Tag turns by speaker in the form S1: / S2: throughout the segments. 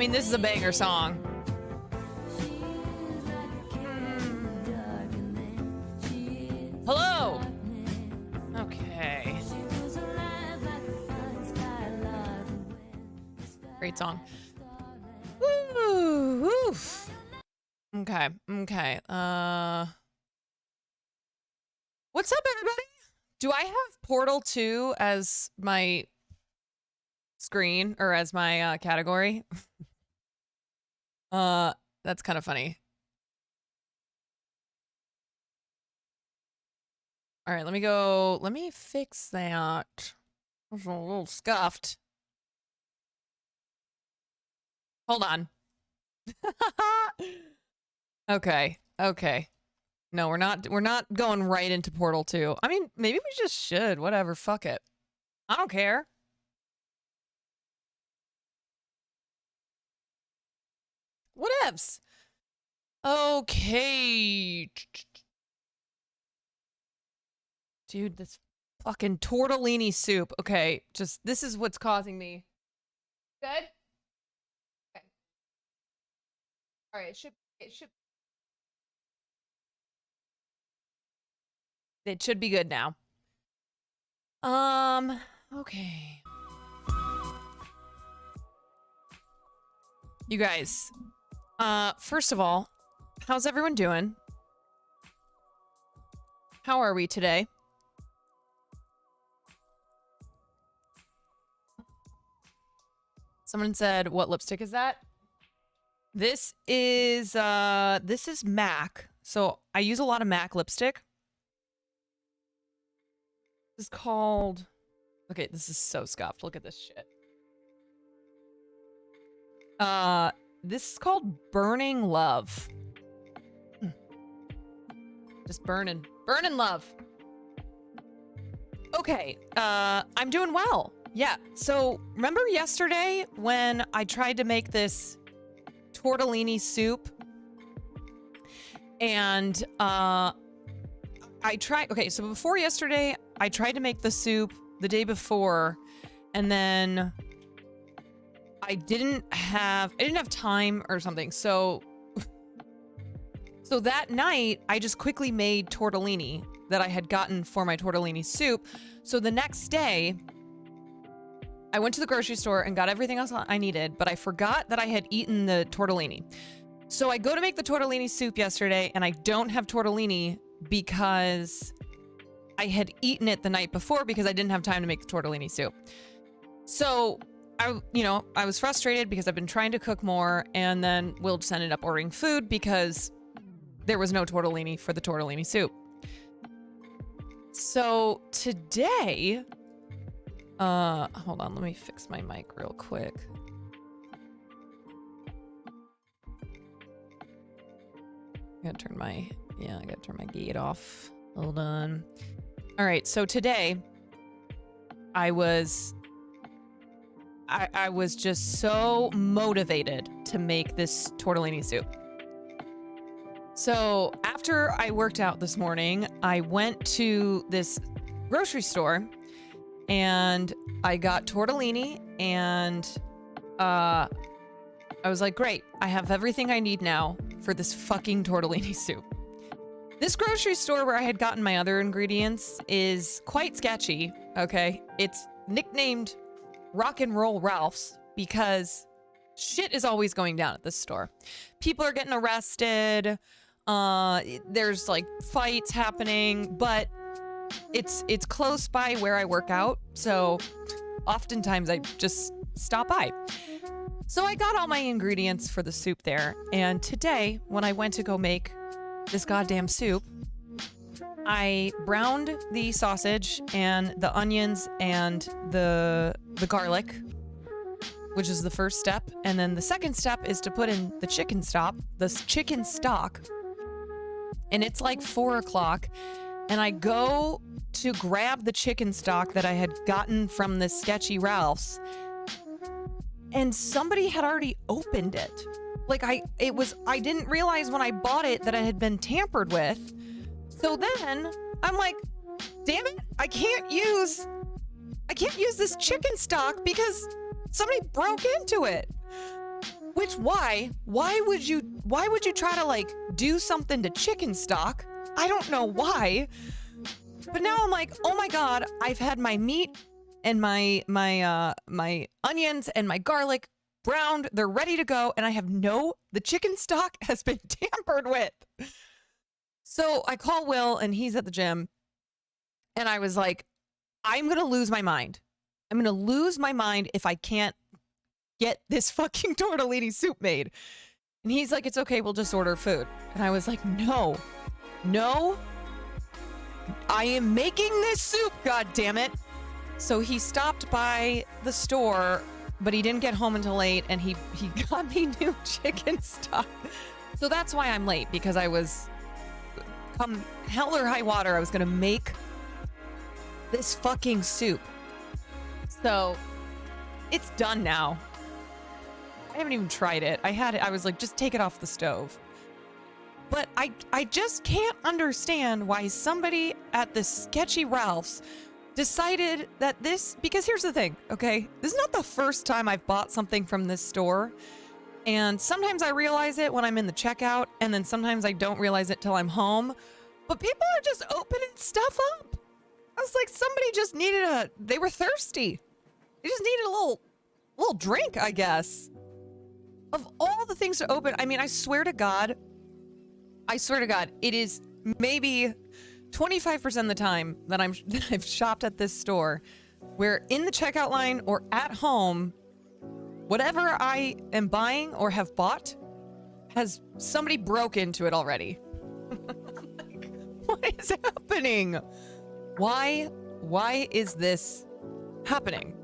S1: mean, this is a banger song. Hello. Okay. Great song. Woo, woof. Okay. Okay. What's up, everybody? Do I have Portal 2 as my screen or as my category? That's kind of funny. All right, let me fix that. I was a little scuffed. Hold on. Okay. No, we're not going right into Portal 2. I mean, maybe we just should. Whatever, fuck it. I don't care. Whatevs. Okay. Dude, this fucking tortellini soup. Okay, just this is what's causing me. Good? Okay. All right, it should be good now. Okay. You guys, first of all, how's everyone doing? How are we today? Someone said, what lipstick is that? This is MAC. So I use a lot of MAC lipstick. This is called, okay, this is so scuffed. Look at this shit. This is called Burning Love. Just burning love. Okay, I'm doing well. Yeah, so remember yesterday when I tried to make this tortellini soup? And okay, so before yesterday, I tried to make the soup the day before, and then I didn't have time or something. So that night, I just quickly made tortellini that I had gotten for my tortellini soup. So the next day, I went to the grocery store and got everything else I needed, but I forgot that I had eaten the tortellini. So I go to make the tortellini soup yesterday, and I don't have tortellini because I had eaten it the night before because I didn't have time to make the tortellini soup. So I was frustrated because I've been trying to cook more, and then Will just ended up ordering food because there was no tortellini for the tortellini soup. So today, hold on, let me fix my mic real quick. I gotta turn my gate off. Hold on. All right, so today I was just so motivated to make this tortellini soup. So after I worked out this morning, I went to this grocery store and I got tortellini, and I was like, great, I have everything I need now for this fucking tortellini soup. This grocery store where I had gotten my other ingredients is quite sketchy, okay? It's nicknamed Rock and Roll Ralph's because shit is always going down at this store. People are getting arrested. There's like fights happening, but it's close by where I work out, so oftentimes I just stop by. So I got all my ingredients for the soup there, and today when I went to go make this goddamn soup, I browned the sausage and the onions and the garlic, which is the first step, and then the second step is to put in the chicken stock, and it's like 4 o'clock, and I go to grab the chicken stock that I had gotten from this sketchy Ralph's, and somebody had already opened it. Like I didn't realize when I bought it that it had been tampered with. So then I'm like, damn it, I can't use this chicken stock because somebody broke into it. why would you try to like do something to chicken stock? I don't know why. But now I'm like, oh my God, I've had my meat and my onions and my garlic browned. They're ready to go. And I have the chicken stock has been tampered with. So I call Will and he's at the gym. And I was like, I'm going to lose my mind. I'm going to lose my mind if I can't get this fucking tortellini soup made. And he's like, it's okay. We'll just order food. And I was like, no, I am making this soup. God damn it. So he stopped by the store, but he didn't get home until late. And he got me new chicken stock. So that's why I'm late, because I was, come hell or high water, I was going to make this fucking soup. So it's done now. I haven't even tried it. I was like, just take it off the stove. But I just can't understand why somebody at this sketchy Ralph's decided that because here's the thing, okay? This is not the first time I've bought something from this store. And sometimes I realize it when I'm in the checkout, and then sometimes I don't realize it till I'm home. But people are just opening stuff up. I was like, somebody just needed they were thirsty. They just needed a little drink, I guess. Of all the things to open, I mean, I swear to God, it is maybe 25% of the time that I've shopped at this store where in the checkout line or at home, whatever I am buying or have bought has somebody broke into it already. Like, what is happening? Why is this happening?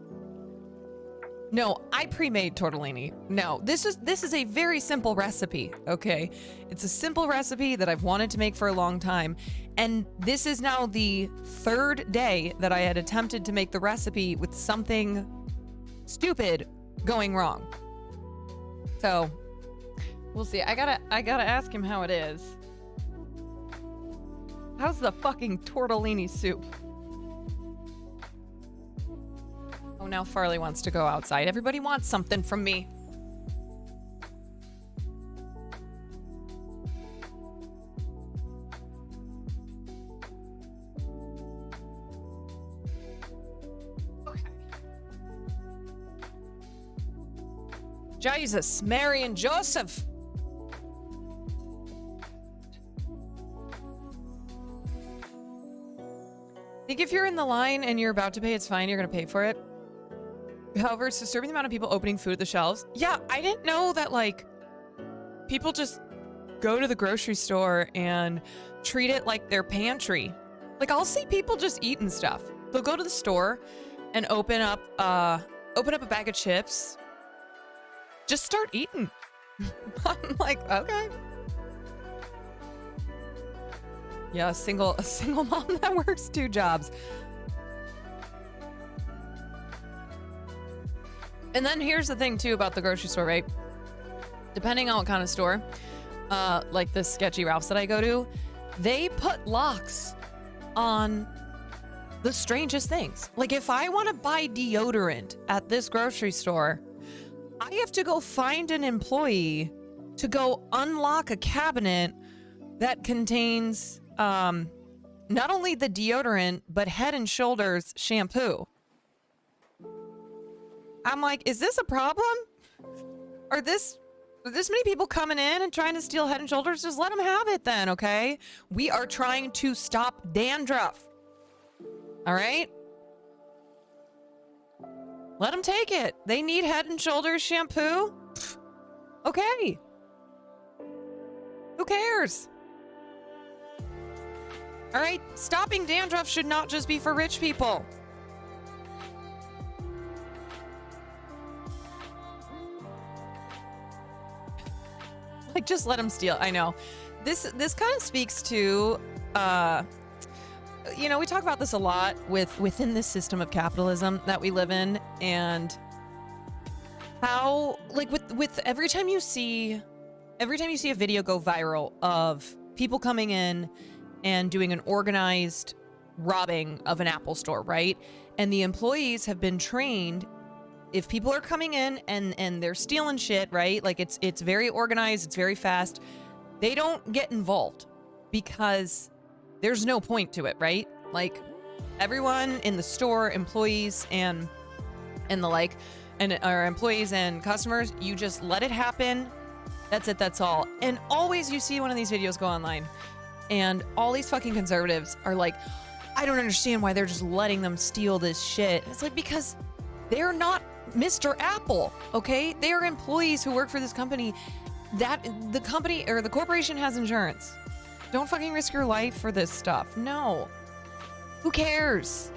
S1: No, I pre-made tortellini. No, this is a very simple recipe, okay? It's a simple recipe that I've wanted to make for a long time. And this is now the third day that I had attempted to make the recipe with something stupid going wrong. So, we'll see. I gotta ask him how it is. How's the fucking tortellini soup? Oh, now Farley wants to go outside. Everybody wants something from me. Okay. Jesus, Mary and Joseph. I think if you're in the line and you're about to pay, it's fine. You're going to pay for it. However, it's disturbing the amount of people opening food at the shelves. Yeah, I didn't know that, like, people just go to the grocery store and treat it like their pantry. Like, I'll see people just eating stuff. They'll go to the store and open up a bag of chips. Just start eating. I'm like, okay. Yeah, a single mom that works 2 jobs. And then here's the thing too about the grocery store, right? Depending on what kind of store, like the sketchy Ralph's that I go to, they put locks on the strangest things. Like if I want to buy deodorant at this grocery store, I have to go find an employee to go unlock a cabinet that contains not only the deodorant, but Head and Shoulders shampoo. I'm like, is this a problem? Are this many people coming in and trying to steal Head and Shoulders? Just let them have it then, okay? We are trying to stop dandruff. All right? Let them take it. They need Head and Shoulders shampoo? Okay. Who cares? All right? Stopping dandruff should not just be for rich people. Like, just let them steal. I know. This kind of speaks to, you know, we talk about this a lot within this system of capitalism that we live in, and how, like, with every time you see a video go viral of people coming in and doing an organized robbing of an Apple store, right? And the employees have been trained if people are coming in and they're stealing shit, right? Like it's very organized, it's very fast. They don't get involved because there's no point to it, right? Like everyone in the store, employees and the like, and our employees and customers, you just let it happen. That's it, that's all. And always you see one of these videos go online and all these fucking conservatives are like, I don't understand why they're just letting them steal this shit. It's like, because they're not Mr. Apple, okay? They are employees who work for this company. That the company or the corporation has insurance. Don't fucking risk your life for this stuff. No. Who cares?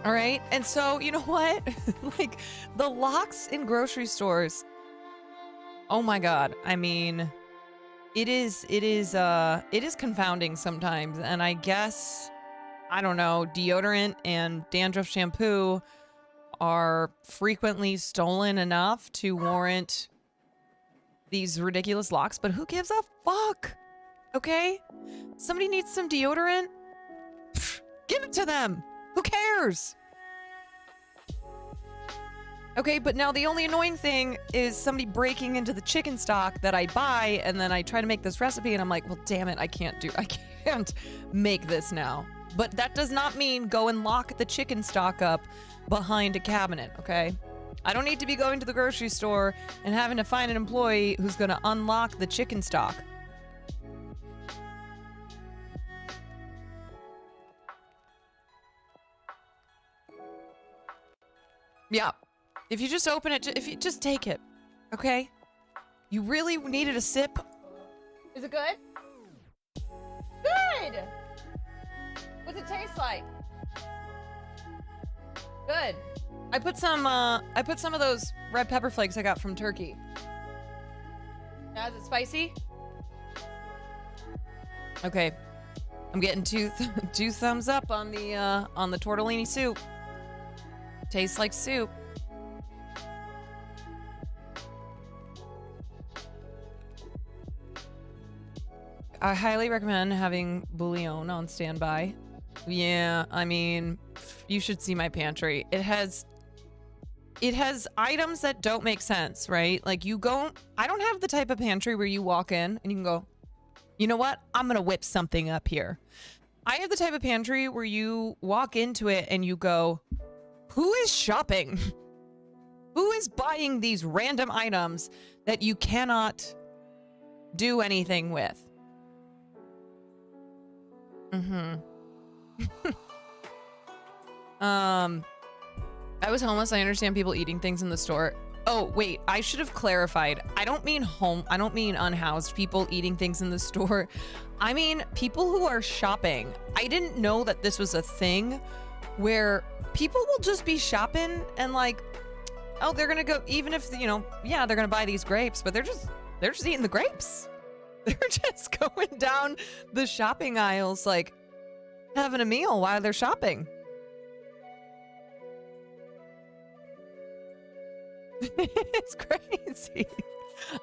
S1: All right. And so, you know what? Like the locks in grocery stores. Oh my God. I mean, it is confounding sometimes. And I guess, I don't know, deodorant and dandruff shampoo are frequently stolen enough to warrant these ridiculous locks, but who gives a fuck? Okay? Somebody needs some deodorant? Pfft, give it to them. Who cares? Okay, but now the only annoying thing is somebody breaking into the chicken stock that I buy, and then I try to make this recipe, and I'm like, well, damn it, I can't make this now. But that does not mean go and lock the chicken stock up behind a cabinet, okay? I don't need to be going to the grocery store and having to find an employee who's going to unlock the chicken stock. Yeah. If you just open it, if you just take it, okay? You really needed a sip? Is it good? Good! What's it taste like? Good. I put some of those red pepper flakes I got from Turkey. Now, is it spicy? Okay. I'm getting two thumbs up on the tortellini soup. Tastes like soup. I highly recommend having bouillon on standby. Yeah, I mean, you should see my pantry. It has items that don't make sense, right? Like I don't have the type of pantry where you walk in and you can go, you know what? I'm gonna whip something up here. I have the type of pantry where you walk into it and you go, who is shopping? Who is buying these random items that you cannot do anything with? I was homeless. I understand people eating things in the store. Oh, wait, I should have clarified. I don't mean unhoused people eating things in the store. I mean people who are shopping. I didn't know that this was a thing where people will just be shopping and like, oh, they're gonna go, even if, you know, yeah, they're gonna buy these grapes, but they're just eating the grapes. They're just going down the shopping aisles, like having a meal while they're shopping. It's crazy.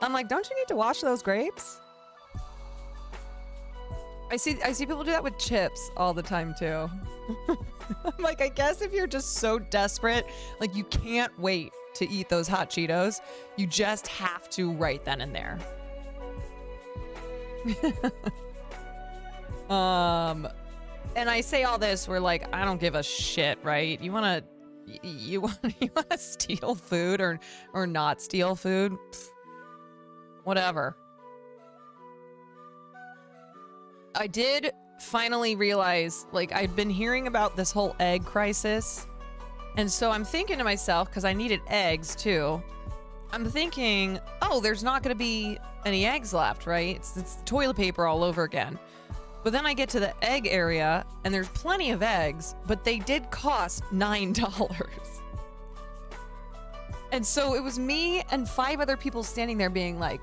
S1: I'm like, don't you need to wash those grapes? I see people do that with chips all the time too. I'm like, I guess if you're just so desperate, like you can't wait to eat those hot Cheetos, you just have to right then and there. And I say all this, we're like, I don't give a shit, right? You want to steal food or not steal food? Pfft, whatever. I did finally realize, like, I'd been hearing about this whole egg crisis. And so I'm thinking to myself, because I needed eggs too, I'm thinking, oh, there's not going to be any eggs left, right? It's toilet paper all over again. But then I get to the egg area and there's plenty of eggs, but they did cost $9. And so it was me and 5 other people standing there being like,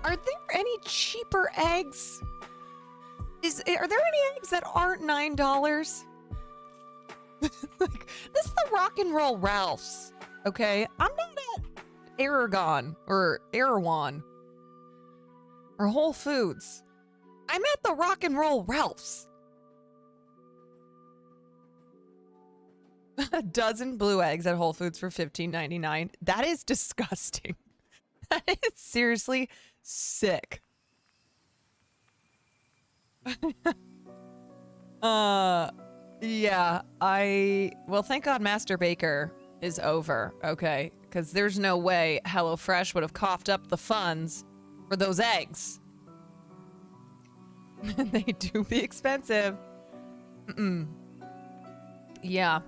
S1: are there any cheaper eggs? Are there any eggs that aren't $9? Like, this is the Rock and Roll Ralph's, okay? I'm not at Aragon or Erewhon or Whole Foods. I'm at the Rock and Roll Ralph's. A dozen blue eggs at Whole Foods for $15.99. That is disgusting. That is seriously sick. Yeah, well, thank God Master Baker is over, okay? Because there's no way HelloFresh would have coughed up the funds for those eggs. They do be expensive. Yeah.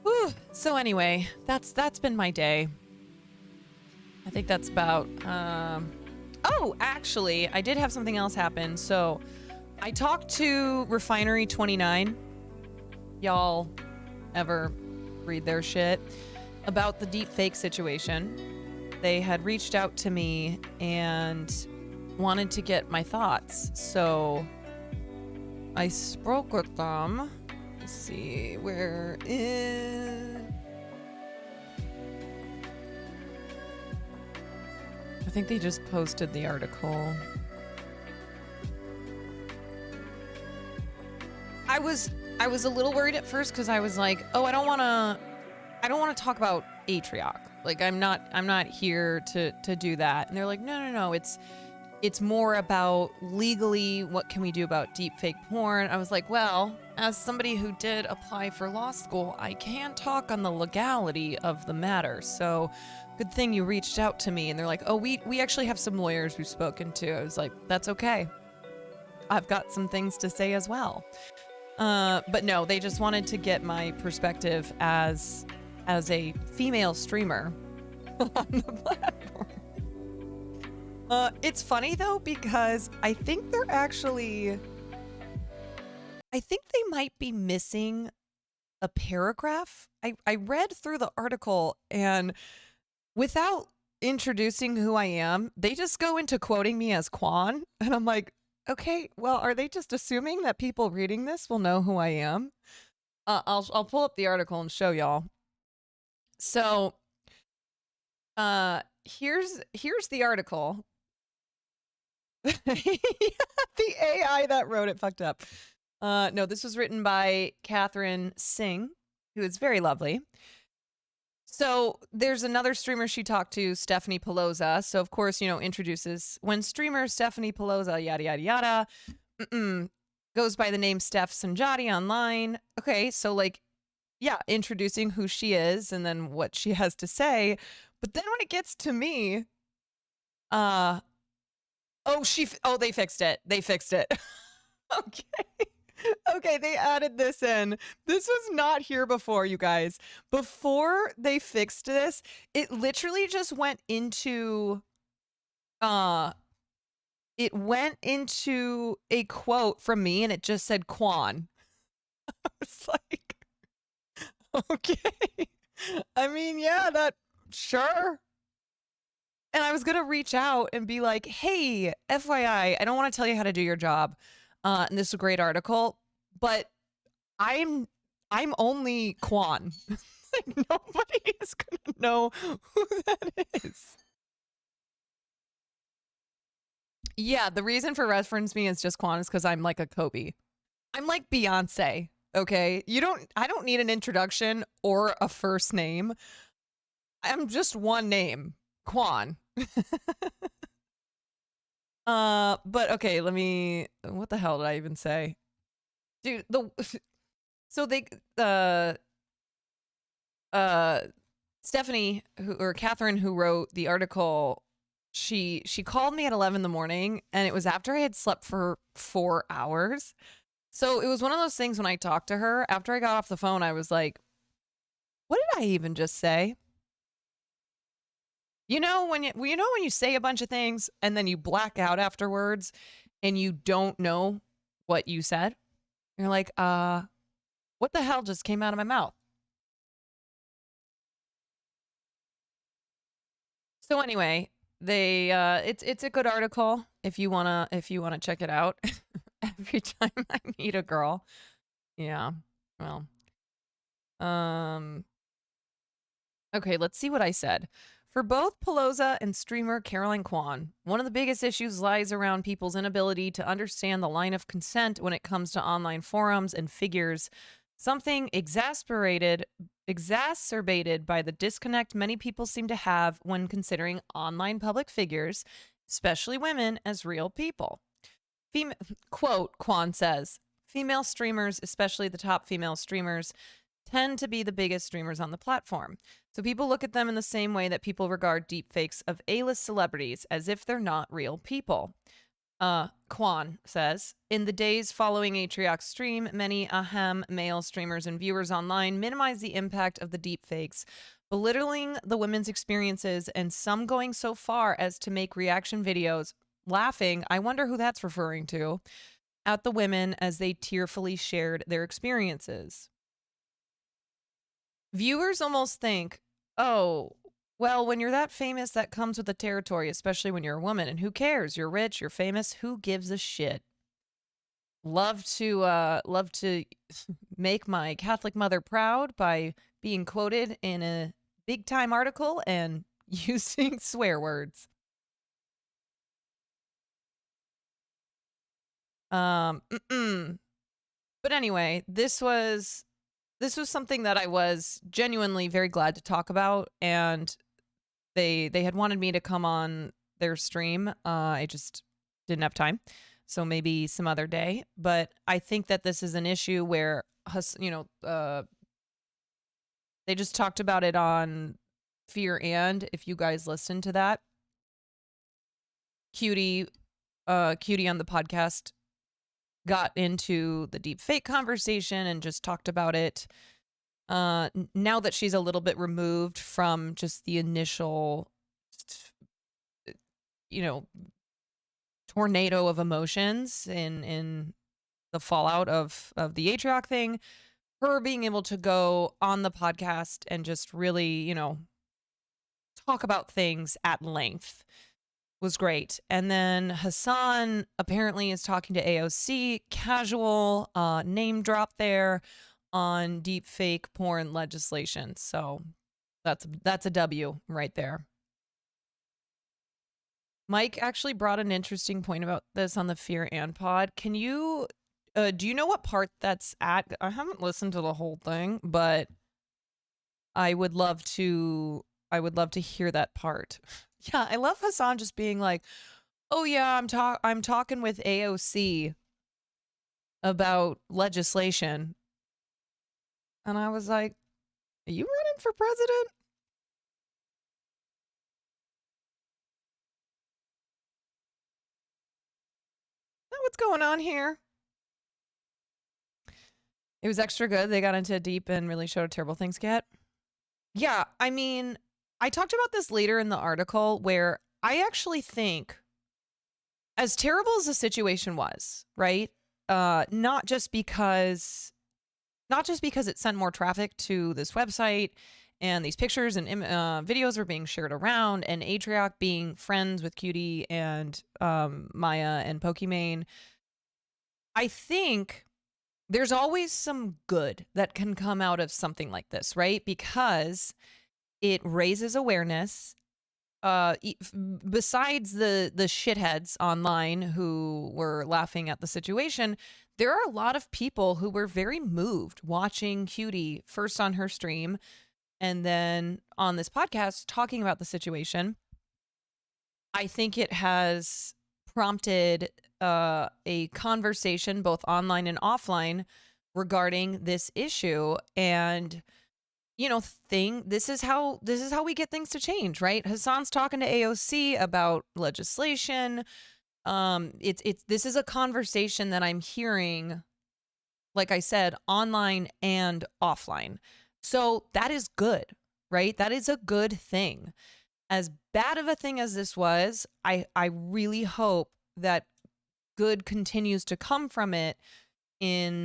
S1: Whew. So anyway, that's been my day. I think that's about, oh, actually, I did have something else happen. So I talked to Refinery 29. Y'all ever read their shit? About the deep fake situation. They had reached out to me and wanted to get my thoughts. So I spoke with them. Let's see, where is... I think they just posted the article. I was a little worried at first because I was like, oh, I don't want to talk about Atrioc. Like I'm not here to do that. And they're like, no, it's more about legally what can we do about deepfake porn. I was like, well, as somebody who did apply for law school, I can talk on the legality of the matter. So good thing you reached out to me. And they're like, oh, we actually have some lawyers we've spoken to. I was like, that's okay. I've got some things to say as well. But no, they just wanted to get my perspective as a female streamer on the platform. It's funny though, because I think they might be missing a paragraph. I read through the article and without introducing who I am, they just go into quoting me as Quan. And I'm like, okay, well, are they just assuming that people reading this will know who I am? I'll pull up the article and show y'all. So, here's the article. The AI that wrote it fucked up. No, this was written by Catherine Singh, who is very lovely. So there's another streamer she talked to, Stephanie Pelosa. So of course, introduces when streamer Stephanie Pelosa, yada, yada, yada, goes by the name Steph Sanjati online. Okay, so like, yeah, introducing who she is and then what she has to say. But then when it gets to me, they fixed it. They fixed it. Okay. Okay, they added this in. This was not here before, you guys. Before they fixed this, it literally just went into a quote from me and it just said Quan. I was like, okay. I mean, yeah, sure. And I was going to reach out and be like, hey, FYI, I don't want to tell you how to do your job. And this is a great article, but I'm only Quan. Like, nobody is going to know who that is. Yeah, the reason for reference me as just Quan is because I'm like a Kobe. I'm like Beyonce, okay? I don't need an introduction or a first name. I'm just one name, Quan. But okay, what the hell did I even say? Dude, Stephanie, Catherine, who wrote the article, she called me at 11 in the morning and it was after I had slept for 4 hours. So it was one of those things when I talked to her, after I got off the phone, I was like, what did I even just say? When you say a bunch of things and then you black out afterwards and you don't know what you said? You're like, what the hell just came out of my mouth? So anyway, it's a good article if you wanna check it out. Every time I meet a girl. Yeah. Well. Okay, let's see what I said. For both Pelosa and streamer Caroline Kwan, one of the biggest issues lies around people's inability to understand the line of consent when it comes to online forums and figures, something exacerbated by the disconnect many people seem to have when considering online public figures, especially women, as real people. Quote, Kwan says, female streamers, especially the top female streamers, tend to be the biggest streamers on the platform. So people look at them in the same way that people regard deepfakes of A-list celebrities, as if they're not real people. Kwan says, in the days following Atriok's stream, many male streamers and viewers online minimize the impact of the deepfakes, belittling the women's experiences, and some going so far as to make reaction videos laughing, I wonder who that's referring to, at the women as they tearfully shared their experiences. Viewers almost think, oh, well, when you're that famous, that comes with the territory, especially when you're a woman. And who cares? You're rich, you're famous. Who gives a shit? Love to make my Catholic mother proud by being quoted in a big time article and using swear words. But anyway, this was something that I was genuinely very glad to talk about, and they had wanted me to come on their stream. I just didn't have time, so maybe some other day. But I think that this is an issue where they just talked about it on Fear and, if you guys listen to that, Cutie on the podcast got into the deep fake conversation and just talked about it. Now that she's a little bit removed from just the initial, tornado of emotions in the fallout of the Atriok thing, her being able to go on the podcast and just really, talk about things at length was great. And then Hassan apparently is talking to AOC, casual name drop there on deep fake porn legislation. So that's a W right there. Mike actually brought an interesting point about this on the Fear and pod. Can you do you know what part that's at? I haven't listened to the whole thing, but I would love to hear that part. Yeah, I love Hassan just being like, "Oh yeah, I'm talking with AOC about legislation." And I was like, "Are you running for president?" Is that what's going on here? It was extra good. They got into deep and really showed how terrible things get. Yeah, I mean, I talked about this later in the article where I actually think, as terrible as the situation was, right? Not just because it sent more traffic to this website and these pictures and videos were being shared around, and Atriok being friends with Cutie and Maya and Pokimane, I think there's always some good that can come out of something like this, right? Because it raises awareness. Besides the shitheads online who were laughing at the situation, there are a lot of people who were very moved watching Cutie first on her stream and then on this podcast talking about the situation. I think it has prompted a conversation both online and offline regarding this issue, and this is how we get things to change, right? Hassan's talking to AOC about legislation. This is a conversation that I'm hearing, like I said, online and offline. So that is good, right? That is a good thing. As bad of a thing as this was, I really hope that good continues to come from it in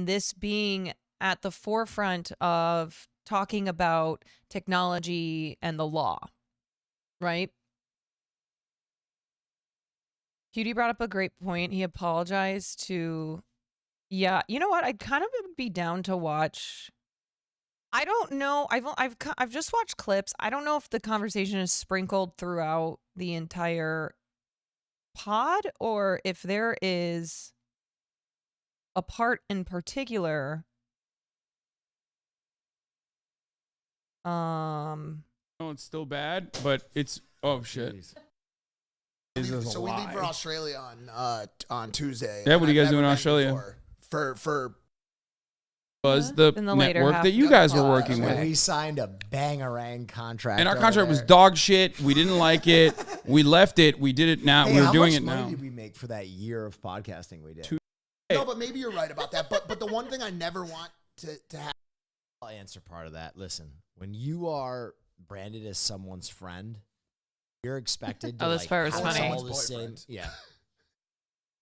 S1: this being at the forefront of talking about technology and the law, right? Cutie brought up a great point. He apologized to, yeah, you know what? I kind of would be down to watch I don't know. I've just watched clips. I don't know if the conversation is sprinkled throughout the entire pod or if there is a part in particular.
S2: No, it's still bad, but it's shit.
S3: So we leave for Australia on Tuesday.
S2: Yeah, what are you guys doing in Australia?
S3: For
S2: Was the
S1: In the later
S2: network
S1: half.
S2: that you guys were working
S4: When
S2: with.
S4: we signed a bangarang contract.
S2: And our
S4: over
S2: contract was
S4: there.
S2: dog shit. We didn't like it. We left it. We did it now.
S4: Hey,
S2: We're
S4: how
S2: doing
S4: much
S2: it
S4: money
S2: now.
S4: did we make for that year of podcasting we did?
S3: no, but maybe you're right about that. But the one thing I never want to have.
S4: I'll answer part of that. Listen, when you are branded as someone's friend, you're expected to
S1: this part was
S4: have
S1: funny.
S4: all the same.
S3: Boyfriend.
S4: Yeah.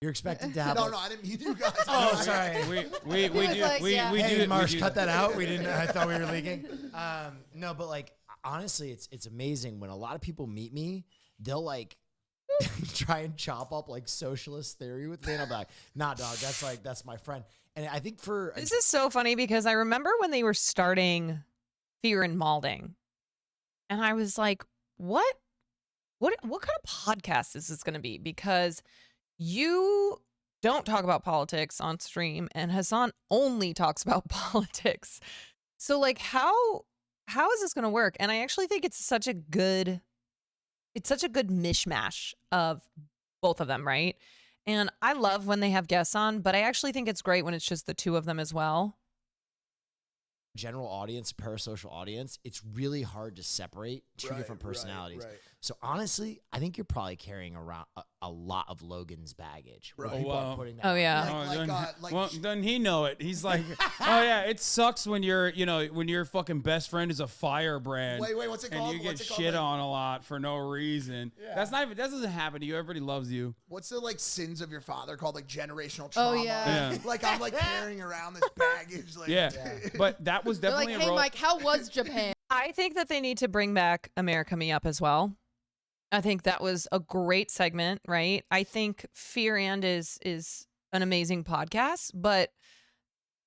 S4: You're expected to have.
S3: No, I didn't mean you guys.
S4: Oh, sorry.
S2: We do
S4: Hey,
S2: it.
S4: Marsh,
S2: we do
S4: cut that out. We didn't. I thought we were leaking. No, but like honestly, it's amazing when a lot of people meet me. They'll like try and chop up like socialist theory with me, and I'll be like, "Nah, dog, that's my friend." And I think
S1: This is so funny because I remember when they were starting Fear and Malding, and I was like, what kind of podcast is this going to be? Because you don't talk about politics on stream, and Hassan only talks about politics. So like, how is this going to work? And I actually think it's such a good mishmash of both of them, right? And I love when they have guests on, but I actually think it's great when it's just the two of them as well.
S4: general audience, parasocial audience, it's really hard to separate two different personalities.
S3: Right.
S4: So honestly, I think you're probably carrying around a lot of Logan's baggage.
S3: Right.
S4: People
S2: Oh,
S4: are
S2: wow.
S4: putting that
S1: Oh,
S4: out
S1: yeah.
S4: there.
S2: Well, doesn't he know it? He's like, oh yeah, it sucks when when your fucking best friend is a firebrand.
S3: Wait, what's it called?
S2: And you get
S3: What's it called?
S2: shit on a lot for no reason.
S3: Yeah.
S2: That doesn't happen to you. Everybody loves you.
S3: What's the sins of your father called generational trauma?
S5: Oh, yeah.
S2: Yeah.
S3: I'm carrying around this baggage.
S2: Yeah. But that was
S5: They're
S2: definitely
S5: like,
S2: a
S5: hey,
S2: role.
S5: Mike, how was Japan?
S1: I think that they need to bring back America Me Up as well. I think that was a great segment, right? I think Fear and is an amazing podcast, but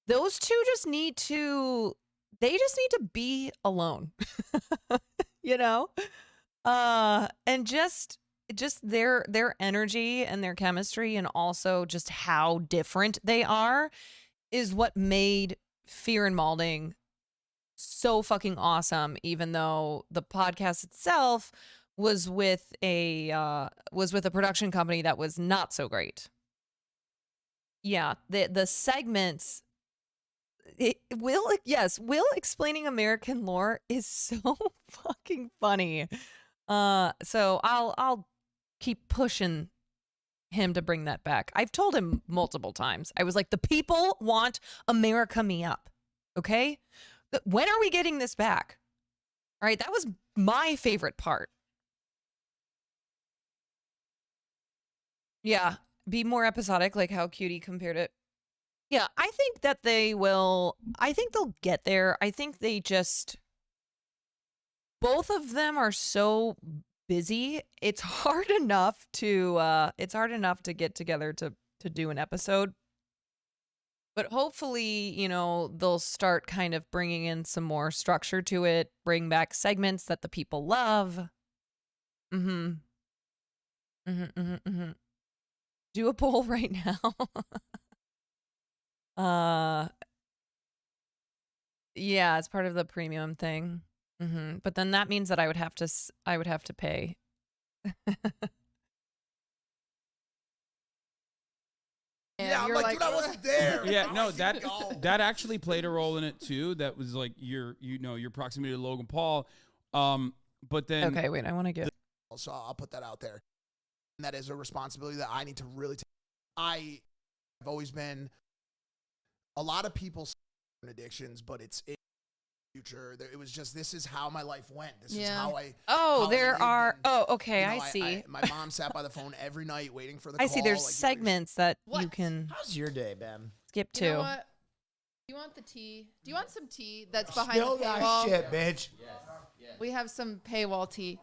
S1: those two just need to be alone. And just their energy and their chemistry and also just how different they are is what made Fear and Malding so fucking awesome, even though the podcast itself was with a production company that was not so great. Yeah, the segments Will explaining American lore is so fucking funny. So I'll keep pushing him to bring that back. I've told him multiple times. I was like, the people want America Me Up. Okay? When are we getting this back? All right, that was my favorite part. Yeah, be more episodic, like how Cutie compared it. Yeah, I think that they will. I think they'll get there. I think they just. Both of them are so busy. It's hard enough to. Get together to do an episode. But hopefully, they'll start kind of bringing in some more structure to it. Bring back segments that the people love. Do a poll right now. Yeah, it's part of the premium thing. But then that means that I would have to pay.
S3: Yeah, I'm
S5: you're
S3: like, dude, I wasn't there.
S2: Yeah,
S3: How
S2: no,
S3: is it go?
S2: that actually played a role in it too. That was like your proximity to Logan Paul. But then
S1: Okay, wait, I want to get.
S3: So I'll put that out there. And that is a responsibility that I need to really take. I've always been. A lot of people say addictions, but it's future. It was just, this is how my life went. This is how I.
S1: Oh,
S3: how
S1: there
S3: lived.
S1: are.
S3: And,
S1: Oh, okay, I
S3: I
S1: see.
S3: my mom sat by the phone every night waiting for the
S1: I
S3: call.
S1: see. There's
S3: like,
S1: segments that you
S5: What?
S1: can
S4: How's your day, Ben?
S1: skip
S5: You know
S1: to.
S5: what? Do you want the tea? Do you want some tea that's behind
S4: Spill
S5: the
S4: that
S5: paywall?
S4: shit, bitch.
S5: We have some paywall tea.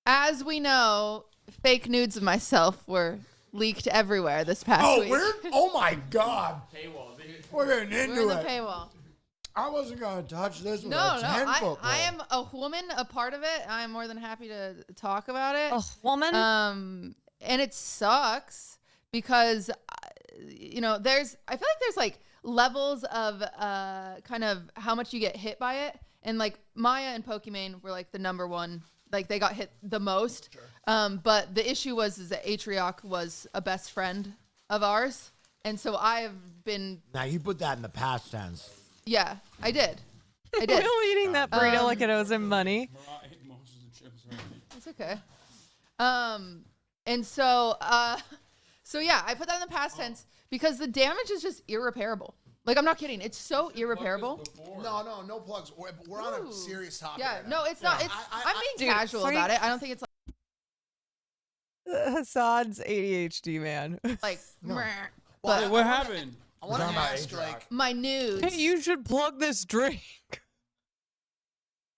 S5: As we know, fake nudes of myself were leaked everywhere this past week.
S4: Oh my God. We're getting
S5: We're
S4: into
S5: in the
S4: it.
S5: paywall.
S4: I wasn't gonna touch this with
S5: No,
S4: a
S5: no.
S4: 10-foot
S5: I
S4: pole.
S5: am a woman, a part of it. I'm more than happy to talk about it.
S1: Oh, woman.
S5: And it sucks because, you know, I feel like there's like levels of kind of how much you get hit by it. And like Maya and Pokimane were like the number one, like they got hit the most. Sure. But the issue is that Atrioc was a best friend of ours. And so I've been.
S4: Now you put that in the past tense.
S5: Yeah, I did.
S1: Will eating that burrito like it owes him money.
S5: It's okay. And so yeah, I put that in the past tense because the damage is just irreparable. Like, I'm not kidding. It's so irreparable.
S3: No plugs. We're on a serious topic.
S5: Yeah,
S3: right now.
S5: no, it's not. It's I'm being
S1: Dude,
S5: casual about it. I don't think it's
S1: Hassan's ADHD, man.
S5: like
S3: Well,
S5: but
S2: What happened?
S3: I want to
S4: Talking about
S3: ask,
S4: Atrioc.
S3: like,
S5: my nudes.
S1: Hey, you should plug this drink.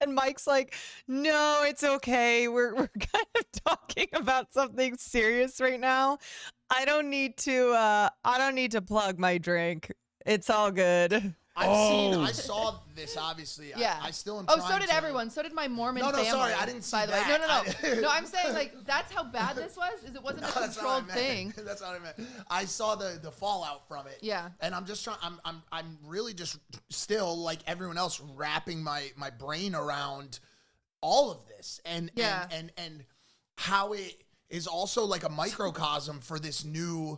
S1: And Mike's like, no, it's okay. We're kind of talking about something serious right now. I don't need to plug my drink. It's all good.
S3: I saw this, obviously.
S5: Yeah.
S3: I still am
S5: Oh,
S3: trying
S5: so did
S3: to-
S5: everyone. So did my Mormon
S3: No,
S5: family.
S3: sorry, I didn't see
S5: by the way.
S3: that.
S5: No. No, I'm saying like that's how bad this was. Is it wasn't a
S3: That's not what I
S5: controlled
S3: meant.
S5: thing.
S3: That's not what I meant. I saw the fallout from it.
S5: Yeah.
S3: And I'm just trying. I'm really just still like everyone else wrapping my brain around all of this and
S5: Yeah.
S3: and how it is also like a microcosm for this new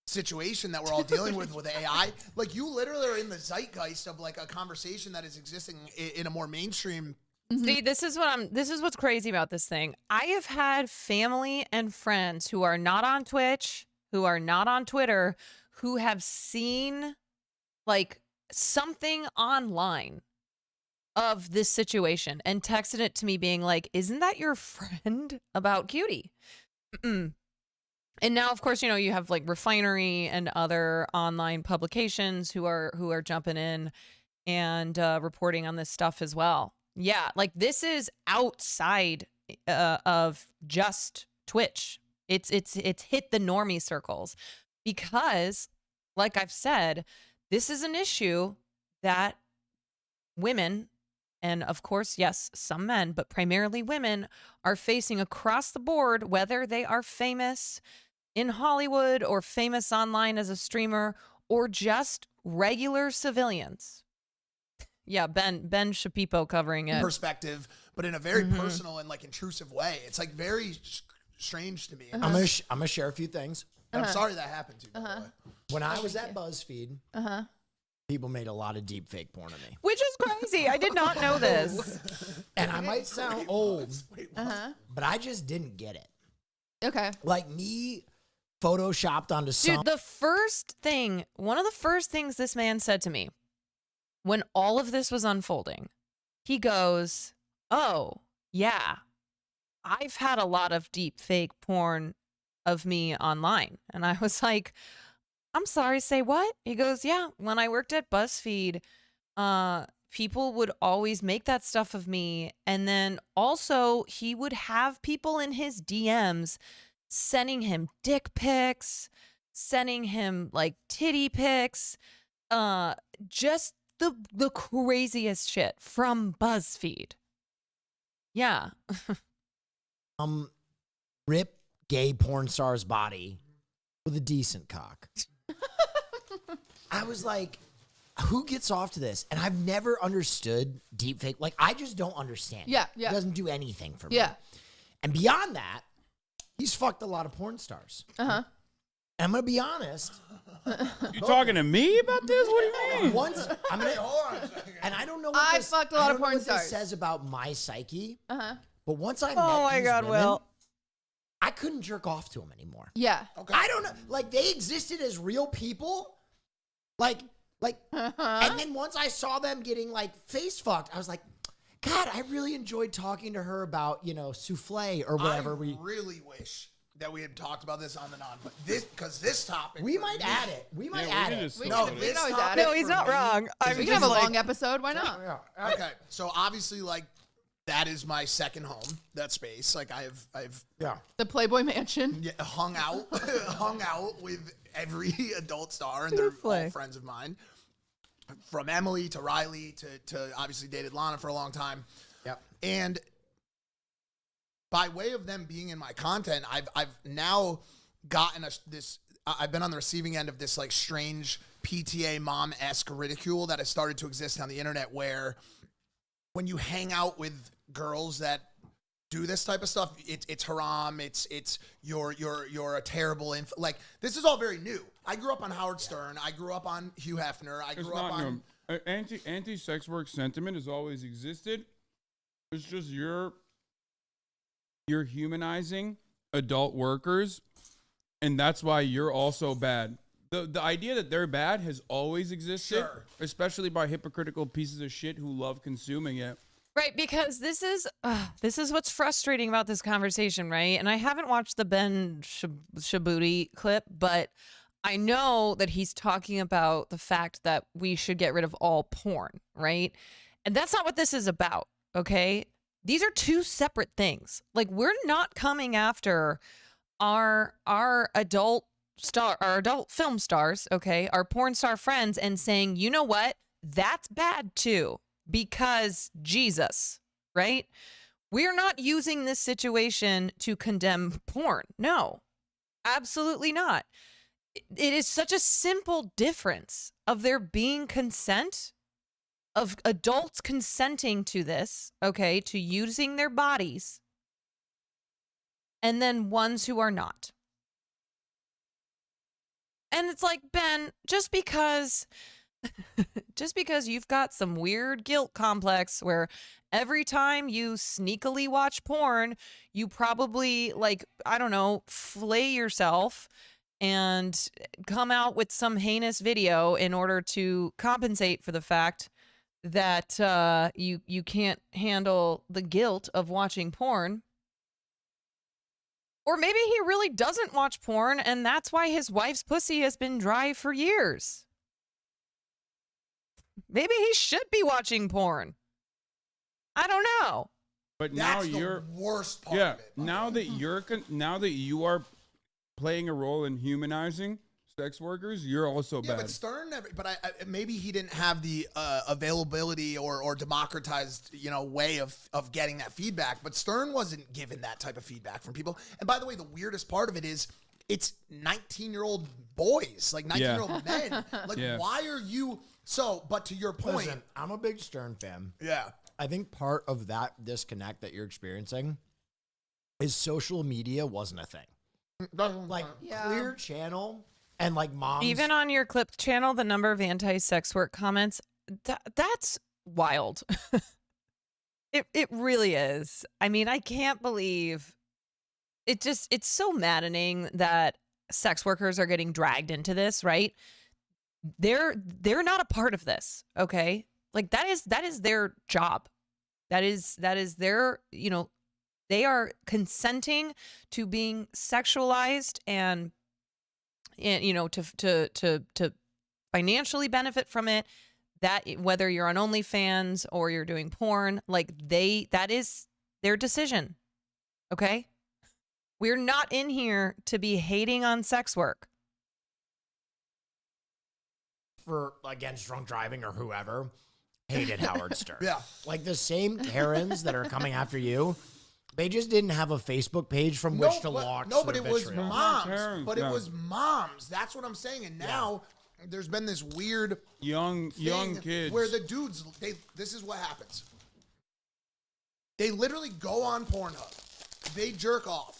S3: situation that we're all dealing with AI. Like, you literally are in the zeitgeist of like a conversation that is existing in a more mainstream.
S1: See, this is what's crazy about this thing. I have had family and friends who are not on Twitch, who are not on Twitter, who have seen like something online of this situation and texted it to me being like, isn't that your friend about Cutie? Mm-mm. And now, of course, you know, you have like Refinery and other online publications who are jumping in and reporting on this stuff as well. Yeah, like this is outside of just Twitch. It's hit the normie circles because, like I've said, this is an issue that women, and of course, yes, some men, but primarily women, are facing across the board, whether they are famous in Hollywood or famous online as a streamer or just regular civilians. Yeah, Ben Shapipo covering it.
S3: Perspective, but in a very personal and like intrusive way. It's like very strange to me.
S4: I'm gonna share a few things.
S3: I'm sorry that happened to you. By the way.
S4: When I was at BuzzFeed, people made a lot of deep fake porn of me.
S1: Which is crazy. I did not know this.
S4: And I might sound old,
S3: Wait, what?
S4: but I just didn't get it.
S5: Okay.
S4: Like, me photoshopped onto some.
S1: Dude, one of the first things this man said to me when all of this was unfolding, he goes, oh, yeah, I've had a lot of deep fake porn of me online. And I was like, I'm sorry, say what? He goes, yeah, when I worked at BuzzFeed, people would always make that stuff of me. And then also he would have people in his DMs sending him dick pics, sending him like titty pics, just the craziest shit from BuzzFeed. Yeah.
S4: Rip gay porn star's body with a decent cock. I was like, who gets off to this? And I've never understood deepfake. Like, I just don't understand.
S5: Yeah,
S4: It
S5: yeah.
S4: doesn't do anything for me.
S5: Yeah.
S4: And beyond that, he's fucked a lot of porn stars.
S5: Uh-huh.
S4: And I'm gonna be honest.
S2: You talking to me about this? What do you mean?
S4: Once I'm gonna,
S3: Hold on a second.
S4: and I don't know. What
S5: I
S4: this,
S5: fucked a lot
S4: I
S5: of
S4: don't know
S5: porn
S4: what
S5: stars.
S4: This says about my psyche.
S5: Uh-huh.
S4: But once I met
S1: Oh my
S4: these
S1: God,
S4: women,
S1: Will.
S4: I couldn't jerk off to them anymore.
S5: Yeah.
S3: Okay.
S4: I don't know. Like, they existed as real people. Like, and then once I saw them getting like face fucked, I was like, God, I really enjoyed talking to her about, you know, souffle or whatever.
S3: I really wish that we had talked about this on the non, but this topic.
S4: We
S3: for
S4: might
S3: me-
S4: add it. We might
S2: Yeah,
S4: add
S2: we can
S4: it.
S2: just
S5: We
S2: throw
S5: can-
S2: it
S5: we
S2: in.
S5: can always
S3: topic
S5: add it.
S1: No, he's
S3: for
S1: not
S3: me
S1: wrong. I'm
S5: We
S1: just
S5: can have a
S1: like,
S5: long episode. Why not?
S3: Okay, so obviously, like, that is my second home. That space, like, I've
S4: Yeah.
S5: The Playboy Mansion.
S3: hung out with every adult star, and they're all
S1: Seriously.
S3: friends of mine. from Emily to Riley to obviously dated Lana for a long time.
S4: Yep.
S3: And by way of them being in my content, I've now gotten I've been on the receiving end of this like strange PTA mom-esque ridicule that has started to exist on the internet, where when you hang out with girls that do this type of stuff, it's haram, it's you're a terrible like, this is all very new. I grew up on Howard Stern, I grew up on Hugh Hefner, I grew up on
S2: anti-sex work sentiment has always existed. It's just you're humanizing adult workers, and that's why you're also bad. The idea that they're bad has always existed,
S3: Sure.
S2: especially by hypocritical pieces of shit who love consuming it.
S1: Right, because this is what's frustrating about this conversation, right? And I haven't watched the Ben Shabuti clip, but I know that he's talking about the fact that we should get rid of all porn, right? And that's not what this is about, okay? These are two separate things. Like, we're not coming after our adult film stars, okay, our porn star friends, and saying, you know what, that's bad too, because Jesus, right? We're not using this situation to condemn porn. No, absolutely not. It is such a simple difference of there being consent, of adults consenting to this, okay, to using their bodies, and then ones who are not. And it's like, Ben, just because you've got some weird guilt complex where every time you sneakily watch porn, you probably, like, I don't know, flay yourself and come out with some heinous video in order to compensate for the fact that you can't handle the guilt of watching porn. Or maybe he really doesn't watch porn, and that's why his wife's pussy has been dry for years. Maybe he should be watching porn. I don't know.
S2: But
S3: that's
S2: now you're
S3: the worst part
S2: yeah.
S3: of it.
S2: Now that you are playing a role in humanizing sex workers, you're also
S3: Yeah,
S2: bad.
S3: but Stern never. But I maybe he didn't have the availability or democratized, way of getting that feedback. But Stern wasn't given that type of feedback from people. And by the way, the weirdest part of it is it's 19-year-old boys, like 19-year-old men. Like, why are you so? But to your point,
S4: Listen, I'm a big Stern fan.
S3: yeah,
S4: I think part of that disconnect that you're experiencing is social media wasn't a thing. Like,
S5: Yeah.
S4: Clear Channel and like moms.
S1: Even on your clip channel, the number of anti-sex work comments, that's wild. It really is. I mean, I can't believe it's so maddening that sex workers are getting dragged into this, right? They're not a part of this, okay? Like, that is their job. That is their, they are consenting to being sexualized and to financially benefit from it. That, whether you're on OnlyFans or you're doing porn, like, that is their decision. Okay? We're not in here to be hating on sex work.
S4: for against drunk driving or whoever hated Howard Stern.
S3: Yeah.
S4: Like the same Karens that are coming after you, they just didn't have a Facebook page from which to launch.
S3: No, but
S4: their
S3: it was
S4: vitriol.
S3: moms.
S2: Parents,
S3: But it
S2: yeah.
S3: was moms. That's what I'm saying. And now there's been this weird
S2: young
S3: thing
S2: kids
S3: where the dudes, this is what happens. They literally go on Pornhub. They jerk off.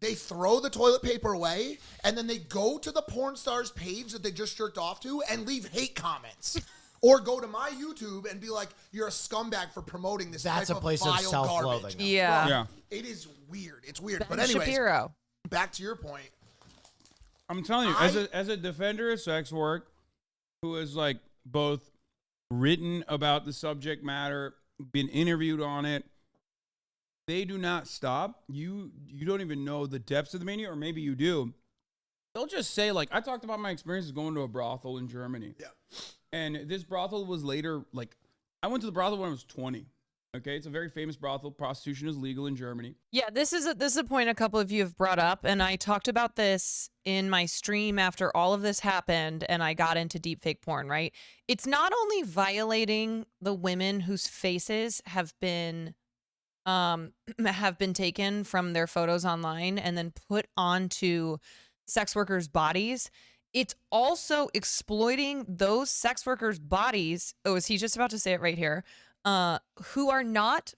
S3: They throw the toilet paper away, and then they go to the porn star's page that they just jerked off to and leave hate comments. Or go to my YouTube and be like, you're a scumbag for promoting this
S4: That's
S3: type
S4: a place
S3: of
S4: of
S3: vile
S4: self-loathing.
S3: garbage.
S1: Yeah.
S3: Bro,
S2: Yeah.
S3: It is weird. It's weird.
S1: Ben
S3: But anyways,
S1: Shapiro.
S3: back to your point.
S2: I'm telling you, as a defender of sex work, who has like both written about the subject matter, been interviewed on it, they do not stop. You don't even know the depths of the mania, or maybe you do. They'll just say, like, I talked about my experiences going to a brothel in Germany.
S3: Yeah.
S2: And this brothel was later, like, I went to the brothel when I was 20. Okay, it's a very famous brothel. Prostitution is legal in Germany.
S1: Yeah, this is a point a couple of you have brought up, and I talked about this in my stream after all of this happened, and I got into deepfake porn. Right? It's not only violating the women whose faces have been taken from their photos online and then put onto sex workers' bodies. It's also exploiting those sex workers' bodies. Oh, is he just about to say it right here? Who are not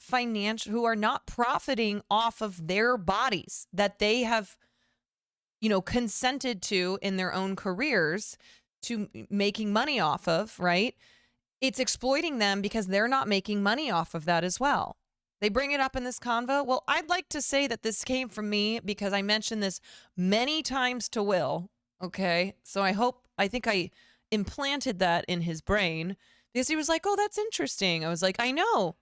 S1: profiting off of their bodies that they have, consented to in their own careers to making money off of, right? It's exploiting them because they're not making money off of that as well. They bring it up in this convo. Well, I'd like to say that this came from me because I mentioned this many times to Will. Okay. So I think I implanted that in his brain because he was like, oh, that's interesting. I was like, I know.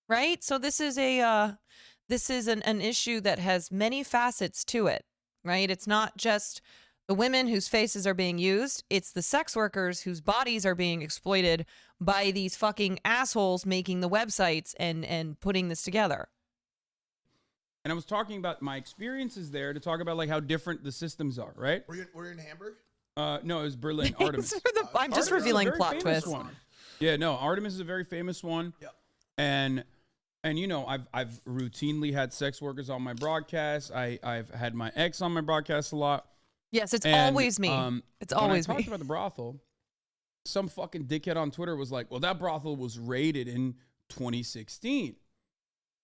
S1: Right. So this is an issue that has many facets to it. Right. It's not just the women whose faces are being used. It's the sex workers whose bodies are being exploited by these fucking assholes making the websites and putting this together.
S2: And I was talking about my experiences there to talk about like how different the systems are, right?
S3: Were you in Hamburg?
S2: No, it was Berlin, Artemis.
S1: I'm just
S2: Artemis is a
S1: revealing
S2: very
S1: plot
S2: famous
S1: twists.
S2: one. Yeah, no, Artemis is a very famous one.
S3: Yep.
S2: And I've routinely had sex workers on my broadcast. I've had my ex on my broadcast a lot.
S1: Yes, it's
S2: And,
S1: always me. It's always
S2: when I
S1: me.
S2: talked about the brothel, some fucking dickhead on Twitter was like, well, that brothel was raided in 2016.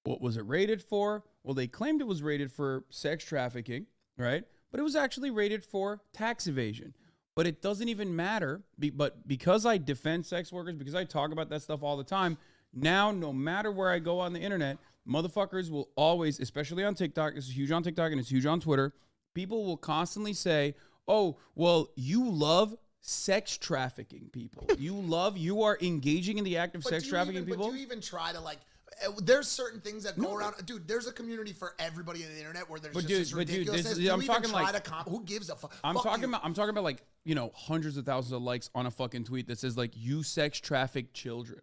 S2: What was it raided for? Well, they claimed it was raided for sex trafficking, right? But it was actually raided for tax evasion. But it doesn't even matter. But because I defend sex workers, because I talk about that stuff all the time, now no matter where I go on the internet, motherfuckers will always, especially on TikTok, it's huge on TikTok and it's huge on Twitter, people will constantly say, oh, well, you love sex trafficking people. You are engaging in the act of sex trafficking people.
S3: But do you even try to like, there's certain things that go around. Dude, there's a community for everybody on the internet where there's this ridiculousness.
S2: I'm talking like,
S3: who gives a fuck?
S2: I'm talking about like, hundreds of thousands of likes on a fucking tweet that says like, you sex traffic children.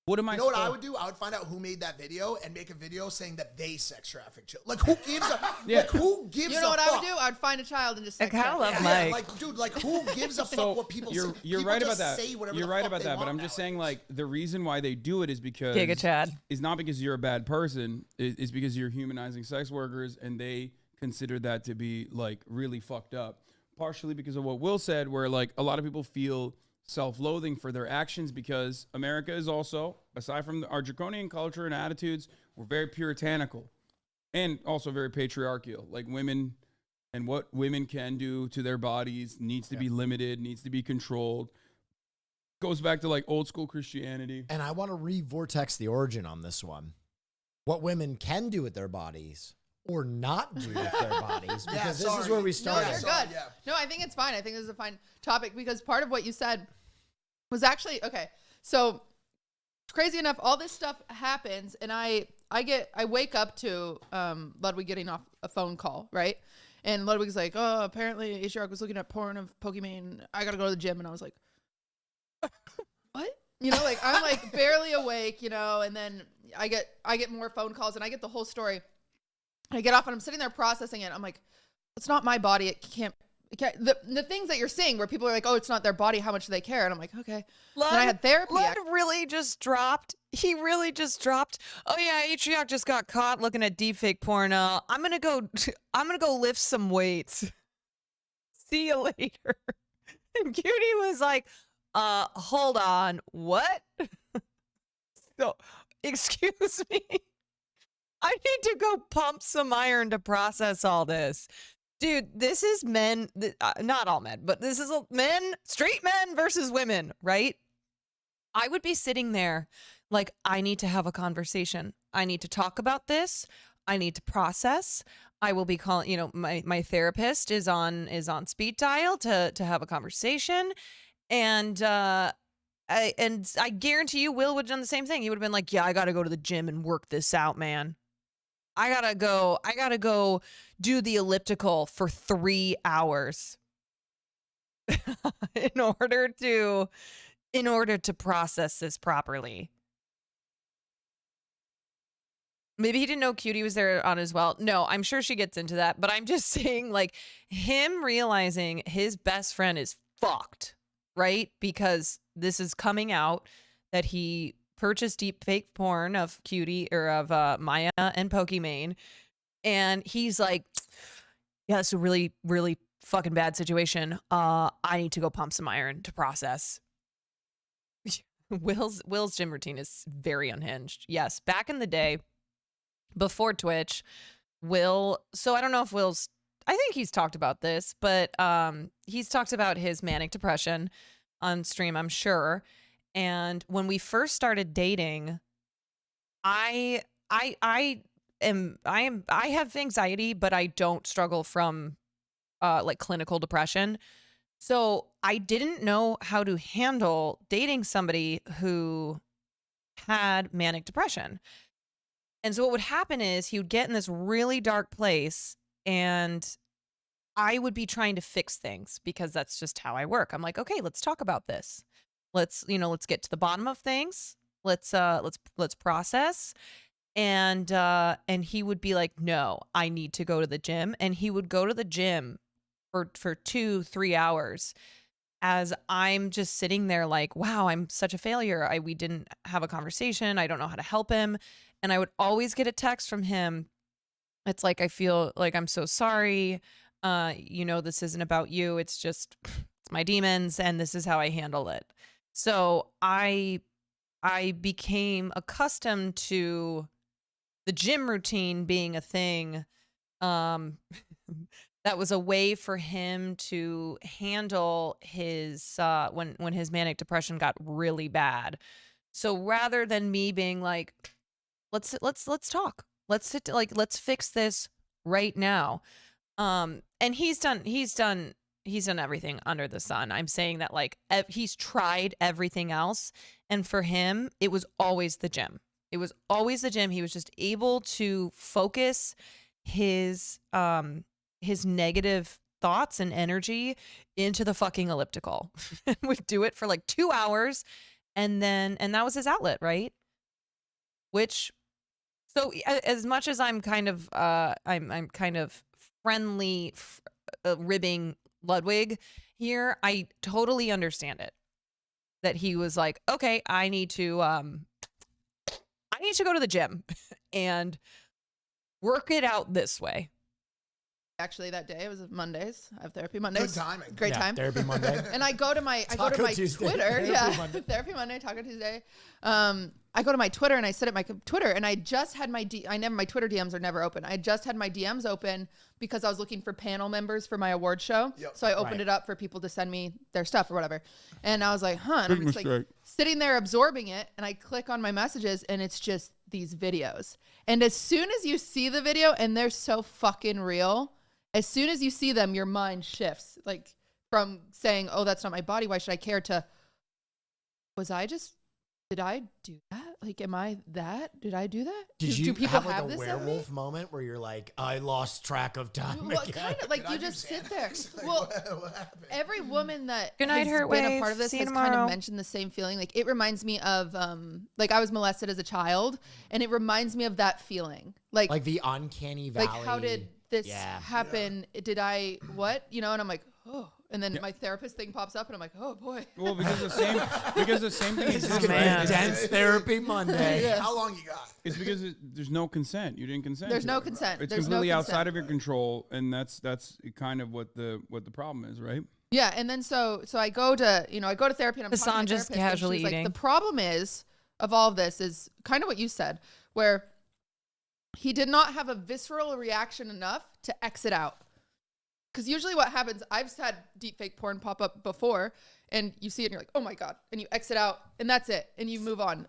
S2: What am I?
S3: You know what I would do? I would find out who made that video and make a video saying that they sex traffic children. Like who gives a like who gives a
S5: You know what
S3: fuck?
S5: I would do? I would find a child and just sex
S1: I love
S5: traffic.
S1: Mike.
S3: Like dude, like who gives a fuck what people say?
S2: You're
S3: People
S2: right about
S3: just
S2: that.
S3: say whatever
S2: You're
S3: the
S2: right
S3: fuck
S2: about
S3: they
S2: that, but
S3: want
S2: I'm just saying
S3: nowadays.
S2: like the reason why they do it is because
S1: Giga Chad.
S2: Is not because you're a bad person. Is because you're humanizing sex workers and they consider that to be like really fucked up. Partially because of what Will said, where like a lot of people feel self-loathing for their actions because America is also, aside from our draconian culture and attitudes, we're very puritanical and also very patriarchal. Like women and what women can do to their bodies needs to be limited, needs to be controlled. Goes back to like old school Christianity.
S4: And I want to re-vortex the origin on this one. What women can do with their bodies or not do with their bodies, because this is where we
S5: No,
S4: started.
S5: you're good.
S3: Yeah.
S5: No, I think it's fine. I think this is a fine topic because part of what you said was actually okay. So crazy enough, all this stuff happens, and I wake up to Ludwig getting off a phone call, right? And Ludwig's like, "Oh, apparently H-Rock was looking at porn of Pokemon. I gotta go to the gym," and I was like, "What?" Like I'm like barely awake, and then I get more phone calls, and I get the whole story. I get off and I'm sitting there processing it. I'm like, it's not my body. It can't the things that you're seeing where people are like, oh, it's not their body. How much do they care? And I'm like, okay. And I had therapy.
S1: Lud really just dropped. He really just dropped. Oh yeah, Atriarch just got caught looking at deepfake porn. I'm gonna go lift some weights. See you later. And Cutie was like, hold on, what? So, excuse me. I need to go pump some iron to process all this. Dude, this is men, not all men, but this is men, straight men versus women, right? I would be sitting there like, I need to have a conversation. I need to talk about this. I need to process. I will be calling, my therapist is on speed dial to have a conversation. And I guarantee you Will would have done the same thing. He would have been like, yeah, I got to go to the gym and work this out, man. I gotta go do the elliptical for 3 hours in order to process this properly. Maybe he didn't know Cutie was there on as well. No, I'm sure she gets into that. But I'm just saying, like, him realizing his best friend is fucked, right? Because this is coming out that he purchased deep fake porn of Cutie or of Maya and Pokimane. And he's like, yeah, it's a really, really fucking bad situation. I need to go pump some iron to process. Will's gym routine is very unhinged. Yes, back in the day, before Twitch, so I don't know if I think he's talked about this, but he's talked about his manic depression on stream, I'm sure. And when we first started dating, I have anxiety, but I don't struggle from like clinical depression. So I didn't know how to handle dating somebody who had manic depression. And so what would happen is he would get in this really dark place and I would be trying to fix things because that's just how I work. I'm like, okay, let's talk about this. Let's get to the bottom of things. Let's process. And he would be like, no, I need to go to the gym. And he would go to the gym for 2-3 hours as I'm just sitting there like, wow, I'm such a failure. We didn't have a conversation. I don't know how to help him. And I would always get a text from him. It's like, I feel like I'm so sorry. This isn't about you. It's just, it's my demons and this is how I handle it. So I became accustomed to the gym routine being a thing. That was a way for him to handle his when his manic depression got really bad. So rather than me being like, let's talk, let's fix this right now. And he's done everything under the sun. I'm saying that like he's tried everything else, and for him it was always the gym. It was always the gym. He was just able to focus his negative thoughts and energy into the fucking elliptical. Would do it for like 2 hours and that was his outlet, right? So as much as I'm kind of I'm kind of friendly ribbing Ludwig here, I totally understand it. That he was like, okay, I need to go to the gym and work it out this way.
S5: Actually, that day it was Mondays. I have therapy Mondays.
S3: Good timing.
S5: Great time.
S4: Therapy Monday.
S5: And I go to my
S4: Tuesday.
S5: Twitter.
S4: Therapy Monday.
S5: Therapy Monday, Taco Tuesday. I go to my Twitter and I sit at my Twitter and I just had my Twitter DMs are never open. I just had my DMs open because I was looking for panel members for my award show. Yep. So I opened it up for people to send me their stuff or whatever. And I was like, and I'm just like sitting there absorbing it. And I click on my messages and it's just these videos. And as soon as you see the video, and they're so fucking real, as soon as you see them, your mind shifts. Like from saying, oh, that's not my body, why should I care, to, did I do that? Like, am I that? Did I do that?
S4: Do
S5: people
S4: have like
S5: this
S4: a
S5: at me?
S4: werewolf moment where you're like, I lost track of time
S5: Well,
S4: again?
S5: kind of like you just sit there.
S3: Like,
S5: Well,
S3: what happened?
S5: every woman that
S1: Good night,
S5: has been a part
S1: Hurtwave.
S5: of this
S1: See you
S5: has kind
S1: tomorrow.
S5: of mentioned the same feeling. Like, it reminds me of like I was molested as a child, and it reminds me of that feeling. Like
S4: the uncanny valley.
S5: like how did this happen? Did I what? And I'm like, oh. And then my therapist thing pops up, and I'm like, oh boy.
S2: Well, because the same thing
S4: This is
S2: exists,
S4: gonna be
S2: right?
S4: dense therapy Monday.
S3: How long you got?
S2: It's because there's no consent. You didn't consent.
S5: There's
S2: to
S5: no
S2: it.
S5: consent.
S2: It's
S5: There's no
S2: completely
S5: consent.
S2: outside of your control, and that's kind of what the problem is, right?
S5: Yeah, and then so I go to therapy, and I'm talking to my
S1: Hassan just
S5: therapist, and
S1: casually
S5: she's like,
S1: eating.
S5: the problem is of all of this is kind of what you said, where he did not have a visceral reaction enough to exit out. Because usually what happens, I've had deepfake porn pop up before, and you see it and you're like, oh my God, and you exit out, and that's it, and you move on.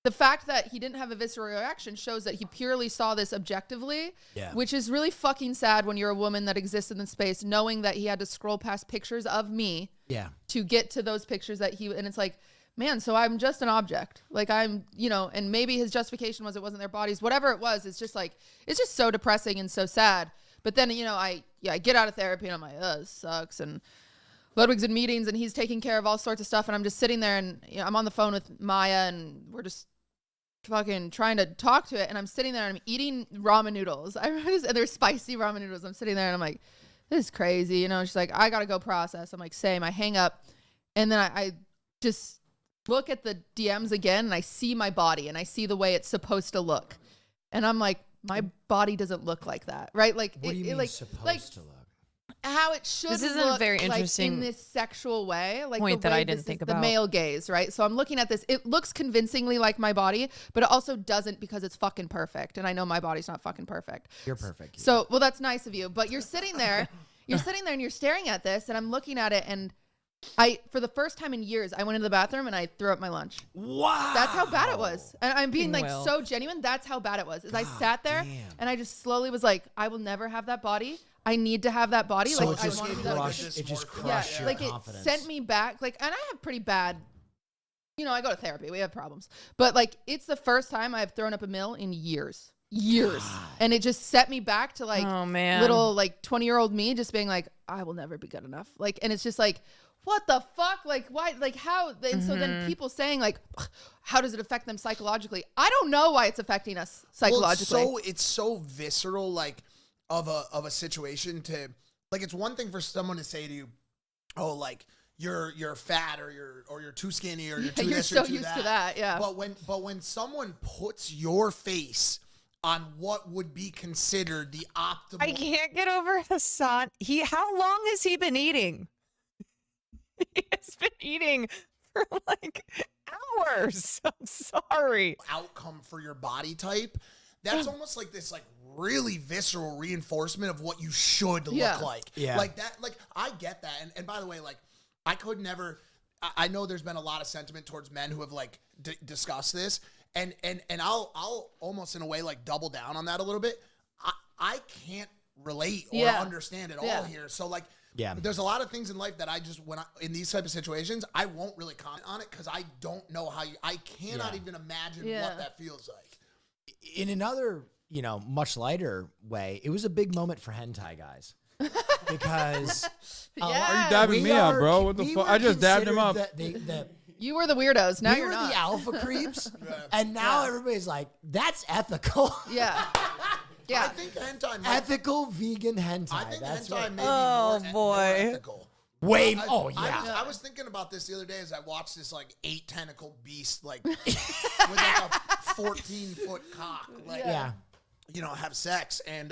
S5: The fact that he didn't have a visceral reaction shows that he purely saw this objectively, which is really fucking sad when you're a woman that exists in the space, knowing that he had to scroll past pictures of me to get to those pictures that and it's like, man, so I'm just an object. Like I'm, and maybe his justification was it wasn't their bodies, whatever it was, it's just like, it's just so depressing and so sad. But then, I get out of therapy and I'm like, oh, this sucks. And Ludwig's in meetings and he's taking care of all sorts of stuff. And I'm just sitting there and I'm on the phone with Maya and we're just fucking trying to talk to it, and I'm sitting there and I'm eating ramen noodles. And they're spicy ramen noodles. I'm sitting there and I'm like, this is crazy. You know, she's like, I gotta go process. I'm like, same. I hang up, and then I just look at the DMs again, and I see my body, and I see the way it's supposed to look, and I'm like, my body doesn't look like that, right? Like,
S4: What do you mean
S5: like,
S4: supposed to look?
S5: how it should
S1: This isn't
S5: look,
S1: a very
S5: like,
S1: interesting
S5: in this sexual way, like
S1: point
S5: the
S1: that
S5: way
S1: I didn't
S5: this
S1: think
S5: is
S1: about.
S5: the male gaze, right? So I'm looking at this. It looks convincingly like my body, but it also doesn't because it's fucking perfect. And I know my body's not fucking perfect.
S4: You're perfect.
S5: So, well, that's nice of you. But you're sitting there, and you're staring at this, and I'm looking at it, and for the first time in years, I went into the bathroom and I threw up my lunch.
S4: Wow.
S5: That's how bad it was. And I'm being like
S1: Well.
S5: so genuine. That's how bad it was. Is I sat there and I just slowly was like, I will never have that body. I need to have that body.
S4: So
S5: like
S4: it
S5: I
S4: just
S5: want to be
S4: crushed.
S5: that.
S4: It just
S3: Yeah,
S4: crushed
S5: Yeah,
S4: your
S5: like
S4: confidence.
S5: it sent me back. Like, and I have pretty bad, you know, I go to therapy. We have problems. But like, it's the first time I've thrown up a mill in years. And it just set me back to like
S1: Oh, man.
S5: little like 20-year-old me just being like, I will never be good enough. Like, and it's just like, what the fuck? Like, why? Like, how? And so then people saying like, how does it affect them psychologically? I don't know why it's affecting us psychologically.
S3: Well, it's so visceral, like of a situation to like. It's one thing for someone to say to you, "Oh, like you're fat or you're too skinny or you're too
S5: you're
S3: this
S5: so
S3: or too
S5: used to that, yeah.
S3: But when someone puts your face on what would be considered the optimal,
S1: I can't get over Hassan. How long has he been eating? He has been eating for like hours. I'm sorry.
S3: outcome for your body type, that's almost like this like really visceral reinforcement of what you should
S5: Yeah.
S3: look like.
S4: Yeah.
S3: Like that, like I get that. And by the way, like I could never I know there's been a lot of sentiment towards men who have like discussed this. And I'll almost in a way like double down on that a little bit. I can't relate or
S5: Yeah.
S3: understand it all
S5: Yeah.
S3: here. So like
S4: Yeah.
S3: there's a lot of things in life that I just in these type of situations, I won't really comment on it because I don't know how I cannot
S4: Yeah.
S3: even imagine
S5: Yeah.
S3: what that feels like.
S4: In another, you know, much lighter way, it was a big moment for hentai guys. Because
S5: Yeah.
S2: Are you dabbing me up, bro? What the fuck? I just dabbed him up.
S5: You were the weirdos. Now
S4: We
S5: you're
S4: were
S5: not.
S4: the alpha creeps, and now everybody's like, that's ethical.
S5: Yeah.
S3: I
S5: Yeah.
S3: think hentai might,
S4: Ethical vegan hentai.
S3: I think
S4: That's
S3: hentai
S4: right.
S3: may be
S1: Oh,
S3: more,
S1: boy.
S3: more ethical.
S4: Way.
S3: I-
S4: Oh yeah.
S3: I was thinking about this the other day as I watched this like 8-tentacle beast like with like a 14-foot cock like
S4: yeah.
S3: you know have sex and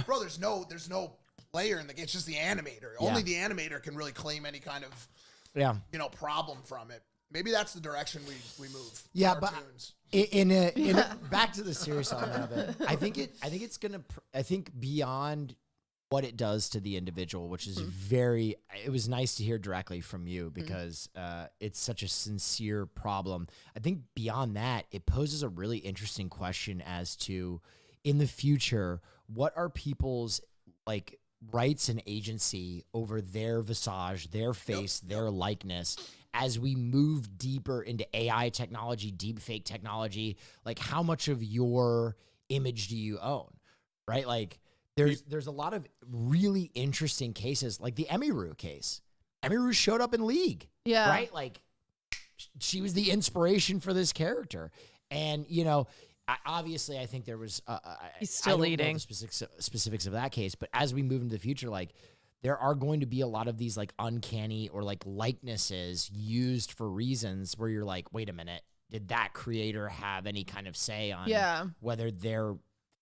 S3: bro there's no player in the game, it's just the animator.
S4: Yeah.
S3: Only the animator can really claim any kind of
S4: Yeah.
S3: problem from it. Maybe that's the direction we move.
S4: Yeah, but
S3: Cartoons.
S4: in a back to the serious element of it, I think it's gonna. I think beyond what it does to the individual, which is very. It was nice to hear directly from you because it's such a sincere problem. I think beyond that, it poses a really interesting question as to, in the future, what are people's like rights and agency over their visage, their face, their likeness, as we move deeper into AI technology, deep fake technology. Like, how much of your image do you own, right? Like, there's a lot of really interesting cases, like the Emiru case. Emiru showed up in League,
S5: Yeah.
S4: right? Like, she was the inspiration for this character. And, you know, obviously, I think there was.
S1: He's still
S4: I don't know
S1: leading.
S4: the specifics of that case, but as we move into the future, like there are going to be a lot of these like uncanny or like likenesses used for reasons where you're like, wait a minute, did that creator have any kind of say on
S5: Yeah.
S4: whether their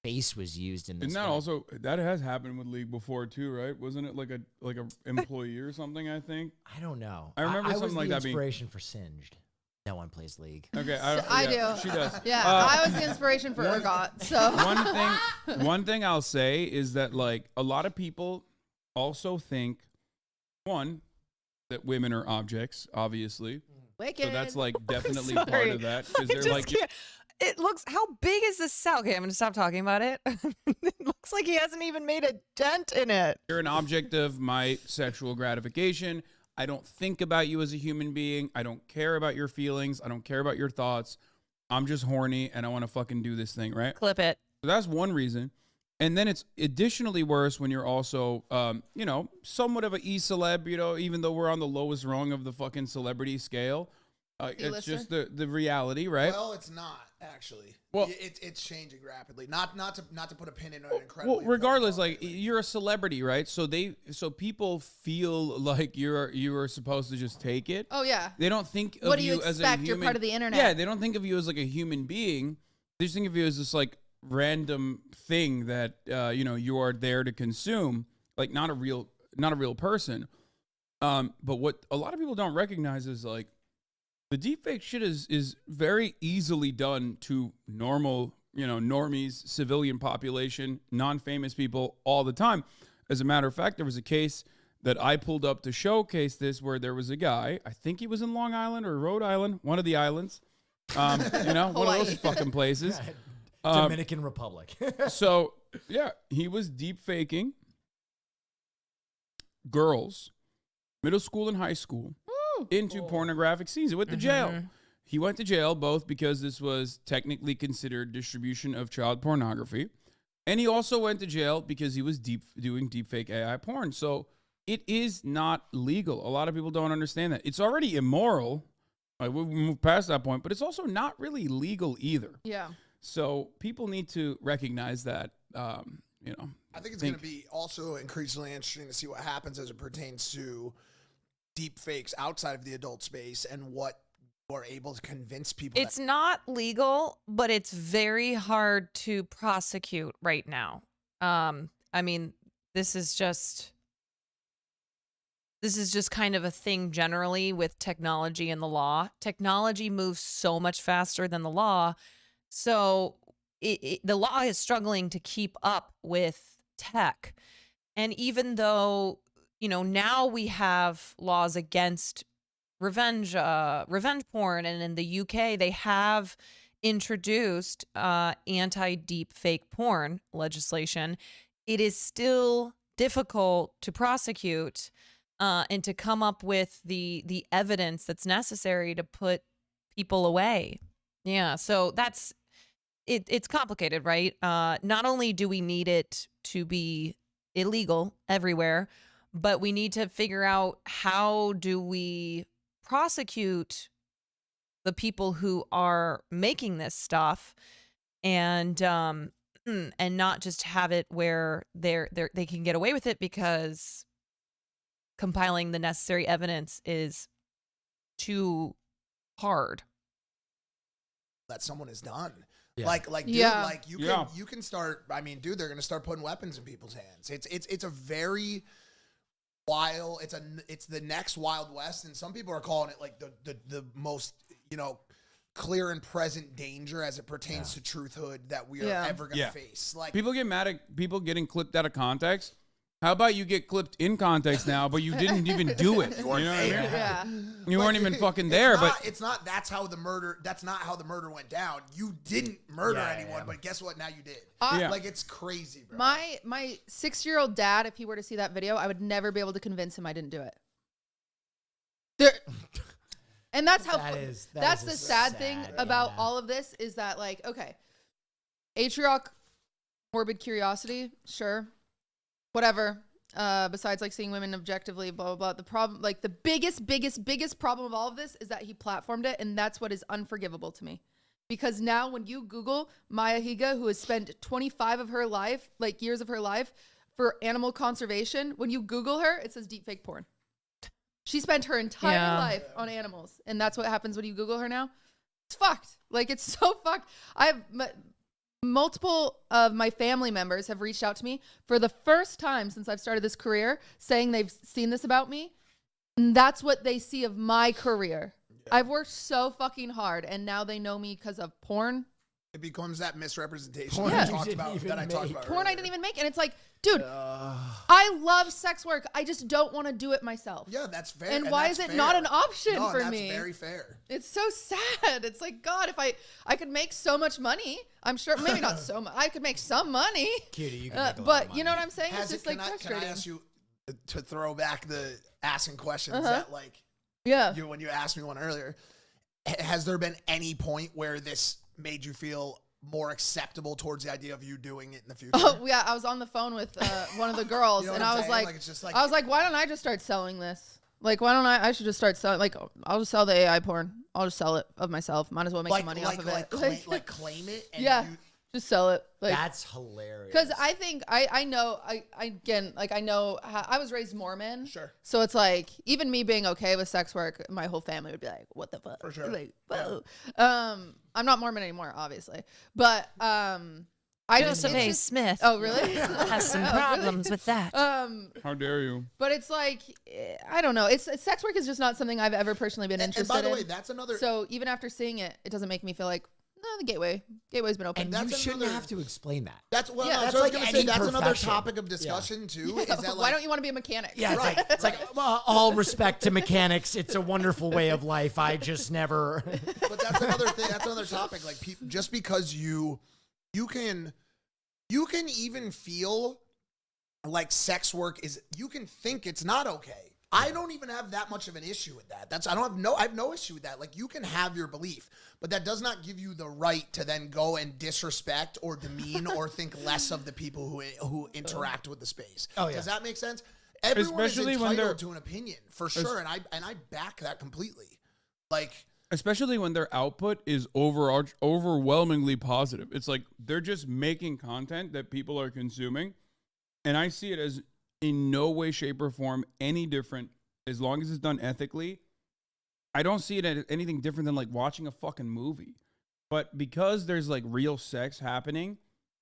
S4: face was used in this?
S2: Isn't that
S4: way?
S2: also that has happened with League before too, right? Wasn't it like a employee or something? I think.
S4: I don't know.
S2: I remember
S4: I
S2: something
S4: was
S2: like
S4: the
S2: that being-
S4: inspiration for Singed. No one plays League.
S2: Okay,
S5: I
S2: yeah,
S5: do.
S2: She does.
S5: Yeah.
S2: Uh,
S5: I was the inspiration for Ergot. So
S2: one thing I'll say is that like a lot of people also think that women are objects, obviously.
S5: wicked.
S2: So that's like definitely
S1: sorry.
S2: part of that because
S1: I
S2: they're
S1: just
S2: like
S1: can't. It looks, how big is this cell? Okay, I'm going to stop talking about it. It looks like he hasn't even made a dent in it.
S2: you're an object of my sexual gratification. I don't think about you as a human being. I don't care about your feelings. I don't care about your thoughts. I'm just horny and I want to fucking do this thing, right?
S1: Clip it.
S2: So that's one reason. And then it's additionally worse when you're also, somewhat of an e-celeb, even though we're on the lowest rung of the fucking celebrity scale. It's just the reality, right?
S3: Well, it's not actually.
S2: Well-
S3: it's changing rapidly. Not to put a pin in an incredible.
S2: Well, regardless, like you're a celebrity, right? So people feel like you are supposed to just take it.
S5: Oh yeah.
S2: They don't think of
S5: What do you
S2: as a
S5: expect?
S2: human.
S5: You're part of the internet.
S2: Yeah, they don't think of you as like a human being. They just think of you as this like random thing that you are there to consume, like not a real person. But what a lot of people don't recognize is like the deepfake shit is very easily done to normal, normies, civilian population, non-famous people all the time. As a matter of fact, there was a case that I pulled up to showcase this where there was a guy, I think he was in Long Island or Rhode Island, one of the islands, one of those fucking places.
S4: Dominican Republic.
S2: So, yeah, he was deep faking girls, middle school and high school, into pornographic scenes. He went to jail. He went to jail both because this was technically considered distribution of child pornography, and he also went to jail because he was doing deepfake AI porn. So it is not legal. A lot of people don't understand that. It's already immoral. We've moved past that point, but it's also not really legal either.
S5: Yeah.
S2: So people need to recognize that,
S3: I think it's going to be also increasingly interesting to see what happens as it pertains to deep fakes outside of the adult space and what are able to convince people.
S1: It's not legal, but it's very hard to prosecute right now. I mean, this is just kind of a thing generally with technology and the law. Technology moves so much faster than the law. So the law is struggling to keep up with tech. And even though, now we have laws against revenge porn, and in the UK they have introduced anti-deep fake porn legislation, it is still difficult to prosecute and to come up with the evidence that's necessary to put people away. Yeah, so that's it's complicated, right? Not only do we need it to be illegal everywhere, but we need to figure out how do we prosecute the people who are making this stuff, and not just have it where they can get away with it because compiling the necessary evidence is too hard.
S3: That someone has done.
S4: Yeah.
S3: Dude,
S5: Yeah.
S3: You can start. I mean, dude, they're gonna start putting weapons in people's hands. It's a very wild. It's the next Wild West, and some people are calling it like the most clear and present danger as it pertains to truthhood that we are ever gonna face. Like
S2: people get mad at people getting clipped out of context. How about you get clipped in context now, but you didn't even do it? You know what I mean?
S5: Yeah.
S2: You weren't even fucking there, but
S3: it's not. That's how the murder. That's not how the murder went down. You didn't murder anyone, but guess what? Now you did. Like it's crazy, bro.
S5: My 6-year-old dad, if he were to see that video, I would never be able to convince him I didn't do it. And that's how. That's the sad thing about all of this is that, like, okay, atrioc, morbid curiosity, sure. Whatever. Besides like seeing women objectively, blah, blah, blah. The problem, like the biggest problem of all of this is that he platformed it. And that's what is unforgivable to me. Because now when you Google Maya Higa, who has spent 25 of her life, like years of her life for animal conservation, when you Google her, it says deepfake porn. She spent her entire life on animals. And that's what happens when you Google her now. It's fucked. Like it's so fucked. Multiple of my family members have reached out to me for the first time since I've started this career saying they've seen this about me. And that's what they see of my career. Yeah. I've worked so fucking hard and now they know me because of porn.
S3: It becomes that misrepresentation
S5: Porn
S3: that I talked about
S5: Porn
S3: earlier.
S5: I didn't even make. And it's like, dude, I love sex work. I just don't want to do it myself.
S3: Yeah, that's fair.
S5: And why is it not an option for me?
S3: That's very fair.
S5: It's so sad. It's like, God, if I could make so much money, I'm sure, maybe not so much. I could make some money.
S4: Cutie, you can make a lot
S5: but
S4: of money.
S5: you know what I'm saying? It's just like frustrating.
S3: Can I ask you to throw back the asking questions that like when you asked me one earlier? Has there been any point where this made you feel more acceptable towards the idea of you doing it in the future?
S5: Oh yeah, I was on the phone with one of the girls,
S3: You know
S5: and
S3: what
S5: I
S3: I'm
S5: was
S3: saying?
S5: like,
S3: It's just like
S5: I was like, why don't I just start selling this? Like, why don't I should just start selling, like, I'll just sell the AI porn. I'll just sell it of myself. Might as well make some money off of it.
S3: Like claim it. And
S5: yeah. Just sell it. Like,
S4: That's hilarious.
S5: because I think I know again, like, I know how I was raised Mormon.
S3: Sure.
S5: So it's like, even me being okay with sex work, my whole family would be like, what the fuck?
S3: For sure.
S5: Like, whoa. I'm not Mormon anymore, obviously. But
S1: Joseph A. Smith.
S5: Oh, really?
S1: Has some problems with that.
S2: How dare you?
S5: But it's like, I don't know. It's sex work is just not something I've ever personally been interested in.
S3: And by the way, that's another.
S5: So even after seeing it, it doesn't make me feel like, no, the gateway's been open.
S4: And you shouldn't have to explain that.
S3: That's what
S5: Yeah,
S3: I was
S4: that's like
S3: going to say.
S4: any
S3: That's another
S4: profession.
S3: topic of discussion too. Is that like,
S5: why don't you want to be a mechanic?
S4: Yeah,
S3: Right.
S4: it's like well, all respect to mechanics. It's a wonderful way of life. I just never.
S3: But that's another thing. That's another topic. Like just because you can even feel like sex work is. You can think it's not okay. I don't even have that much of an issue with that. I have no issue with that. Like, you can have your belief, but that does not give you the right to then go and disrespect or demean or think less of the people who interact with the space.
S4: Oh, yeah.
S3: Does that make sense? Everyone
S2: Especially
S3: is
S2: when they're-
S3: entitled to an opinion, for sure, and I back that completely. Like,
S2: Especially when their output is overwhelmingly positive. It's like they're just making content that people are consuming, and I see it as in no way, shape, or form any different as long as it's done ethically. I don't see it as anything different than like watching a fucking movie. But because there's like real sex happening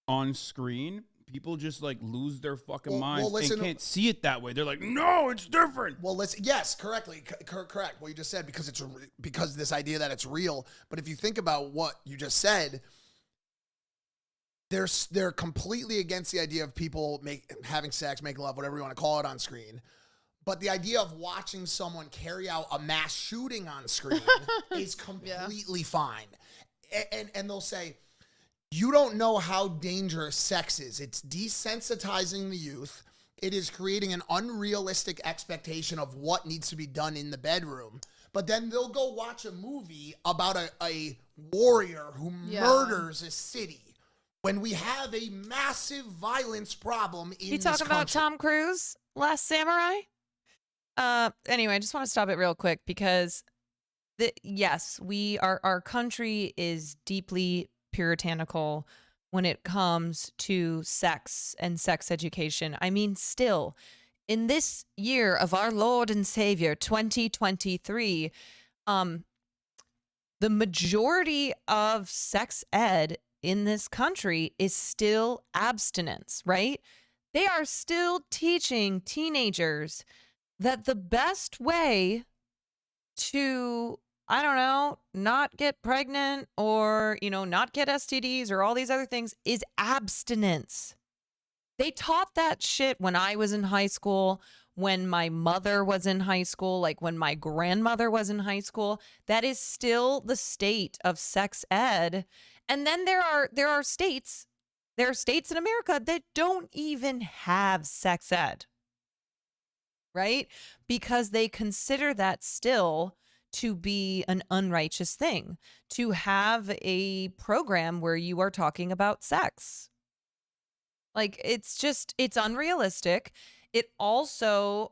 S2: on screen, people just like lose their fucking minds and can't see it that way. They're like, no, it's different.
S3: well, listen, yes, correctly, correct. What you just said, because this idea that it's real. But if you think about what you just said, they're completely against the idea of people having sex, making love, whatever you want to call it, on screen. But the idea of watching someone carry out a mass shooting on screen is completely fine. And they'll say, you don't know how dangerous sex is. It's desensitizing the youth. It is creating an unrealistic expectation of what needs to be done in the bedroom. But then they'll go watch a movie about a warrior who murders a city. When we have a massive violence problem in
S1: You
S3: this
S1: talking about
S3: country.
S1: Tom Cruise, Last Samurai? Anyway, I just want to stop it real quick because yes, our country is deeply puritanical when it comes to sex and sex education. I mean, still, in this year of our Lord and Savior, 2023, the majority of sex ed in this country is still abstinence, right? They are still teaching teenagers that the best way to, I don't know, not get pregnant or, not get STDs or all these other things is abstinence. They taught that shit when I was in high school, when my mother was in high school, like when my grandmother was in high school. That is still the state of sex ed. And then there are states in America that don't even have sex ed, right? Because they consider that still to be an unrighteous thing, to have a program where you are talking about sex. Like, it's unrealistic. It also,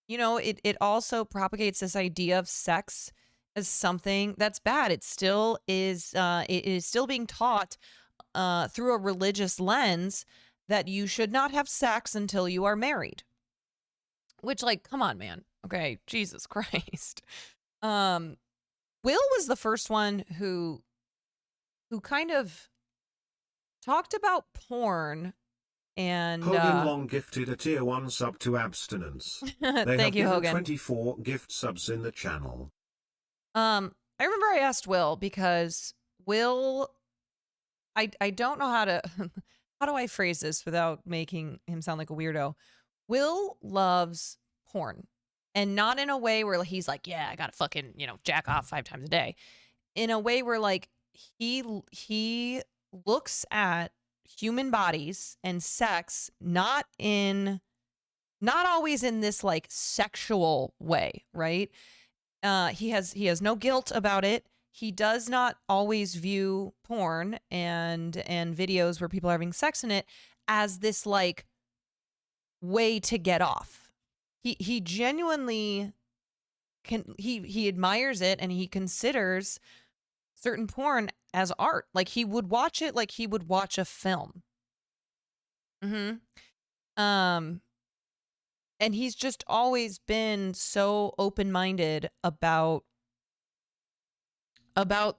S1: it also propagates this idea of sex as something that's bad. It still is, it is still being taught through a religious lens that you should not have sex until you are married. Which, like, come on, man. Okay, Jesus Christ. Will was the first one who kind of talked about porn and
S6: Hogan Long gifted a tier 1 sub to abstinence. They
S1: thank
S6: have
S1: you,
S6: given
S1: Hogan.
S6: 24 gift subs in the channel.
S1: I remember I asked Will because Will, I don't know how to how do I phrase this without making him sound like a weirdo. Will loves porn, and not in a way where he's like, yeah, I gotta fucking, jack off 5 times a day. In a way where like he looks at human bodies and sex not always in this like sexual way, right? He has no guilt about it. He does not always view porn and videos where people are having sex in it as this like way to get off. he genuinely he admires it, and he considers certain porn as art. Like, he would watch it like he would watch a film. Um and he's just always been so open-minded about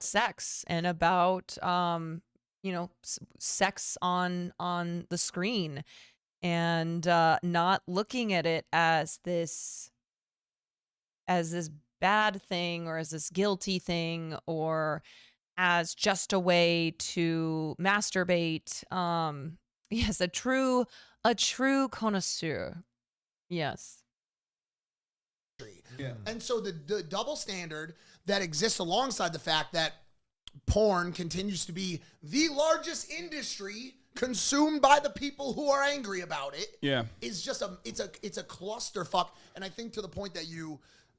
S1: sex and about sex on the screen, and not looking at it as this bad thing, or as this guilty thing, or as just a way to masturbate. Yes, a true connoisseur. Yes.
S2: Yeah.
S3: And so the double standard that exists alongside the fact that porn continues to be the largest industry consumed by the people who are angry about it.
S2: Yeah.
S3: Is just it's a clusterfuck. And I think to the point that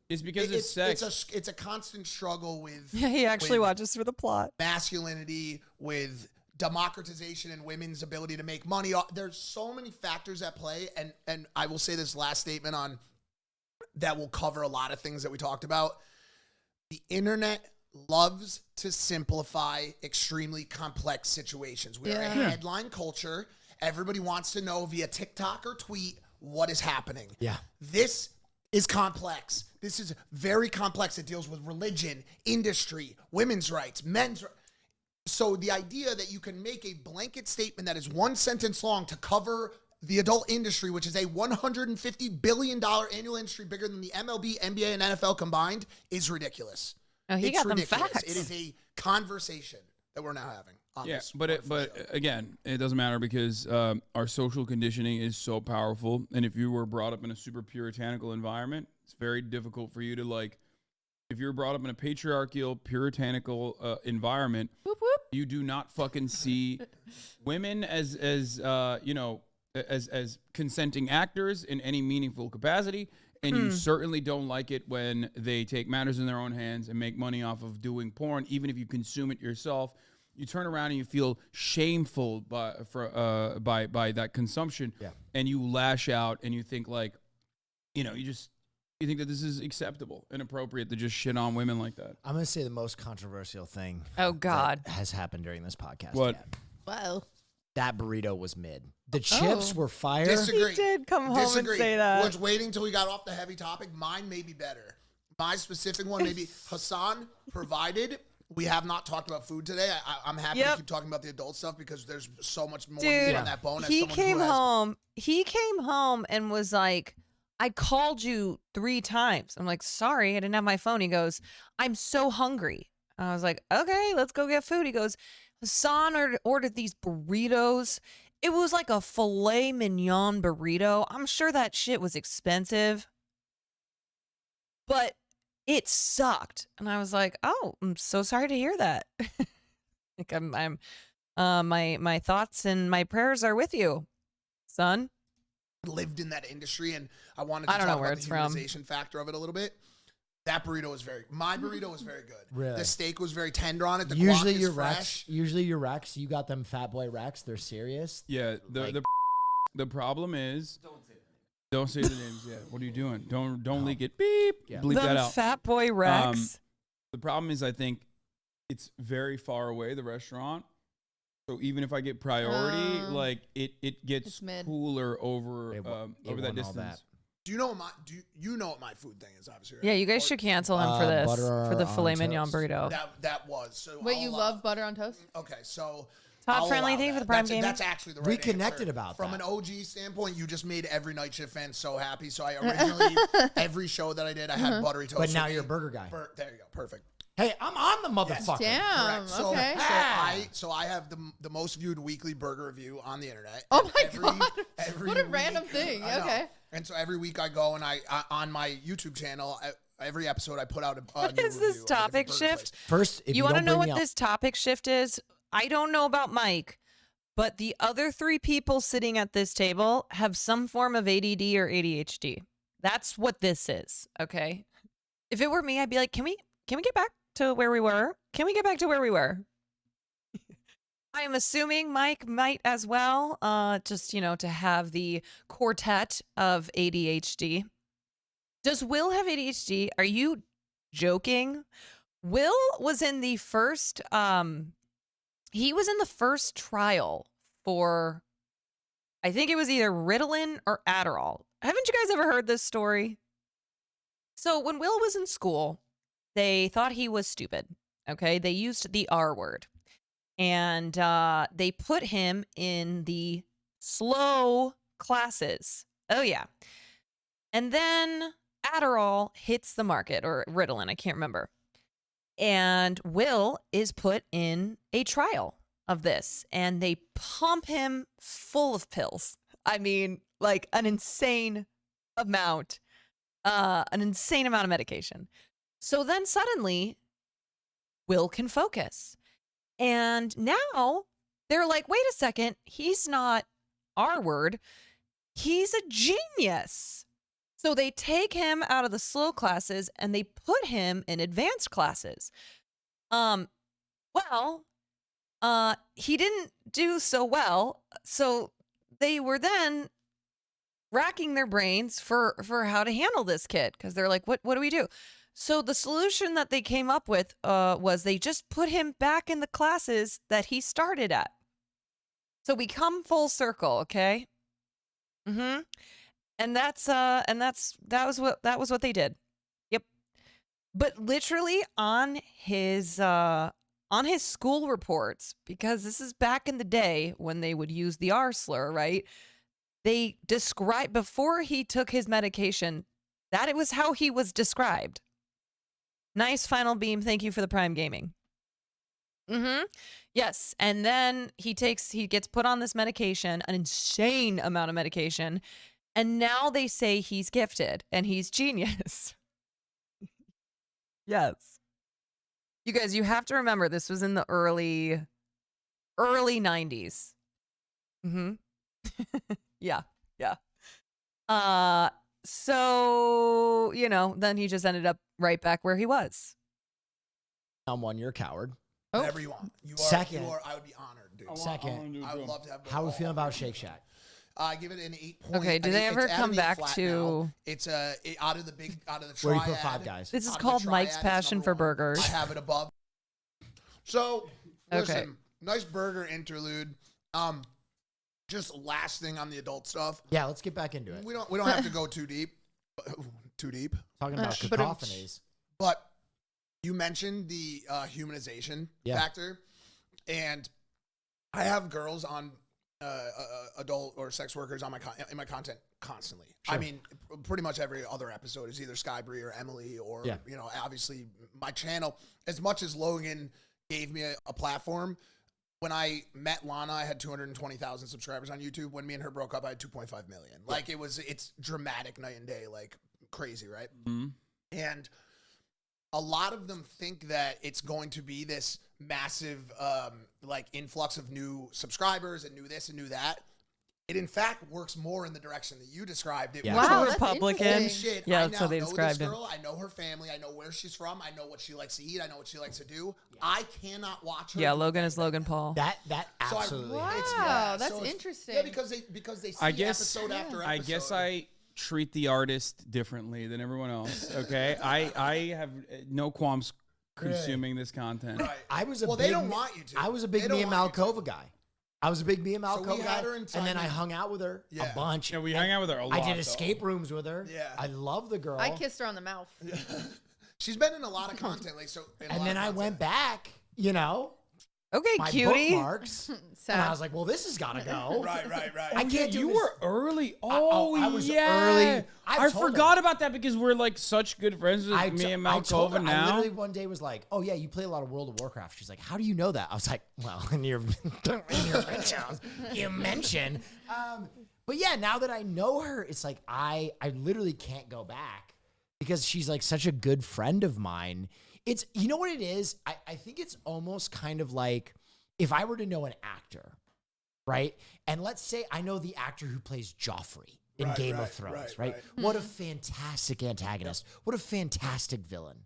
S2: It's because it's sex.
S3: It's a constant struggle with
S1: Yeah, he actually
S3: with
S1: watches for the plot.
S3: masculinity, with democratization and women's ability to make money. There's so many factors at play, and I will say this last statement on that will cover a lot of things that we talked about. The internet loves to simplify extremely complex situations. We are a headline culture. Everybody wants to know via TikTok or tweet what is happening.
S4: Yeah.
S3: This is complex. This is very complex. It deals with religion, industry, women's rights, men's rights. So the idea that you can make a blanket statement that is one sentence long to cover the adult industry, which is a $150 billion annual industry bigger than the MLB, NBA, and NFL combined, is ridiculous.
S1: Oh, he
S3: It's
S1: got them
S3: ridiculous.
S1: facts.
S3: It is a conversation that we're now having on this.
S2: But
S3: wonderful show.
S2: again, it doesn't matter because our social conditioning is so powerful, and if you were brought up in a super puritanical environment, it's very difficult for you to if you're brought up in a patriarchal, puritanical environment,
S5: Whoop, whoop.
S2: you do not fucking see women as consenting actors in any meaningful capacity. And you certainly don't like it when they take matters in their own hands and make money off of doing porn, even if you consume it yourself. You turn around and you feel shameful by that consumption, and you lash out and you think you think that this is acceptable and appropriate to just shit on women like that.
S4: I'm going to say the most controversial thing
S1: Oh, God.
S4: that has happened during this podcast.
S2: What?
S4: yet.
S5: Well,
S4: That burrito was mid. The chips were fire.
S3: Disagree.
S1: He did come home and
S3: Disagree.
S1: say that.
S3: Was waiting till we got off the heavy topic. Mine may be better. My specific one, maybe Hassan provided. We have not talked about food today. I'm happy to keep talking about the adult stuff because there's so much more meat on that bone.
S1: He came home and was like, I called you 3 times. I'm like, sorry, I didn't have my phone. He goes, I'm so hungry. I was like, okay, let's go get food. He goes, Hassan ordered these burritos. It was like a filet mignon burrito. I'm sure that shit was expensive, but it sucked. And I was like, oh, I'm so sorry to hear that. My thoughts and my prayers are with you, son.
S3: Lived in that industry, and I wanted to
S1: I don't
S3: talk
S1: know where
S3: about
S1: it's
S3: the
S1: from.
S3: humanization factor of it a little bit. That burrito was my burrito was very good.
S4: Really?
S3: The steak was very tender on it. The
S4: Usually
S3: guac is
S4: your
S3: fresh.
S4: Rex, you got them Fat Boy Rex. They're serious.
S2: Yeah, the problem is don't say the names yet. What are you doing? Don't leak it. Beep.
S4: Yeah.
S2: Bleep that
S1: Them
S2: out.
S1: Fat Boy Rex.
S2: The problem is I think it's very far away, the restaurant. So even if I get priority, it gets
S5: It's mid.
S2: cooler over
S4: It
S2: over
S4: won
S2: that
S4: all
S2: distance.
S4: that.
S3: Do you know what my food thing is? Obviously, right?
S1: Yeah, you guys should cancel him for this,
S4: butter
S1: for the
S4: on
S1: filet mignon
S4: toast.
S1: burrito.
S3: That was. So
S5: wait, you
S3: I'll,
S5: love butter on toast?
S3: Okay, so
S1: Todd
S3: I'll
S1: Friendly,
S3: allow
S1: thank you for
S3: that.
S1: the Prime
S3: that's,
S1: Gaming.
S3: That's actually the right
S4: We connected
S3: answer.
S4: about
S3: From
S4: that.
S3: an OG standpoint, you just made every night shift fan so happy. So I originally, every show that I did, I had buttery toast.
S4: But now
S3: with
S4: you're a
S3: me.
S4: burger guy.
S3: There you go. Perfect.
S4: Hey, I'm on the motherfucker.
S5: Damn.
S3: Correct. So,
S5: Okay.
S3: so I have the most viewed weekly burger review on the internet.
S5: Oh
S3: And
S5: my God.
S3: Every
S5: What a
S3: week-
S5: random thing.
S3: I know.
S5: Okay.
S3: And so every week I go and I on my YouTube channel, every episode I put out a
S1: What
S3: new
S1: is this
S3: review of a different
S1: topic
S3: burger
S1: shift?
S3: place.
S4: First, if
S1: You
S4: you
S1: want to
S4: don't
S1: know
S4: bring
S1: what
S4: me out-
S1: this topic shift is? I don't know about Mike, but the other 3 people sitting at this table have some form of ADD or ADHD. That's what this is, okay? If it were me, I'd be like, can we get back to where we were? Can we get back to where we were? I am assuming Mike might as well, just, to have the quartet of ADHD. Does Will have ADHD? Are you joking? Will was in the first he was in the first trial for, I think it was either Ritalin or Adderall. Haven't you guys ever heard this story? So when Will was in school, they thought he was stupid. Okay, they used the R word, and they put him in the slow classes. Oh yeah, and then Adderall hits the market, or Ritalin, I can't remember. And Will is put in a trial of this, and they pump him full of pills. I mean, like an insane amount of medication. So then suddenly, Will can focus. And now they're like, wait a second, he's not R word, he's a genius. So they take him out of the slow classes and they put him in advanced classes. He didn't do so well. So they were then racking their brains for how to handle this kid, because they're like, what do we do? So the solution that they came up with was they just put him back in the classes that he started at. So we come full circle, okay? Mm-hmm. And that was what they did. Yep. But literally on his school reports, because this is back in the day when they would use the R slur, right? They described, before he took his medication, that it was how he was described. Nice final beam. Thank you for the Prime Gaming. Mm-hmm. Yes. And then he gets put on this medication, an insane amount of medication. And now they say he's gifted and he's genius. Yes. You guys, you have to remember this was in the early 90s. Mm-hmm. Yeah. So, then he just ended up right back where he was.
S4: Someone, you're a coward.
S1: Oh.
S3: Whatever you want.
S4: Second.
S3: I would be honored, dude.
S4: Second.
S3: I would love to have.
S4: How are we feeling about Shake Shack?
S3: I give it an 8.
S1: Okay, do they ever come back to?
S3: Now. It's out of the triad.
S4: Where you put Five Guys?
S1: This is called Mike's Passion for Burgers.
S3: I have it above. So, listen,
S1: Okay.
S3: Nice burger interlude. Just last thing on the adult stuff.
S4: Yeah, let's get back into it.
S3: We don't have to go too deep. Too deep.
S4: Talking about
S5: but
S4: cacophonies.
S3: But you mentioned the humanization factor, and I have girls on adult or sex workers on in my content constantly.
S4: Sure.
S3: I mean, pretty much every other episode is either Skybri or Emily or obviously my channel. As much as Logan gave me a platform, when I met Lana, I had 220,000 subscribers on YouTube. When me and her broke up, I had 2.5 million. Like it's dramatic night and day, like crazy, right?
S2: Mm-hmm.
S3: And a lot of them think that it's going to be this massive like influx of new subscribers and new this and new that. It in fact works more in the direction that you described it.
S4: Yeah.
S5: Wow, that's
S1: Republican.
S3: Holy
S5: interesting.
S3: shit,
S1: Yeah,
S3: I
S1: that's
S3: now
S1: how they
S3: know
S1: described
S3: this
S1: it.
S3: girl. I know her family. I know where she's from. I know what she likes to eat. I know what she likes to do. I cannot watch her.
S1: Yeah,
S3: do
S1: Logan
S3: anything
S1: is Logan
S3: like
S1: Paul.
S4: That
S3: So I-
S4: absolutely.
S5: Wow,
S3: It's-
S5: that's
S3: so it's-
S5: interesting.
S3: Yeah, because they see
S2: I guess-
S3: episode after episode.
S2: I guess I treat the artist differently than everyone else. Okay, I have no qualms consuming this content.
S3: Right.
S4: I was a
S3: Well,
S4: big,
S3: they don't want you to.
S4: I was a
S3: They
S4: big
S3: don't
S4: Mia
S3: want you to.
S4: Malkova guy. I was a big Mia
S3: So
S4: Malkova
S3: we
S4: guy,
S3: had her in
S4: and then I
S3: Simon.
S4: hung out with her
S3: Yeah.
S4: a bunch.
S2: Yeah, we hang out with her a lot.
S4: I did
S2: though.
S4: escape rooms with her.
S3: Yeah.
S4: I love the girl.
S5: I kissed her on the mouth.
S3: She's been in a lot of content lately.
S4: and then I went back,
S1: Okay,
S4: my
S1: cutie.
S4: bookmarks, and I
S5: Sad.
S4: was like, well, this has got to go.
S3: Right.
S4: I can't do
S2: You
S4: this.
S2: were early.
S4: I was
S2: yeah.
S4: early.
S2: I
S4: told her.
S2: forgot about that because we're like such good friends with me and
S4: I told her,
S2: Malkova
S4: I
S2: now.
S4: literally one day was like, oh yeah, you play a lot of World of Warcraft. She's like, how do you know that? I was like, well, in your mentions, you mention. But yeah, now that I know her, it's like I literally can't go back because she's like such a good friend of mine. It's, you know what it is? I think it's almost kind of like if I were to know an actor, right? And let's say I know the actor who plays Joffrey in
S3: Right,
S4: Game
S3: right,
S4: of Thrones,
S3: right.
S4: What a fantastic antagonist. What a fantastic villain.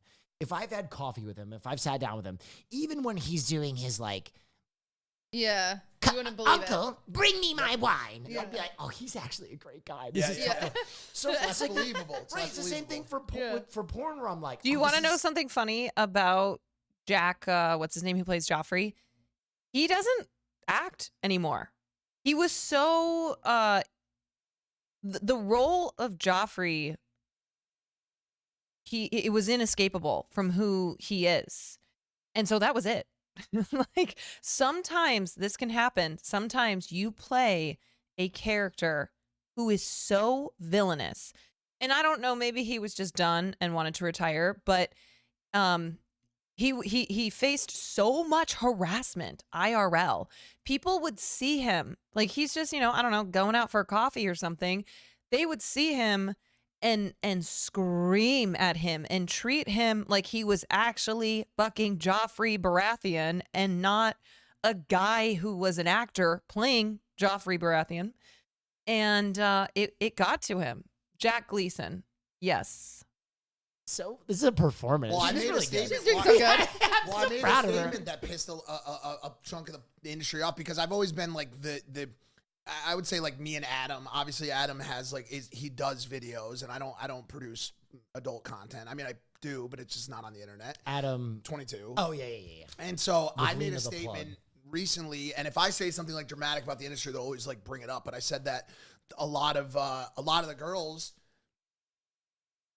S4: If I've had coffee with him, if I've sat down with him, even when he's doing his like
S5: Yeah. You wouldn't believe
S4: Uncle, bring me my wine.
S5: Yeah.
S4: I'd be like, oh, he's actually a great guy. This is
S3: yeah.
S4: so
S3: It's believable.
S4: Right, it's the same thing for porn where I'm like,
S1: Do you
S4: oh,
S1: want to
S4: this
S1: know
S4: is-
S1: something funny about Jack? What's his name? Who plays Joffrey? He doesn't act anymore. He was so the role of Joffrey. It was inescapable from who he is, and so that was it. Like sometimes this can happen. Sometimes you play a character who is so villainous, and I don't know. Maybe he was just done and wanted to retire, but he faced so much harassment IRL. People would see him like he's just, I don't know, going out for a coffee or something. They would see him and scream at him and treat him like he was actually fucking Joffrey Baratheon and not a guy who was an actor playing Joffrey Baratheon. And it got to him. Jack Gleason. Yes.
S4: So this is a performance.
S3: Well, I
S4: She's
S3: made
S4: really
S3: a statement.
S4: good.
S5: She's doing so good.
S3: Well, I made a
S4: proud of her.
S3: statement that pissed a chunk of the industry off because I've always been like I would say like me and Adam. Obviously, Adam has he does videos, and I don't produce adult content. I mean, I do, but it's just not on the internet.
S4: Adam.
S3: 22.
S4: Oh yeah.
S3: And so I made
S4: Lena
S3: a
S4: the
S3: statement
S4: plug.
S3: recently, and if I say something like dramatic about the industry, they'll always like bring it up. But I said that a lot of the girls,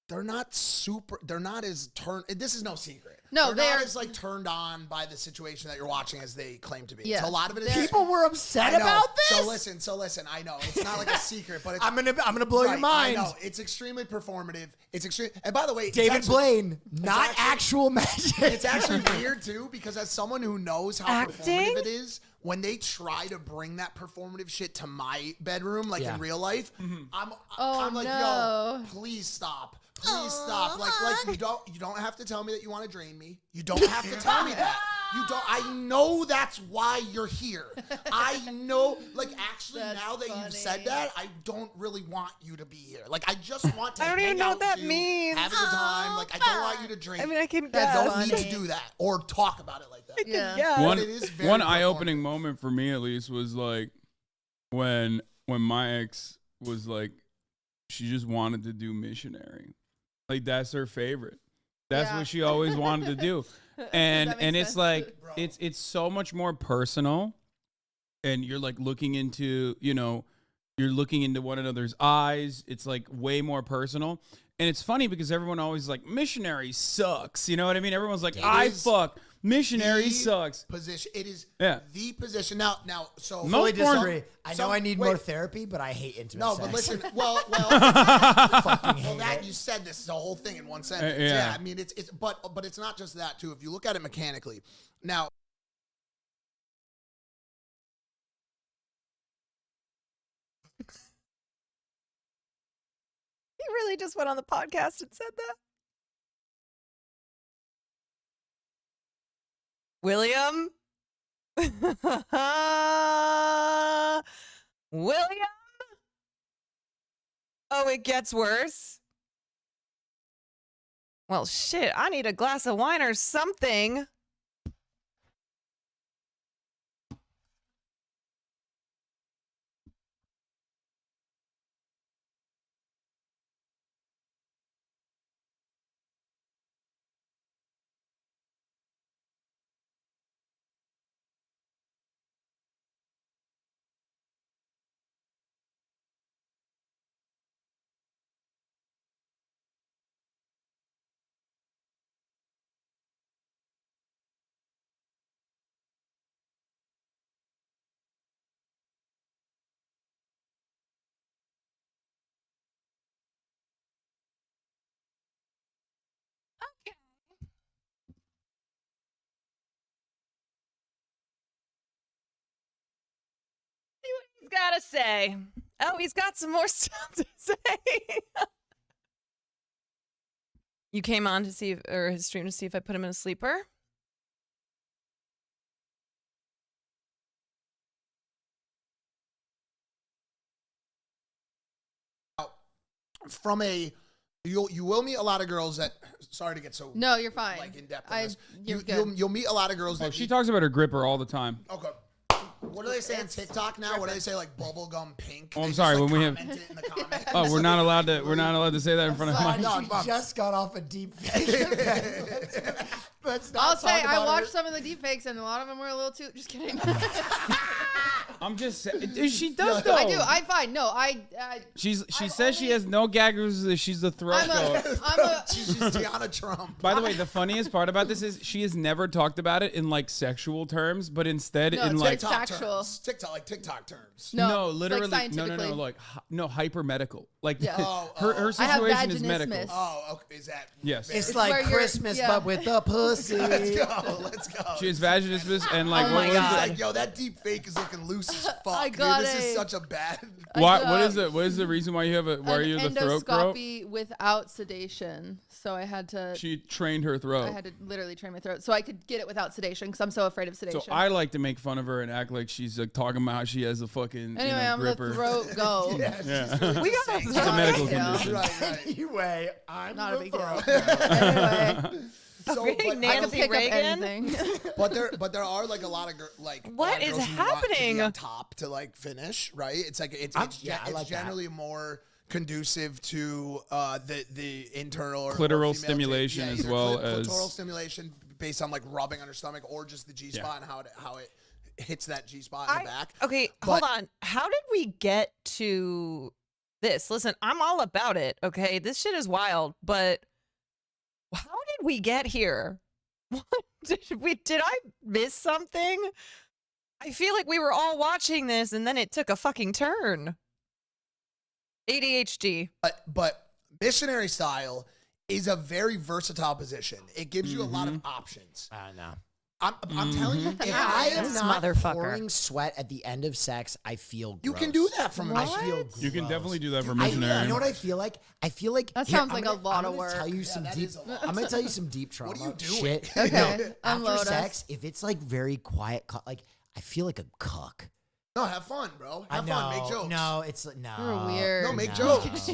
S3: they're not as turned. This is no secret.
S5: No,
S3: they're not
S5: they're-
S3: as like turned on by the situation that you're watching as they claim to be.
S5: Yeah.
S3: So a lot of it is
S4: People were upset
S3: I know.
S4: about this.
S3: So listen. I know it's not like a secret, but it's,
S4: I'm gonna blow your
S3: right,
S4: mind.
S3: I know it's extremely performative. It's extreme. And by the way, it's
S4: David
S3: actually-
S4: Blaine, not
S3: actually-
S4: actual magic.
S3: It's actually weird too because as someone who knows how
S1: Acting?
S3: performative it is, when they try to bring that performative shit to my bedroom, like
S4: Yeah.
S3: in real life, I'm like,
S5: no.
S3: yo, please stop. Please stop. Like you don't have to tell me that you want to drain me. You don't have to tell me that. You don't. I know that's why you're here. I know. Like actually,
S5: That's
S3: now that you've said
S5: funny.
S3: that, I don't really want you to be here. Like I just want to.
S1: I don't
S3: hang
S1: even know
S3: out
S1: what that
S3: with you,
S1: means.
S3: Have a good time. Like I don't want you to drink.
S1: I mean, I can
S5: That's
S3: I
S1: guess.
S3: don't need
S5: funny.
S3: to do that or talk about it like that.
S5: Yeah.
S1: Yeah.
S2: One,
S3: it is very
S2: one eye-opening
S3: performative.
S2: moment for me at least was like when my ex was like, she just wanted to do missionary. Like that's her favorite. That's
S5: Yeah.
S2: what she always wanted to do. And
S5: That makes
S2: it's
S5: sense.
S2: like
S3: Bro.
S2: it's so much more personal, and you're like looking into, you're looking into one another's eyes. It's like way more personal. And it's funny because everyone always like missionary sucks. You know what I mean? Everyone's like, fuck missionary
S3: The
S2: sucks.
S3: Position. It is
S2: Yeah.
S3: the position. Now. So
S2: No
S4: Fully
S2: porn-
S4: disagree. I know
S3: some-
S4: I need
S3: wait.
S4: more therapy, but I hate intimate
S3: No,
S4: sex.
S3: but listen. Well,
S4: Fucking hate
S3: that
S4: it.
S3: you said this is a whole thing in one sentence.
S2: yeah.
S3: I mean, it's but it's not just that too. If you look at it mechanically, now.
S1: He really just went on the podcast and said that. William? William? Oh, it gets worse. Well, shit, I need a glass of wine or something. See what he's got to say. Oh, he's got some more stuff to say. You came on to see or his stream to see if I put him in a sleeper?
S3: From a you will meet a lot of girls that sorry to get so
S5: No, you're fine.
S3: like in depth on this.
S5: You're
S3: You,
S5: good.
S3: you'll meet a lot of girls
S2: Oh,
S3: that
S2: she talks about her gripper all the time.
S3: okay. What do they say on TikTok now? What do they say, like bubblegum pink?
S2: Oh, I'm
S3: They just,
S2: sorry,
S3: like,
S2: when we have-
S3: comment it in the comments.
S2: Oh, we're not allowed to say that in front of
S4: Sorry,
S2: my.
S3: No,
S4: she just got off a deep fake. Let's not
S5: I'll say
S4: talk
S5: I
S4: about
S5: watched
S4: her.
S5: some of the deepfakes and a lot of them were a little too. Just kidding.
S2: I'm just saying, she does though.
S5: I do. I'm fine. No,
S2: She says she has no gag reflexes. She's the throat
S5: I'm
S2: goer.
S3: She's just Tiana Trump.
S2: By the way, the funniest part about this is she has never talked about it in like sexual terms, but instead
S5: No,
S2: in
S5: it's
S2: like
S5: factual.
S3: terms. TikTok terms.
S5: no,
S2: literally,
S5: like
S2: no,
S5: scientifically.
S2: like hyper medical. Like
S5: Yeah.
S2: her
S5: I have
S2: situation is medical.
S5: vaginismus.
S3: Oh, okay. Is that?
S2: Yes.
S4: It's
S5: where
S4: like
S5: you're-
S4: Christmas,
S5: yeah.
S4: but with the pussy.
S3: Let's go. Let's go.
S2: She has vaginismus and like
S1: Oh
S2: what
S1: my
S2: was
S1: God.
S2: it?
S3: Like, yo, that deep fake is looking loose as fuck.
S5: I
S3: Dude,
S5: got
S3: this is
S5: it.
S3: such a bad.
S2: What
S5: got-
S2: what is the reason why you have a why are you
S5: An
S2: the throat grow?
S5: endoscopy without sedation. So I had to.
S2: She trained her throat.
S5: I had to literally train my throat so I could get it without sedation because I'm so afraid of sedation.
S2: So I like to make fun of her and act like she's like talking about how she has a fucking
S5: anyway, I'm
S2: gripper.
S5: the throat go.
S2: Yeah.
S1: We got
S2: It's a medical
S5: Yeah.
S2: condition.
S3: Right.
S4: Anyway, I'm
S5: Not a
S4: the
S5: big deal.
S4: throat.
S5: Anyway,
S3: So,
S1: Okay,
S3: but,
S5: I
S1: Nancy
S5: can pick
S1: Reagan?
S5: up anything.
S3: but there are like a lot of like a
S1: What
S3: lot of
S1: is
S3: girls who want to be
S1: happening?
S3: on top to like finish, right? It's like it's
S4: I
S3: it's
S4: like that.
S3: generally more conducive to the internal or
S2: Clitoral
S3: female
S2: stimulation as
S3: either
S2: well as-
S3: clitoral stimulation based on like rubbing on her stomach or just the G spot and how it hits that G spot in the back.
S1: Okay, hold on. How did we get to this? Listen, I'm all about it. Okay, this shit is wild, but how did we get here? What did I miss something? I feel like we were all watching this and then it took a fucking turn. ADHD.
S3: But missionary style is a very versatile position. It gives you a lot
S2: Mm-hmm.
S3: of options.
S4: I don't know.
S3: I'm telling you,
S4: If I am
S1: This
S4: not
S1: motherfucker.
S4: pouring sweat at the end of sex, I feel
S3: you
S4: gross.
S3: can do that from
S4: I feel gross.
S2: You can definitely do that for
S4: You
S2: missionary.
S4: know what I feel like? I feel like
S5: That
S4: here,
S5: sounds
S4: I'm
S5: like
S4: gonna-
S5: a lot
S4: I'm
S5: of
S4: gonna
S5: work.
S4: Tell you some
S3: that
S4: deep.
S3: is a lot.
S4: I'm gonna tell you some deep trauma.
S3: What are you doing?
S4: Shit.
S5: Okay,
S4: No,
S5: unload
S4: after
S5: us.
S4: sex, if it's like very quiet, like I feel like a cuck.
S3: No, have fun, bro.
S4: I
S3: Have
S4: know.
S3: fun. Make jokes.
S4: No, it's like no.
S5: You're weird.
S3: No, make
S4: No.
S3: jokes.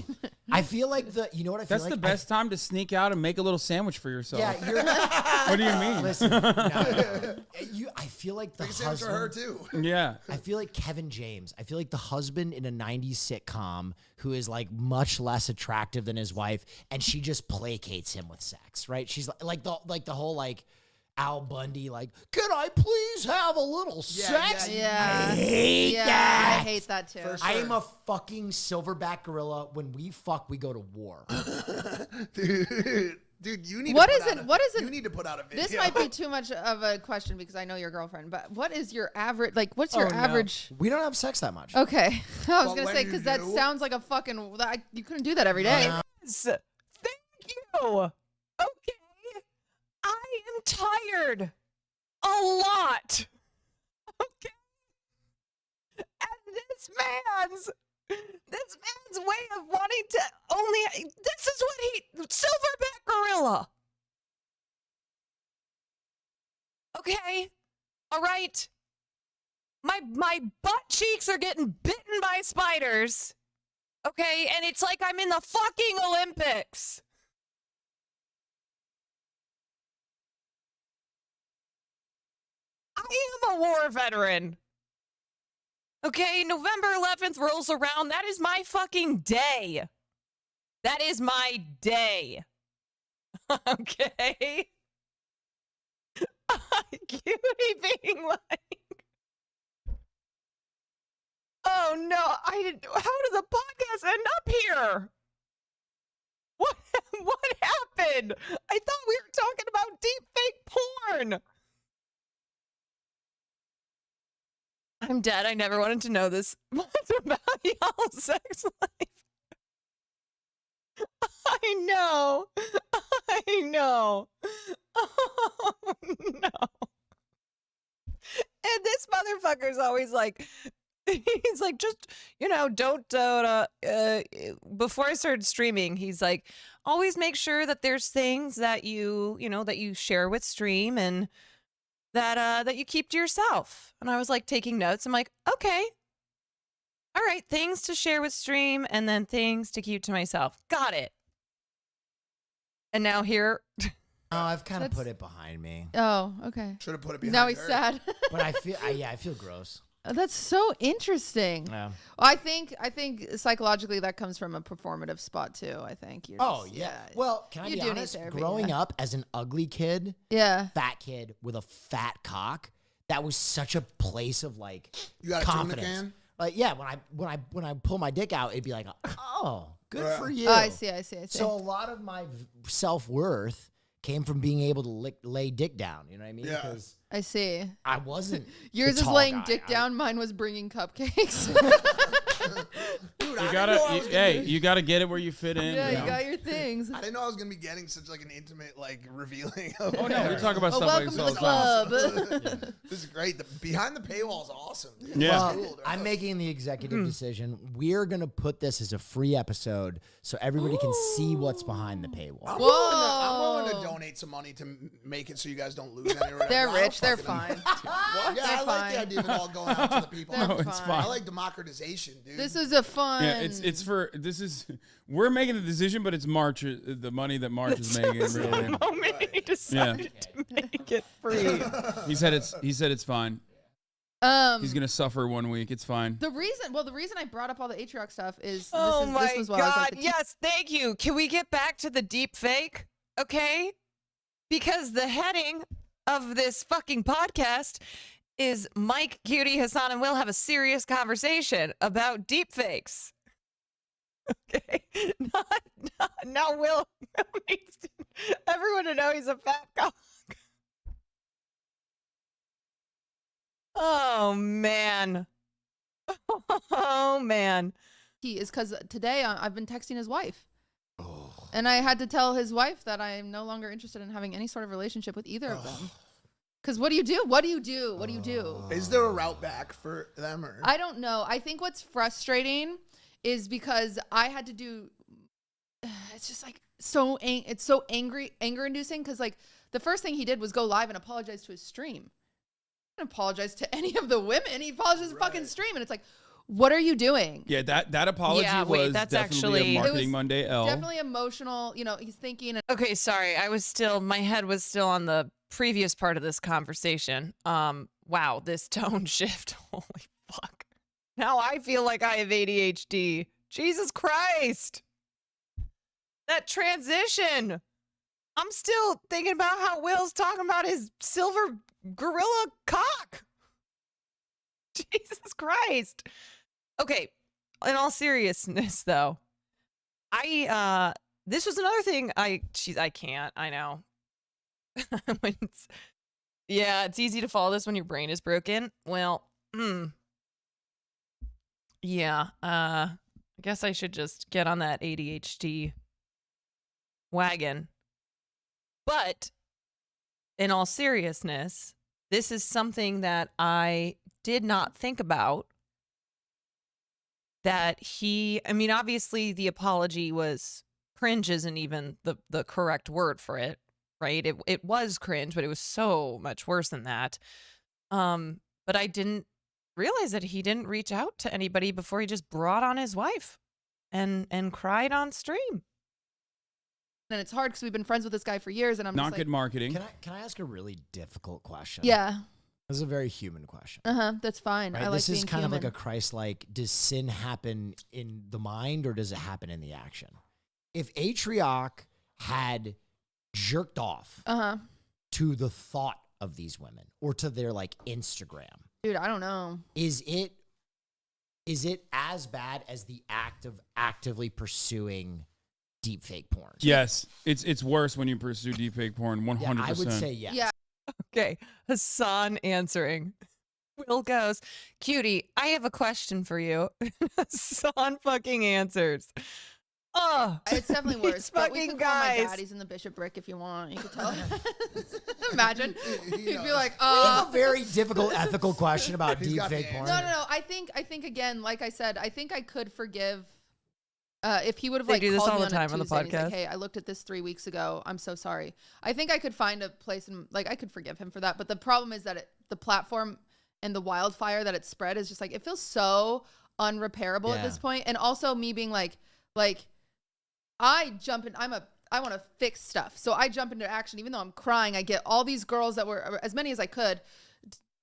S4: I feel like you know what I feel
S2: That's
S4: like?
S2: the best time to sneak out and make a little sandwich for yourself.
S4: Yeah, you're.
S2: What do you mean?
S4: Listen, no. I feel like the
S3: Make a sandwich for her
S4: husband.
S3: too.
S2: Yeah.
S4: I feel like Kevin James. I feel like the husband in a 90s sitcom who is like much less attractive than his wife, and she just placates him with sex, right? She's like the whole like Al Bundy, like, can I please have a little sex?
S5: Yeah.
S4: I hate
S5: Yeah,
S4: that.
S5: I hate that too.
S3: For
S4: I
S3: sure.
S4: am a fucking silverback gorilla. When we fuck, we go to war.
S3: Dude, you need
S5: What
S3: to
S5: is
S3: put
S5: it-
S3: out
S5: what is it-
S3: You need to put out a video.
S5: This might be too much of a question because I know your girlfriend, but what is your average? Like, what's your
S4: Oh, no.
S5: average?
S4: We don't have sex that much.
S5: Okay, I was
S3: Well,
S5: gonna
S3: when
S5: say
S3: you
S5: because that
S3: do-
S5: sounds like a fucking. You couldn't do that every day.
S1: Yes. Thank you. Okay. I am tired. A lot. Okay. And this man's way of wanting to only this is what he silverback gorilla. Okay. All right. My butt cheeks are getting bitten by spiders. Okay, and it's like I'm in the fucking Olympics. I am a war veteran. Okay, November 11th rolls around. That is my fucking day. That is my day. Okay? Cutie being like, oh no, how did the podcast end up here? What happened? I thought we were talking about deep fake porn. I'm dead. I never wanted to know this much about y'all's sex life. I know. I know. Oh, no. And this motherfucker's always like, he's like, just, don't, before I started streaming, he's like, always make sure that there's things that that you share with stream and that you keep to yourself. And I was like taking notes. I'm like, okay. All right. Things to share with stream and then things to keep to myself. Got it. And now here.
S4: Oh, I've kind of
S5: That's-
S4: put it behind me.
S5: Oh, okay.
S3: Should have put it behind
S5: Now he's
S3: her.
S5: sad.
S4: But I feel, I feel gross.
S5: That's so interesting.
S4: Yeah.
S5: I think psychologically that comes from a performative spot too. I think.
S4: Oh yeah. Well, can I
S5: You
S4: be
S5: do need
S4: honest?
S5: therapy,
S4: Growing
S5: yeah.
S4: up as an ugly kid,
S5: Yeah.
S4: fat kid with a fat cock, that was such a place of like
S3: You got a tuna
S4: confidence.
S3: can?
S4: Like yeah, when I pull my dick out, it'd be like, oh, good for you.
S5: Oh, I see.
S4: So a lot of my self-worth came from being able to lay dick down. You know what I mean?
S3: Yeah.
S4: Because
S5: I see.
S4: I wasn't.
S5: Yours
S4: the
S5: is
S4: tall
S5: laying
S4: guy.
S5: dick down. Mine was bringing cupcakes.
S3: Dude,
S2: You gotta get it where you fit in.
S5: Yeah,
S2: you
S5: you
S2: know?
S5: got your things.
S3: I didn't know I was gonna be getting such like an intimate like revealing. Of
S2: Oh no, we talk about
S5: Well,
S2: stuff like
S5: welcome
S2: this
S5: to
S2: all
S5: the
S2: the time.
S5: club.
S3: This is great. The behind the paywall is awesome.
S2: Yeah.
S3: It's cool, dude.
S4: I'm making the executive decision. We're gonna put this as a free episode so everybody can see what's behind the paywall.
S3: I'm
S5: Whoa.
S3: willing to donate some money to make it so you guys don't lose any. or whatever.
S5: They're
S3: I don't
S5: rich. They're
S3: fucking-
S5: fine.
S3: Yeah, I like the idea of it all going out to the people.
S5: They're
S2: No, it's
S5: fine.
S2: fine.
S3: I like democratization, dude.
S5: This is a fun.
S2: Yeah, we're making the decision, but it's March, the money that March is making. Really,
S1: The moment he decided to make it free.
S2: he said it's fine. He's gonna suffer 1 week. It's fine.
S5: The reason I brought up all the Atrioc stuff is
S1: Oh
S5: this
S1: my
S5: was while I was
S1: God.
S5: like the
S1: Yes, thank you. Can we get back to the deep fake? Okay? Because the heading of this fucking podcast is Mike, Cutie, Hassan, and Will have a serious conversation about deep fakes. Okay? Now Will needs everyone to know he's a fat cock. Oh, man. Oh, man.
S5: key is because today I've been texting his wife. And I had to tell his wife that I am no longer interested in having any sort of relationship with either of them. Because what do you do? What do you do? What do you do?
S3: Is there a route back for them or?
S5: I don't know. I think what's frustrating is because I had to do. It's just like it's so anger inducing because like the first thing he did was go live and apologize to his stream. He didn't apologize to any of the women. He apologized to the fucking stream, and it's like, what are you doing?
S2: Yeah, that apology
S1: Yeah, wait,
S2: was
S1: that's
S2: definitely
S1: actually-
S2: a
S5: It was
S2: Marketing Monday L.
S5: Definitely emotional. You know, he's thinking.
S1: Okay, sorry. My head was still on the previous part of this conversation. Wow, this tone shift. Holy fuck. Now I feel like I have ADHD. Jesus Christ. That transition. I'm still thinking about how Will's talking about his silver gorilla cock. Jesus Christ. Okay, in all seriousness though, this was another thing I can't, I know. It's easy to follow this when your brain is broken. Well, yeah, I guess I should just get on that ADHD wagon. But in all seriousness, this is something that I did not think about. That obviously the apology was cringe isn't even the correct word for it, right? It was cringe, but it was so much worse than that. But I didn't realize that he didn't reach out to anybody before he just brought on his wife and cried on stream.
S5: And it's hard because we've been friends with this guy for years, and I'm
S2: Not
S5: just
S2: good
S5: like,
S2: marketing.
S4: Can I ask a really difficult question?
S5: yeah,
S4: This is a very human question.
S5: that's fine.
S4: Right?
S5: I like
S4: This is
S5: being
S4: kind
S5: human.
S4: of like a Christ-like, does sin happen in the mind or does it happen in the action? If Atrioc had jerked off to the thought of these women or to their like Instagram,
S5: Dude, I don't know.
S4: is it as bad as the act of actively pursuing deepfake porn?
S2: Yes, it's worse when you pursue deepfake porn. 100%.
S4: Yeah, I would say yes.
S5: Yeah.
S1: Okay, Hassan answering. Will goes, Cutie, I have a question for you. Hassan fucking answers. Oh,
S5: It's definitely
S1: these
S5: worse. But we
S1: fucking
S5: could call my
S1: guys.
S5: daddies in the bishopric if you want. You could tell. Imagine.
S3: He
S5: He'd be
S3: knows.
S5: like,
S4: We have a very difficult ethical question about
S3: He's got the
S4: deepfake porn.
S5: No. I think again, like I said, I think I could forgive if he would have
S1: They
S5: like
S1: do this
S5: called
S1: all
S5: me
S1: the
S5: on a
S1: time on the
S5: Tuesday and he's like,
S1: podcast.
S5: hey, I looked at this 3 weeks ago. I'm so sorry. I think I could find a place and like I could forgive him for that. But the problem is that the platform and the wildfire that it spread is just like it feels so unrepairable at
S4: Yeah.
S5: this point. And also me being like I jump in. I want to fix stuff, so I jump into action. Even though I'm crying, I get all these girls that were as many as I could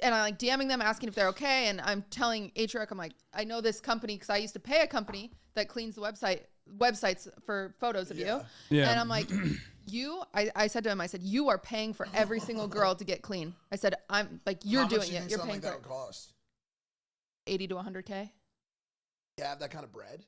S5: and I'm like DMing them asking if they're okay. And I'm telling Atriarch, I'm like, I know this company because I used to pay a company that cleans the websites for photos of you.
S2: Yeah.
S5: And I'm like, I said to him, I said, you are paying for every single girl to get clean. I said, I'm like, you're
S3: How much
S5: doing
S3: do you
S5: it.
S3: think
S5: You're
S3: something
S5: paying
S3: like
S5: for
S3: that would cost?
S5: 80 to 100K.
S3: You have that kind of bread?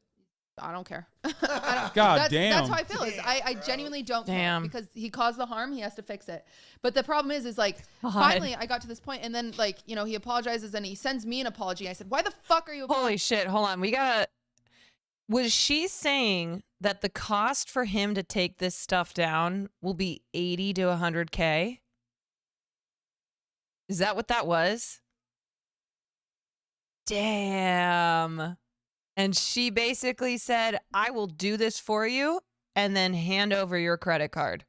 S5: I don't care. I don't,
S2: God damn.
S5: That's how I feel. Is I genuinely don't care because he caused the harm. He has to fix it. But the problem is like finally I got to this point, and then like he apologizes and he sends me an apology. I said, why the fuck are you?
S1: Holy shit! Hold on, we gotta. Was she saying that the cost for him to take this stuff down will be 80 to 100K? Is that what that was? Damn. And she basically said, I will do this for you and then hand over your credit card.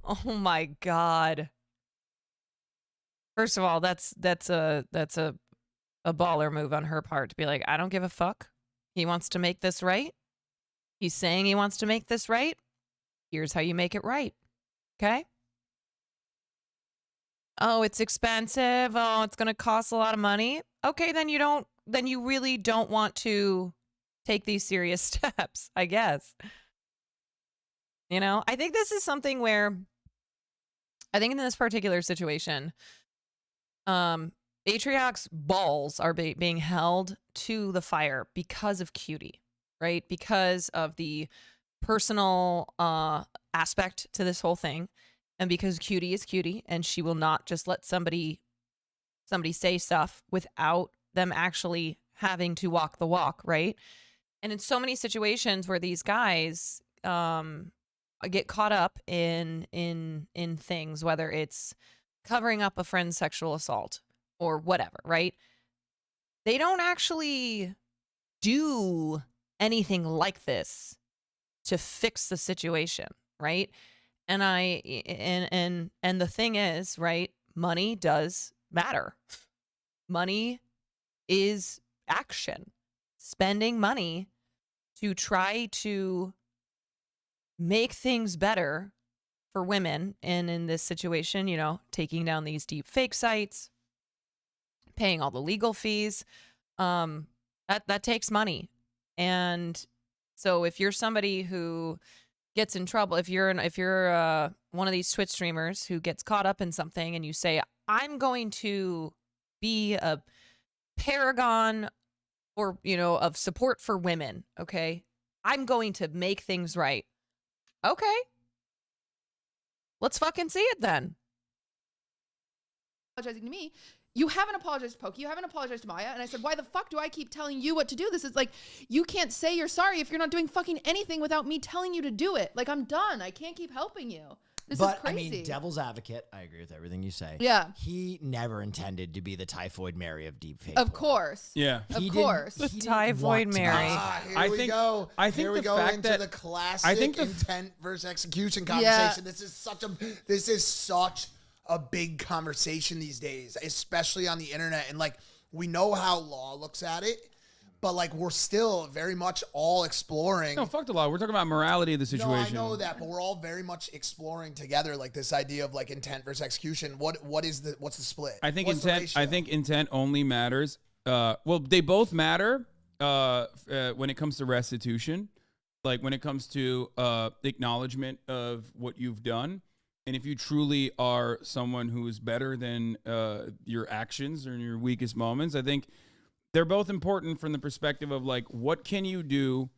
S1: Oh my God. First of all, that's a baller move on her part to be like, I don't give a fuck. He wants to make this right. He's saying he wants to make this right. Here's how you make it right. Okay? Oh, it's expensive. Oh, it's going to cost a lot of money. Okay, then you really don't want to take these serious steps, I guess. I think this is something where I think in this particular situation, Atriarch's balls are being held to the fire because of Cutie, right? Because of the personal aspect to this whole thing. And because Cutie is Cutie and she will not just let somebody say stuff without them actually having to walk the walk, right? And in so many situations where these guys get caught up in things, whether it's covering up a friend's sexual assault or whatever, right? They don't actually do anything like this to fix the situation, right? And the thing is, right, money does matter. Money is action. Spending money to try to make things better for women, and in this situation, taking down these deep fake sites, paying all the legal fees, that takes money. And so if you're somebody who gets in trouble, if you're one of these Twitch streamers who gets caught up in something and you say, I'm going to be a paragon or of support for women, okay, I'm going to make things right. Okay, let's fucking see it then.
S5: Apologizing to me. You haven't apologized to Pokey. You haven't apologized to Maya. And I said, why the fuck do I keep telling you what to do? This is like, you can't say you're sorry if you're not doing fucking anything without me telling you to do it. Like, I'm done. I can't keep helping you. This is crazy.
S4: I mean, devil's advocate, I agree with everything you say.
S5: Yeah.
S4: He never intended to be the Typhoid Mary of deepfake.
S5: Of course.
S2: Yeah.
S5: Of course.
S1: The Typhoid Mary.
S3: Here we go.
S2: I think
S3: here we
S2: the
S3: go
S2: fact
S3: into
S2: that
S3: the classic intent versus execution conversation.
S5: Yeah.
S3: This is such a big conversation these days, especially on the internet. And like, we know how law looks at it, but like, we're still very much all exploring.
S2: No, fuck the law. We're talking about morality of the situation.
S3: No, I know that, but we're all very much exploring together, like this idea of like intent versus execution. What's the split?
S2: I think
S3: What's the
S2: intent.
S3: ratio?
S2: I think intent only matters. Well, they both matter when it comes to restitution, like when it comes to acknowledgement of what you've done. And if you truly are someone who is better than your actions or in your weakest moments, I think they're both important from the perspective of like, what can you do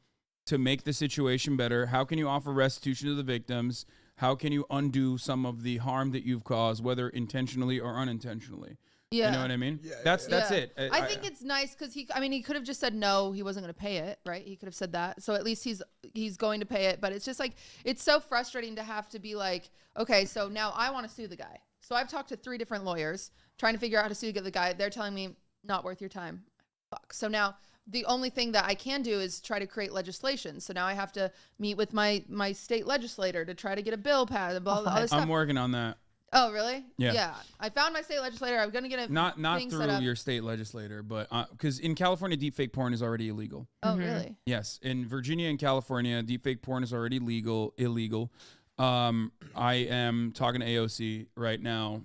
S2: to make the situation better? How can you offer restitution to the victims? How can you undo some of the harm that you've caused, whether intentionally or unintentionally?
S5: Yeah.
S2: You know what I mean?
S3: Yeah,
S2: That's it.
S5: I think it's nice because he could have just said no, he wasn't going to pay it, right? He could have said that. So at least he's going to pay it. But it's just like, it's so frustrating to have to be like, okay, so now I want to sue the guy. So I've talked to 3 different lawyers trying to figure out how to sue the guy. They're telling me not worth your time. Fuck. So now the only thing that I can do is try to create legislation. So now I have to meet with my state legislator to try to get a bill passed and all this stuff.
S2: I'm working on that.
S5: Oh, really?
S2: Yeah.
S5: I found my state legislator. I'm going to get a
S2: Not
S5: thing
S2: through
S5: set up.
S2: your state legislator, but because in California, deepfake porn is already illegal.
S5: Oh, really?
S2: Yes, in Virginia and California, deepfake porn is already illegal. I am talking to AOC right now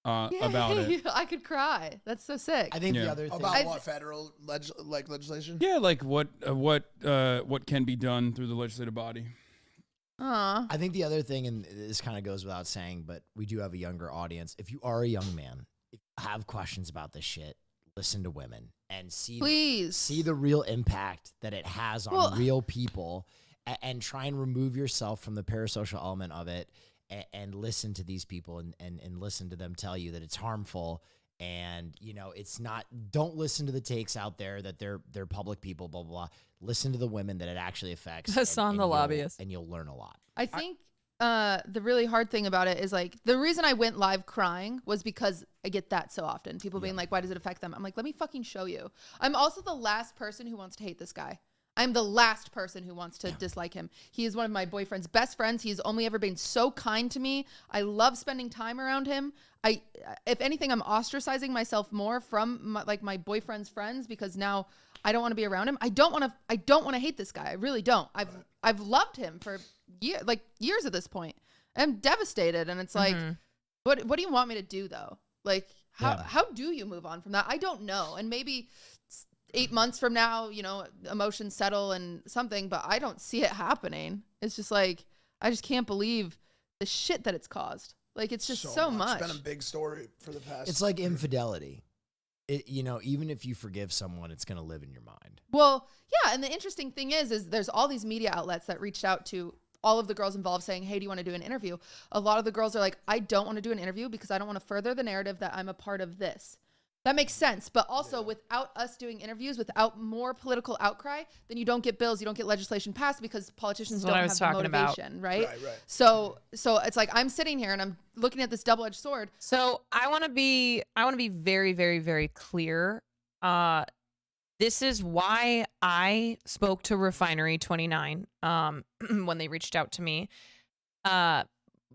S2: about it.
S5: I could cry. That's so sick.
S4: I think
S2: Yeah.
S4: the other thing.
S3: About
S5: I-
S3: what federal legislation?
S2: Yeah, like what can be done through the legislative body.
S5: Aw.
S4: I think the other thing, and this kind of goes without saying, but we do have a younger audience. If you are a young man, if you have questions about this shit, listen to women and
S5: Please.
S4: see the real impact that it has on
S5: Well-
S4: real people, and try and remove yourself from the parasocial element of it, and listen to these people and listen to them tell you that it's harmful. And, you know, it's not, don't listen to the takes out there that they're public people, blah, blah, blah. Listen to the women that it actually affects.
S1: Hassan the lobbyist.
S4: And you'll learn a lot.
S5: I think the really hard thing about it is like the reason I went live crying was because I get that so often. People being like, why does it affect them? I'm like, let me fucking show you. I'm also the last person who wants to hate this guy. I'm the last person who wants to dislike him. He is one of my boyfriend's best friends. He's only ever been so kind to me. I love spending time around him. If anything, I'm ostracizing myself more from my boyfriend's friends because now I don't want to be around him. I don't want to hate this guy. I really don't. I've loved him for years at this point. I'm devastated, and it's like, what do you want me to do though? Like, how do you move on from that? I don't know. And maybe 8 months from now, you know, emotions settle and something, but I don't see it happening. It's just like, I just can't believe the shit that it's caused. Like, it's just so much.
S3: It's been a big story for the past.
S4: It's like infidelity. You know, even if you forgive someone, it's going to live in your mind.
S5: Well, yeah, and the interesting thing is there's all these media outlets that reached out to all of the girls involved saying, hey, do you want to do an interview? A lot of the girls are like, I don't want to do an interview because I don't want to further the narrative that I'm a part of this. That makes sense. But also without us doing interviews, without more political outcry, then you don't get bills, you don't get legislation passed because politicians don't have the motivation, right?
S3: Right.
S5: So it's like I'm sitting here and I'm looking at this double-edged sword.
S1: So I want to be very, very, very clear. This is why I spoke to Refinery 29 when they reached out to me. Maya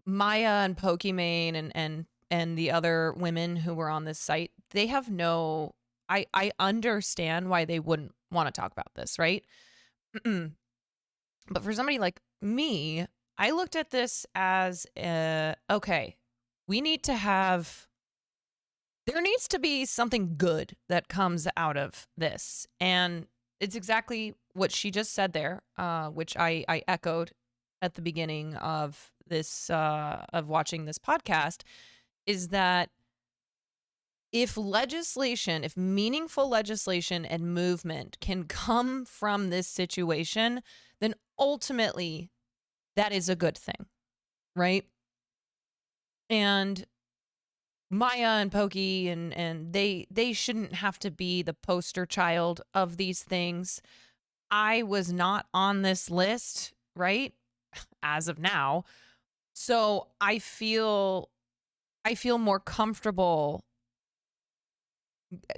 S1: and Pokimane and the other women who were on this site, they have I understand why they wouldn't want to talk about this, right? But for somebody like me, I looked at this as, okay, there needs to be something good that comes out of this. And it's exactly what she just said there, which I echoed at the beginning of this, of watching this podcast, is that if meaningful legislation and movement can come from this situation, then ultimately that is a good thing, right? And Maya and Pokey and they shouldn't have to be the poster child of these things. I was not on this list, right? As of now. So I feel more comfortable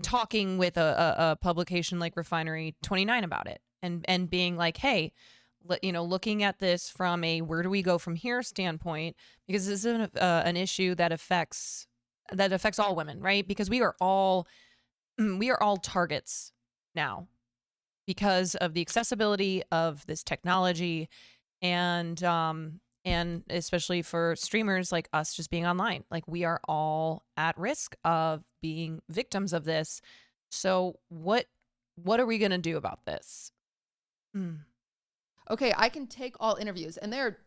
S1: talking with a publication like Refinery 29 about it and being like, hey, looking at this from a where do we go from here standpoint, because this is an issue that affects all women, right? Because we are all targets now because of the accessibility of this technology and especially for streamers like us just being online. Like, we are all at risk of being victims of this. So what are we going to do about this?
S5: Okay, I can take all interviews, and they're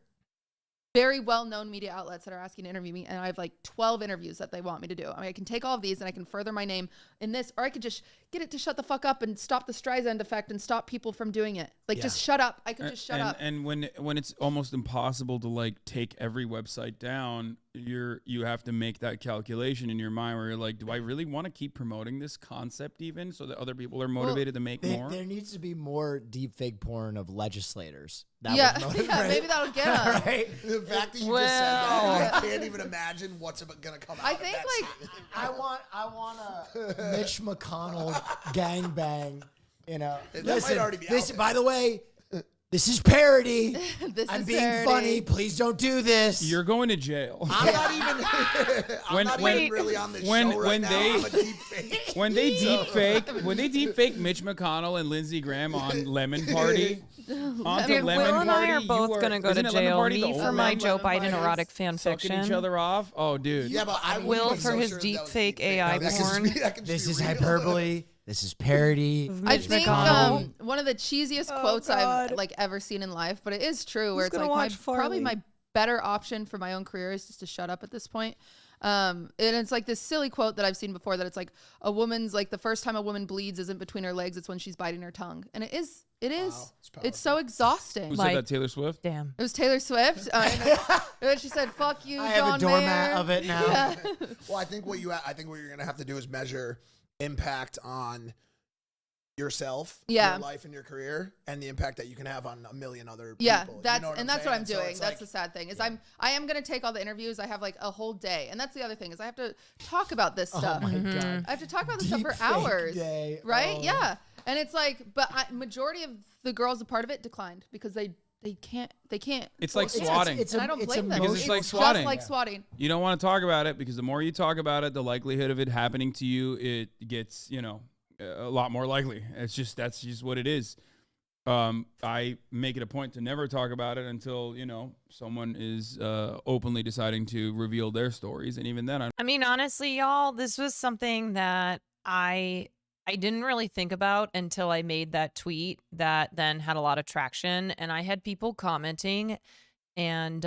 S5: very well-known media outlets that are asking to interview me, and I have like 12 interviews that they want me to do. I mean, I can take all of these and I can further my name in this, or I could just get it to shut the fuck up and stop the Streisand effect and stop people from doing it. Like, just shut up. I could just shut up.
S2: And when it's almost impossible to like take every website down, you have to make that calculation in your mind where you're like, do I really want to keep promoting this concept even so that other people are motivated to make more?
S4: There needs to be more deep fake porn of legislators. That
S5: Yeah,
S4: would motivate-
S5: yeah, maybe that'll get them.
S4: right?
S3: The fact that you just said that, I can't even imagine what's going to come out.
S5: I
S3: of
S5: think,
S3: that
S5: like,
S3: statement.
S4: I want a Mitch McConnell gangbang. You know,
S3: That might already be out
S4: this.
S3: there.
S4: By the way, This is parody.
S5: This
S4: I'm
S5: is
S4: being
S5: parody.
S4: funny. Please don't do this.
S2: You're going to jail.
S3: I'm not even. I'm not even really on this show right now. I'm a deep fake.
S2: When they deep fake Mitch McConnell and Lindsey Graham on Lemon Party. On
S1: Dude,
S2: Lemon
S1: Will and I
S2: Party,
S1: are both going to go to
S2: isn't it Lemon
S1: jail.
S2: Party, the
S1: Me
S2: old
S1: for my
S2: man
S1: Joe
S2: Lemon
S1: Biden
S2: Party?
S1: erotic fan
S2: Sucking each
S1: fiction.
S2: other off. Oh, dude.
S3: Yeah, but I
S1: Will
S3: wouldn't be
S1: for
S3: so
S1: his
S3: sure
S1: deep
S3: that was
S1: fake
S3: deep fake.
S1: AI
S3: That could just
S1: porn.
S3: be- that could
S4: This
S3: just
S4: is
S3: be real.
S4: hyperbole. This is parody.
S5: I
S1: Mitch
S5: think
S1: McConnell.
S5: one of the cheesiest quotes
S1: God.
S5: I've like ever seen in life, but it is true. Where
S1: Who's
S5: it's
S1: gonna
S5: like
S1: watch
S5: probably
S1: Farley?
S5: my better option for my own career is just to shut up at this point. And it's like this silly quote that I've seen before that it's like a woman's like the first time a woman bleeds isn't between her legs, it's when she's biting her tongue. And it is. It's so exhausting.
S2: Who
S1: Like-
S2: said that? Taylor Swift?
S1: Damn.
S5: It was Taylor Swift. And she said, "Fuck you,
S4: I have
S5: John
S4: a doormat
S5: Mayer."
S4: of it now.
S5: Yeah.
S3: Well, I think what you're gonna have to do is measure impact on yourself,
S5: Yeah.
S3: your life and your career, and the impact that you can have on a million other
S5: Yeah,
S3: people.
S5: that's
S3: You know what
S5: that's what I'm
S3: saying? So
S5: doing.
S3: it's
S5: That's
S3: like-
S5: the sad thing is I am gonna take all the interviews. I have like a whole day, and that's the other thing is I have to talk about this
S4: Oh
S5: stuff.
S4: my god.
S5: I have to talk about this stuff for
S4: Deep fake
S5: hours,
S4: day.
S5: right?
S4: Oh.
S5: Yeah, and it's like, but majority of the girls a part of it declined because they can't.
S2: It's like
S5: afford it.
S2: swatting.
S5: And I don't blame them.
S2: Because it's like
S5: just
S2: swatting.
S5: like swatting.
S2: You don't want to talk about it because the more you talk about it, the likelihood of it happening to you, it gets, a lot more likely. That's just what it is. I make it a point to never talk about it until, someone is openly deciding to reveal their stories. And even then,
S1: I mean, honestly, y'all, this was something that I didn't really think about until I made that tweet that then had a lot of traction, and I had people commenting and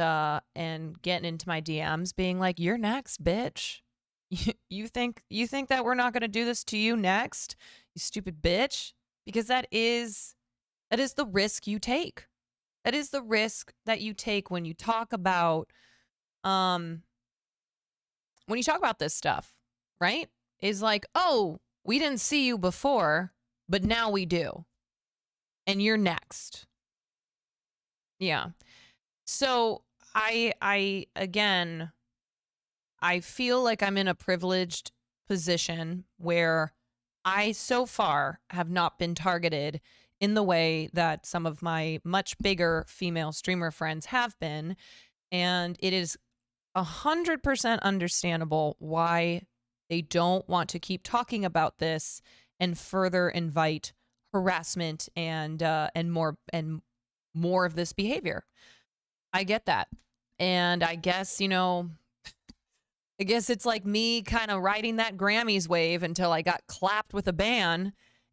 S1: getting into my DMs being like, "You're next, bitch. You think that we're not going to do this to you next, you stupid bitch?" Because that is the risk you take. That is the risk that you take when you talk about this stuff, right? Is like, "Oh, we didn't see you before, but now we do. And you're next." Yeah. So I again, I feel like I'm in a privileged position where I so far have not been targeted in the way that some of my much bigger female streamer friends have been. And it is 100% understandable why they don't want to keep talking about this and further invite harassment and more of this behavior. I get that. And I guess, it's like me kind of riding that Grammys wave until I got clapped with a ban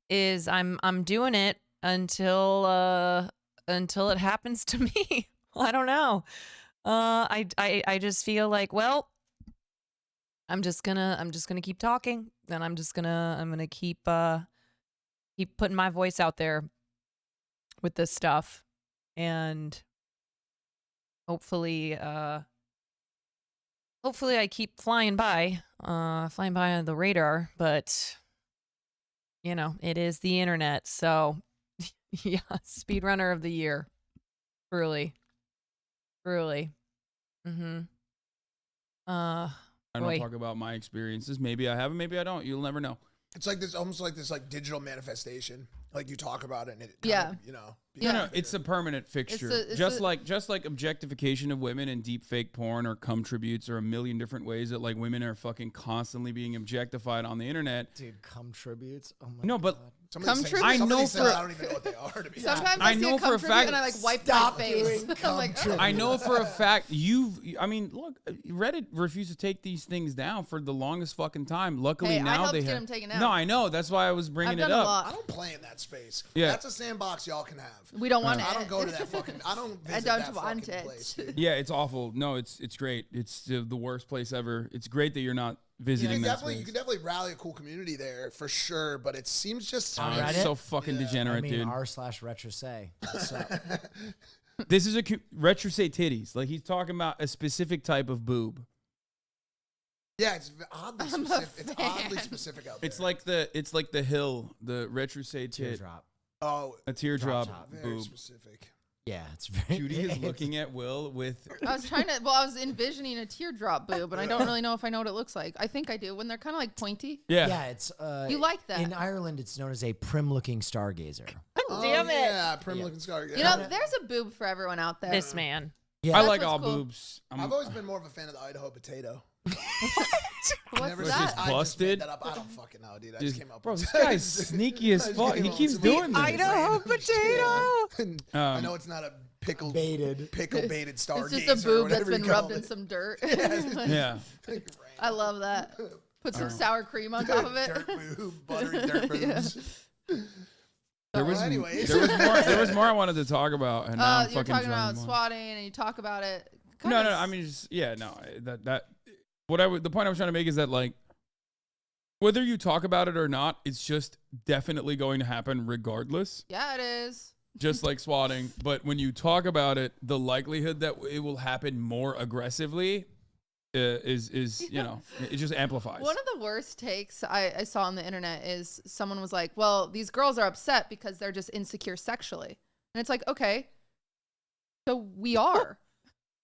S1: is I'm doing it until it happens to me. I don't know. I just feel like, well, I'm just gonna keep talking, and I'm gonna keep putting my voice out there with this stuff, and hopefully I keep flying by on the radar, but it is the internet, so yeah, speedrunner of the year, truly.
S2: I don't
S1: Boy.
S2: talk about my experiences. Maybe I haven't, maybe I don't. You'll never know.
S3: It's like this, almost like this, like digital manifestation. Like you talk about it, and it,
S5: Yeah.
S3: kind of,
S5: Yeah.
S2: No, it's a permanent fixture.
S5: it's
S2: just like objectification of women and deep fake porn or cum tributes or a million different ways that like women are fucking constantly being objectified on the internet.
S4: Dude, cum tributes. Oh my
S2: No, but
S4: God.
S3: Some of
S5: Cum
S3: these things-
S5: tributes?
S3: some of
S2: I know
S3: these things
S2: for-
S3: I don't even know what they are. To be
S5: Sometimes
S3: honest.
S5: I
S2: I
S5: see
S2: know
S5: a
S2: for
S5: cum
S2: a
S5: tribute
S2: fact-
S5: and I like wipe
S4: Stop
S5: my face.
S4: doing
S5: I'm
S4: cum
S5: like,
S4: tributes.
S2: I know for a fact look, Reddit refused to take these things down for the longest fucking time. Luckily
S5: Hey, I
S2: now
S5: helped
S2: they
S5: get
S2: have.
S5: them taken down.
S2: No, I know. That's why I was bringing
S5: I've
S2: it
S5: done a
S2: up.
S5: lot.
S3: I don't play in that space.
S2: Yeah.
S3: That's a sandbox y'all can have.
S5: We don't want it.
S3: I don't go to that fucking. I don't. Visit
S5: don't
S3: that
S5: want
S3: fucking
S5: it.
S3: Place, dude.
S2: Yeah, it's awful. No, it's great. It's the worst place ever. It's great that you're not
S3: You
S2: visiting
S3: can
S2: that
S3: definitely,
S2: space.
S3: rally a cool community there for sure. But it seems just.
S2: Oh,
S4: Reddit?
S2: it's so fucking
S3: Yeah.
S2: degenerate, dude.
S4: r/retrosay. So,
S2: This is retro say titties. Like he's talking about a specific type of boob.
S3: Yeah, it's oddly
S5: I'm a
S3: specific. It's
S5: fan.
S3: oddly specific out there.
S2: It's like the hill, the retro say tit,
S4: teardrop.
S3: oh,
S2: a teardrop
S4: Drop top.
S3: very
S2: boob.
S3: specific.
S4: Yeah, it's very.
S2: Cutie is looking at Will with.
S5: I was envisioning a teardrop boob, and I don't really know if I know what it looks like. I think I do when they're kind of like pointy.
S2: Yeah.
S4: Yeah, it's.
S5: You like that?
S4: In Ireland, it's known as a prim-looking stargazer.
S1: I Damn it.
S3: Yeah, prim looking scar. Yeah.
S5: You know, there's a boob for everyone out there.
S1: This man.
S4: Yeah.
S2: I
S5: That's
S2: like
S5: what's
S2: all
S5: cool.
S2: boobs.
S3: I've always been more of a fan of the Idaho potato.
S5: What's
S3: Never
S5: that?
S3: seen- I just made
S2: busted?
S3: that up. I don't fucking know, dude. I
S2: Just-
S3: just came up.
S2: bro,
S3: with
S2: this
S3: it.
S2: guy's sneaky as
S3: I just
S2: fuck.
S3: came
S2: He
S3: up
S2: keeps
S3: with
S2: doing this.
S1: Idaho potato.
S3: I know it's not a pickle
S4: Baited.
S3: baited star.
S5: It's just a boob that's been rubbed in some dirt.
S2: Yeah.
S5: I love that. Put some sour cream on top of it.
S3: Dirt boob, buttery dirt boobs.
S2: There was,
S3: Well, anyways.
S2: there was more I wanted to talk about, and now I'm
S5: You're
S2: fucking
S5: talking
S2: drawing
S5: about
S2: more.
S5: swatting, and you talk about it.
S2: No,
S5: Kinda
S2: I mean, just, yeah, no. The point I was trying to make is that, like, whether you talk about it or not, it's just definitely going to happen regardless.
S5: Yeah, it is.
S2: Just like swatting. But when you talk about it, the likelihood that it will happen more aggressively is you know, it just amplifies.
S5: One of the worst takes I saw on the internet is someone was like, well, these girls are upset because they're just insecure sexually. And it's like, okay, so we are.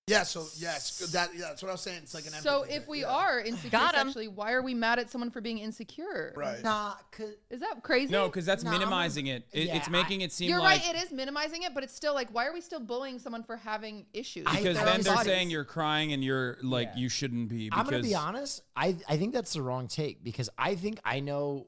S3: Yeah, so yes, that's what I was saying. It's like an
S5: So
S3: empathy
S5: if
S3: thing,
S5: we
S3: yeah.
S5: are insecure
S1: Got 'em.
S5: sexually, why are we mad at someone for being insecure?
S3: Right.
S4: Nah, 'cause
S5: Is that crazy?
S2: No, because that's
S4: No, I'm
S2: minimizing it.
S4: yeah,
S2: It's making it seem
S5: You're
S2: like...
S5: right, it is minimizing it, but it's still like, why are we still bullying someone for having issues? with
S2: Because
S5: their
S2: then
S5: own
S2: they're
S5: bodies?
S2: saying you're crying and you're like,
S4: Yeah.
S2: you shouldn't be.
S4: I'm gonna
S2: because-
S4: be honest. I think that's the wrong take because I think I know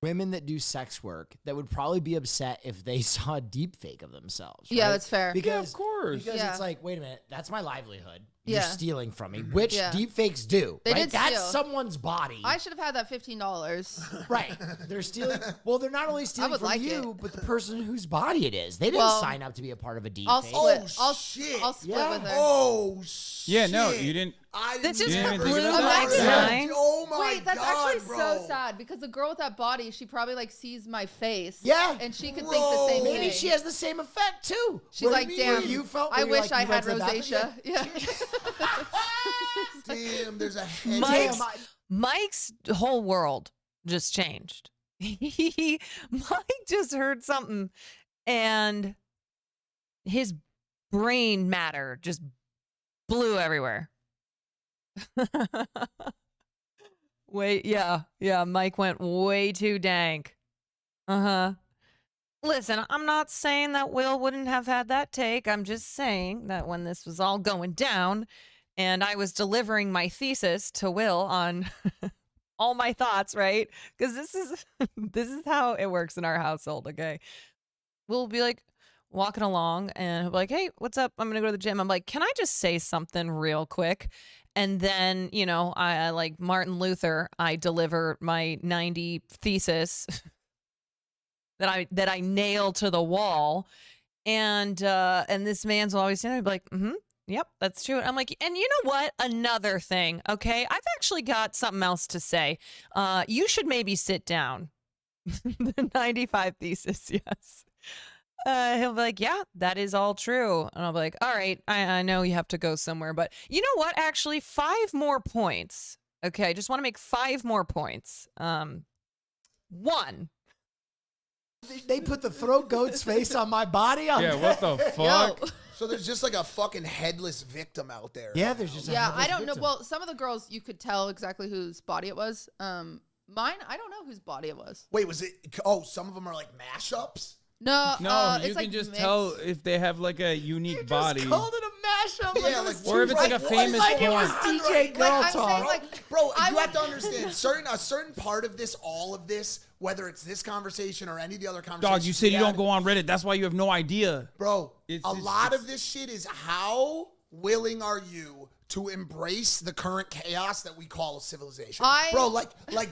S4: women that do sex work that would probably be upset if they saw a deep fake of themselves.
S5: Yeah,
S4: right?
S5: that's fair.
S4: Because,
S2: Yeah, of course.
S4: Because
S5: Yeah.
S4: it's like, wait a minute, that's my livelihood. You're
S5: Yeah.
S4: stealing from me, which
S5: Yeah.
S4: deep fakes do.
S5: They
S4: right?
S5: did
S4: That's
S5: steal.
S4: someone's body.
S5: I should have had that $15.
S4: Right. They're stealing. Well, they're not only stealing
S5: would
S4: from
S5: like
S4: you,
S5: it.
S4: but the person whose body it is. They didn't
S5: Well,
S4: sign up to be a part of a deep
S5: I'll
S4: fake.
S5: split.
S3: Oh,
S5: I'll
S3: shit.
S5: I'll split
S4: Yeah.
S5: with her.
S3: Oh shit.
S2: Yeah, no, you didn't.
S3: I
S1: That just
S3: never
S2: blew
S3: even
S2: my
S3: thought of that.
S1: mind.
S3: Oh my
S5: Wait, that's
S3: god,
S5: actually
S3: bro.
S5: so sad because the girl with that body, she probably like sees my face.
S4: Yeah.
S5: And she could
S3: Bro.
S5: think the same
S4: Maybe
S5: thing.
S4: she has the same effect too.
S5: She's
S4: What do
S5: like,
S4: you mean?
S5: damn,
S4: Where you felt,
S5: I
S4: where you're
S5: wish
S4: like,
S5: I
S4: you
S5: had
S4: went to the bathroom?
S5: rosacea. Yeah.
S3: Damn, there's a head.
S1: Mike's-
S4: Damn,
S1: Mike's whole world just changed. Mike just heard something and his brain matter just blew everywhere. Wait, yeah, Mike went way too dank. Uh-huh. Listen, I'm not saying that Will wouldn't have had that take. I'm just saying that when this was all going down and I was delivering my thesis to Will on all my thoughts, right? Because this is how it works in our household, okay? We'll be like walking along and he'll be like, hey, what's up? I'm going to go to the gym. I'm like, can I just say something real quick? And then, you know, I like Martin Luther, I deliver my 90 thesis that I nail to the wall. And this man's always standing there, be like, mm-hmm. Yep, that's true. I'm like, and you know what? Another thing, okay? I've actually got something else to say. You should maybe sit down. The 95 thesis, yes. He'll be like, yeah, that is all true. And I'll be like, all right, I know you have to go somewhere, but you know what? Actually, 5 more points. Okay, I just want to make 5 more points. 1.
S4: They put the throat goat's face on my body.
S2: Yeah, what the fuck?
S5: Yo.
S3: So there's just like a fucking headless victim out there.
S4: Yeah, there's just a
S5: Yeah,
S4: headless
S5: I don't know.
S4: victim.
S5: Well, some of the girls, you could tell exactly whose body it was. Mine, I don't know whose body it was.
S3: Wait, was it? Oh, some of them are like mashups.
S5: No,
S2: No,
S5: it's
S2: you
S5: like
S2: can just
S5: mixed.
S2: tell if they have like a unique
S4: You
S2: body.
S4: just called it a mashup.
S3: Yeah,
S4: it
S3: like
S4: was
S2: Or if
S4: too
S2: it's like a
S4: right.
S2: famous
S4: like it was
S2: porn.
S4: DJ Girl
S5: I'm
S4: Talk.
S5: saying, like,
S3: Bro,
S5: I
S3: you have
S5: would-
S3: to understand a certain part of this, all of this, whether it's this conversation or any of the other conversations.
S2: Dog, you said you don't go on Reddit. That's why you have no idea.
S3: Bro,
S2: It's-
S3: a
S2: it's-
S3: lot
S2: it's-
S3: of this shit is how willing are you to embrace the current chaos that we call civilization? Bro,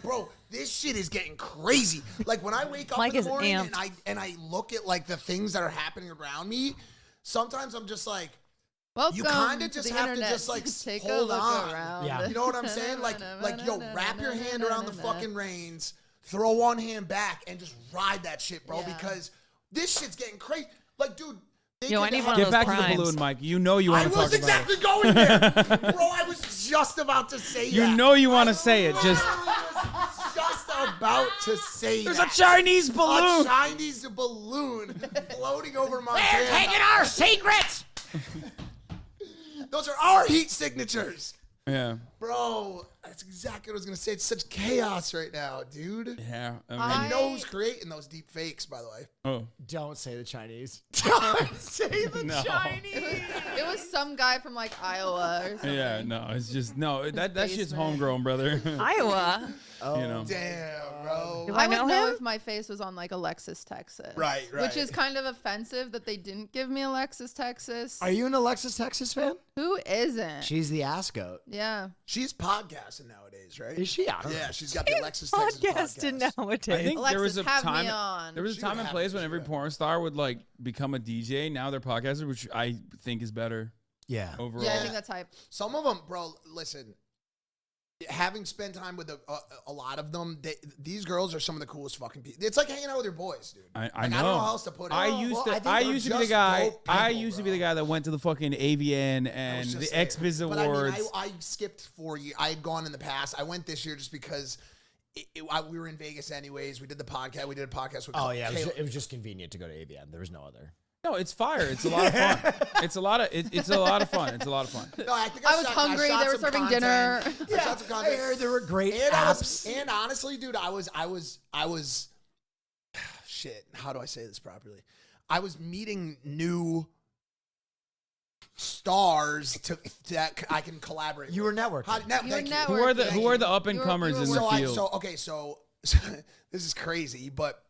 S3: bro, this shit is getting crazy. Like when I wake up
S1: Mike
S3: in
S1: is
S3: the morning
S1: amped.
S3: and I look at like the things that are happening around me, sometimes I'm just like,
S5: Welcome
S3: you kinda
S5: to
S3: just
S5: the
S3: have to
S5: internet.
S3: just, like,
S5: take a
S3: hold
S5: look
S3: on.
S5: around.
S4: Yeah.
S3: you know what I'm saying? Like yo, wrap your hand around the fucking reins, throw one hand back, and just ride that shit, bro.
S5: Yeah.
S3: Because this shit's getting crazy. Like, dude. they
S1: Yo,
S3: could
S1: I need
S3: have-
S1: one of
S2: Get
S1: those
S2: back to the
S1: primes.
S2: balloon, Mike. You know you
S3: I
S2: want to talk
S3: was
S2: about
S3: exactly going there. Bro, I was just about to say
S2: You
S3: that.
S2: know you want to say it. Just
S3: was just about to say
S2: there's a
S3: that.
S2: Chinese balloon.
S3: A Chinese balloon floating over Montana.
S4: They're taking our secrets.
S3: Those are our heat signatures.
S2: Yeah.
S3: Bro, that's exactly what I was gonna say. It's such chaos right now, dude.
S2: Yeah.
S3: And you know who's creating those deep fakes, by the way?
S2: oh.
S4: Don't say the Chinese. Don't say the
S2: No.
S4: Chinese.
S5: It was some guy from like Iowa or something.
S2: Yeah, no, it's just no. That shit's
S5: basement.
S2: homegrown, brother.
S1: Iowa.
S4: Oh,
S2: You know.
S3: Damn, bro.
S1: Do
S5: I
S1: I
S5: would
S1: know
S5: know
S1: him?
S5: if my face was on like Alexis, Texas.
S3: Right.
S5: Which is kind of offensive that they didn't give me Alexis, Texas.
S4: Are you an Alexis Texas fan?
S5: Who isn't?
S4: She's the ass goat.
S5: Yeah.
S3: She's podcasting nowadays, right?
S4: Is she?
S3: Yeah, she's got the Alexis Texas
S1: Podcasting
S3: podcast.
S1: nowadays.
S2: I think there was
S5: Alexis,
S2: a
S5: have me
S2: time.
S5: on.
S2: There was a
S3: She
S2: time
S3: would
S2: and
S3: have
S2: place
S3: to,
S2: when
S3: she
S2: every
S3: would.
S2: porn star would like become a DJ. Now they're podcasters, which I think is better
S4: Yeah.
S2: overall.
S5: Yeah, I think that's hype.
S3: Some of them, bro. Listen, having spent time with a lot of them, these girls are some of the coolest fucking people. It's like hanging out with your boys, dude.
S2: I
S3: Like,
S2: know.
S3: I don't know how else to put it.
S2: I
S3: Well,
S2: used
S3: I
S2: to.
S3: think
S2: I
S3: they're
S2: used to be the
S3: just
S2: guy.
S3: dope
S2: I
S3: people,
S2: used to be
S3: bro.
S2: the guy that went to the fucking AVN
S3: I
S2: and
S3: was
S2: the
S3: just saying.
S2: XBiz
S3: But
S2: Awards.
S3: I skipped 4 years. I had gone in the past. I went this year just because we were in Vegas anyways. We did the podcast. We did a podcast with.
S4: Oh yeah,
S3: Caleb.
S4: it was just convenient to go to AVN. There was no other.
S2: No, it's fire. It's a lot of fun. It's a lot of. It's a lot of fun. It's a lot of fun.
S3: No, I think
S5: I was
S3: shot
S5: hungry.
S3: some
S5: They were serving
S3: content.
S5: dinner.
S3: I shot some
S4: I
S3: content.
S4: heard there were great
S3: And,
S4: apps.
S3: and honestly, dude, I was shit. How do I say this properly? I was meeting new stars that I can collaborate.
S4: You
S3: with.
S4: were networking.
S5: You were
S3: Thank
S2: Who are the
S5: Thank
S2: Who are the up and
S5: You
S2: comers
S5: were
S2: in the
S3: So
S2: field?
S3: so this is crazy, but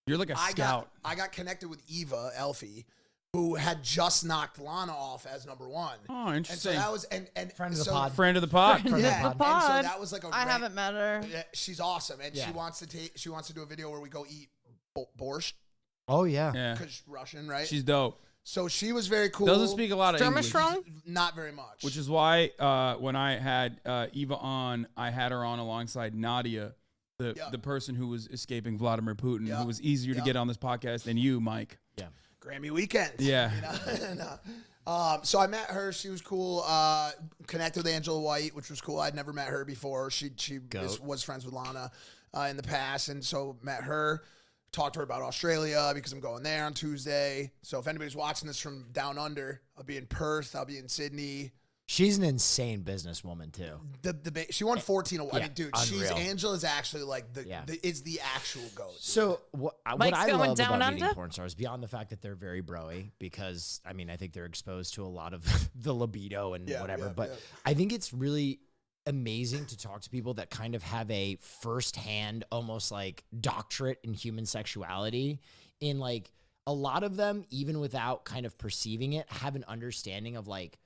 S2: You're like a scout.
S3: I got connected with Eva Elfie, who had just knocked Lana off as number one.
S2: Oh,
S3: And so
S2: interesting.
S3: that was and
S4: Friend of the
S3: so,
S4: pod.
S2: Friend of the pod.
S4: Friend of the
S3: Yeah,
S4: pod.
S3: and so that was like a
S5: I haven't met her.
S3: Yeah, she's awesome, and
S4: Yeah.
S3: she wants to do a video where we go eat borscht
S4: Oh yeah.
S2: Yeah,
S3: because Russian, right?
S2: she's dope.
S3: So she was very cool.
S2: Doesn't speak a lot of English,
S1: Sturmstrong?
S3: Not very much.
S2: which is why when I had Eva on, I had her on alongside Nadia, the person who was escaping Vladimir Putin,
S3: Yeah.
S2: who was easier to
S3: Yeah.
S2: get on this podcast than you, Mike.
S3: Grammy weekend.
S2: Yeah.
S3: You know? So I met her. She was cool. Connected with Angela White, which was cool. I'd never met her before. She was friends with Lana in the past, and so met her. Talked to her about Australia because I'm going there on Tuesday. So if anybody's watching this from down under, I'll be in Perth. I'll be in Sydney.
S4: She's an insane businesswoman too.
S3: She won 14 awards. I
S4: Yeah,
S3: mean, dude,
S4: unreal.
S3: Angela's actually like
S4: Yeah.
S3: is the actual goat.
S4: So what I
S1: Mike's going
S4: love
S1: down
S4: about meeting
S1: under?
S4: porn stars, beyond the fact that they're very broy, because I mean I think they're exposed to a lot of the libido and
S3: Yeah,
S4: whatever.
S3: yeah,
S4: but
S3: yeah.
S4: I think it's really amazing to talk to people that kind of have a firsthand, almost like doctorate in human sexuality. In like a lot of them, even without kind of perceiving it, have an understanding of like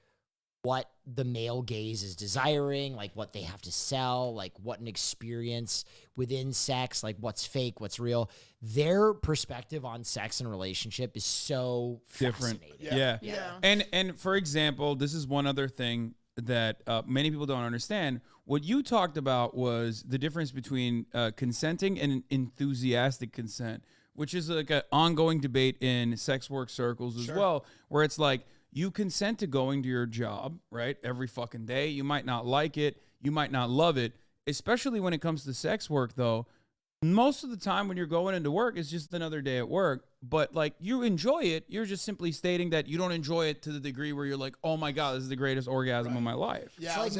S4: what the male gaze is desiring, like what they have to sell, like what an experience within sex, like what's fake, what's real. Their perspective on sex and relationship is so
S2: Different.
S4: fascinating.
S2: Yeah.
S5: Yeah.
S2: And for example, this is one other thing that many people don't understand. What you talked about was the difference between consenting and enthusiastic consent, which is like an ongoing debate in sex work circles as well, where it's like you consent to going to your job, right? Every fucking day. You might not like it. You might not love it. Especially when it comes to sex work, though. Most of the time when you're going into work, it's just another day at work. But like you enjoy it. You're just simply stating that you don't enjoy it to the degree where you're like, oh my God, this is the greatest orgasm of my life.
S3: Yeah,
S4: It's
S3: I
S4: like
S3: was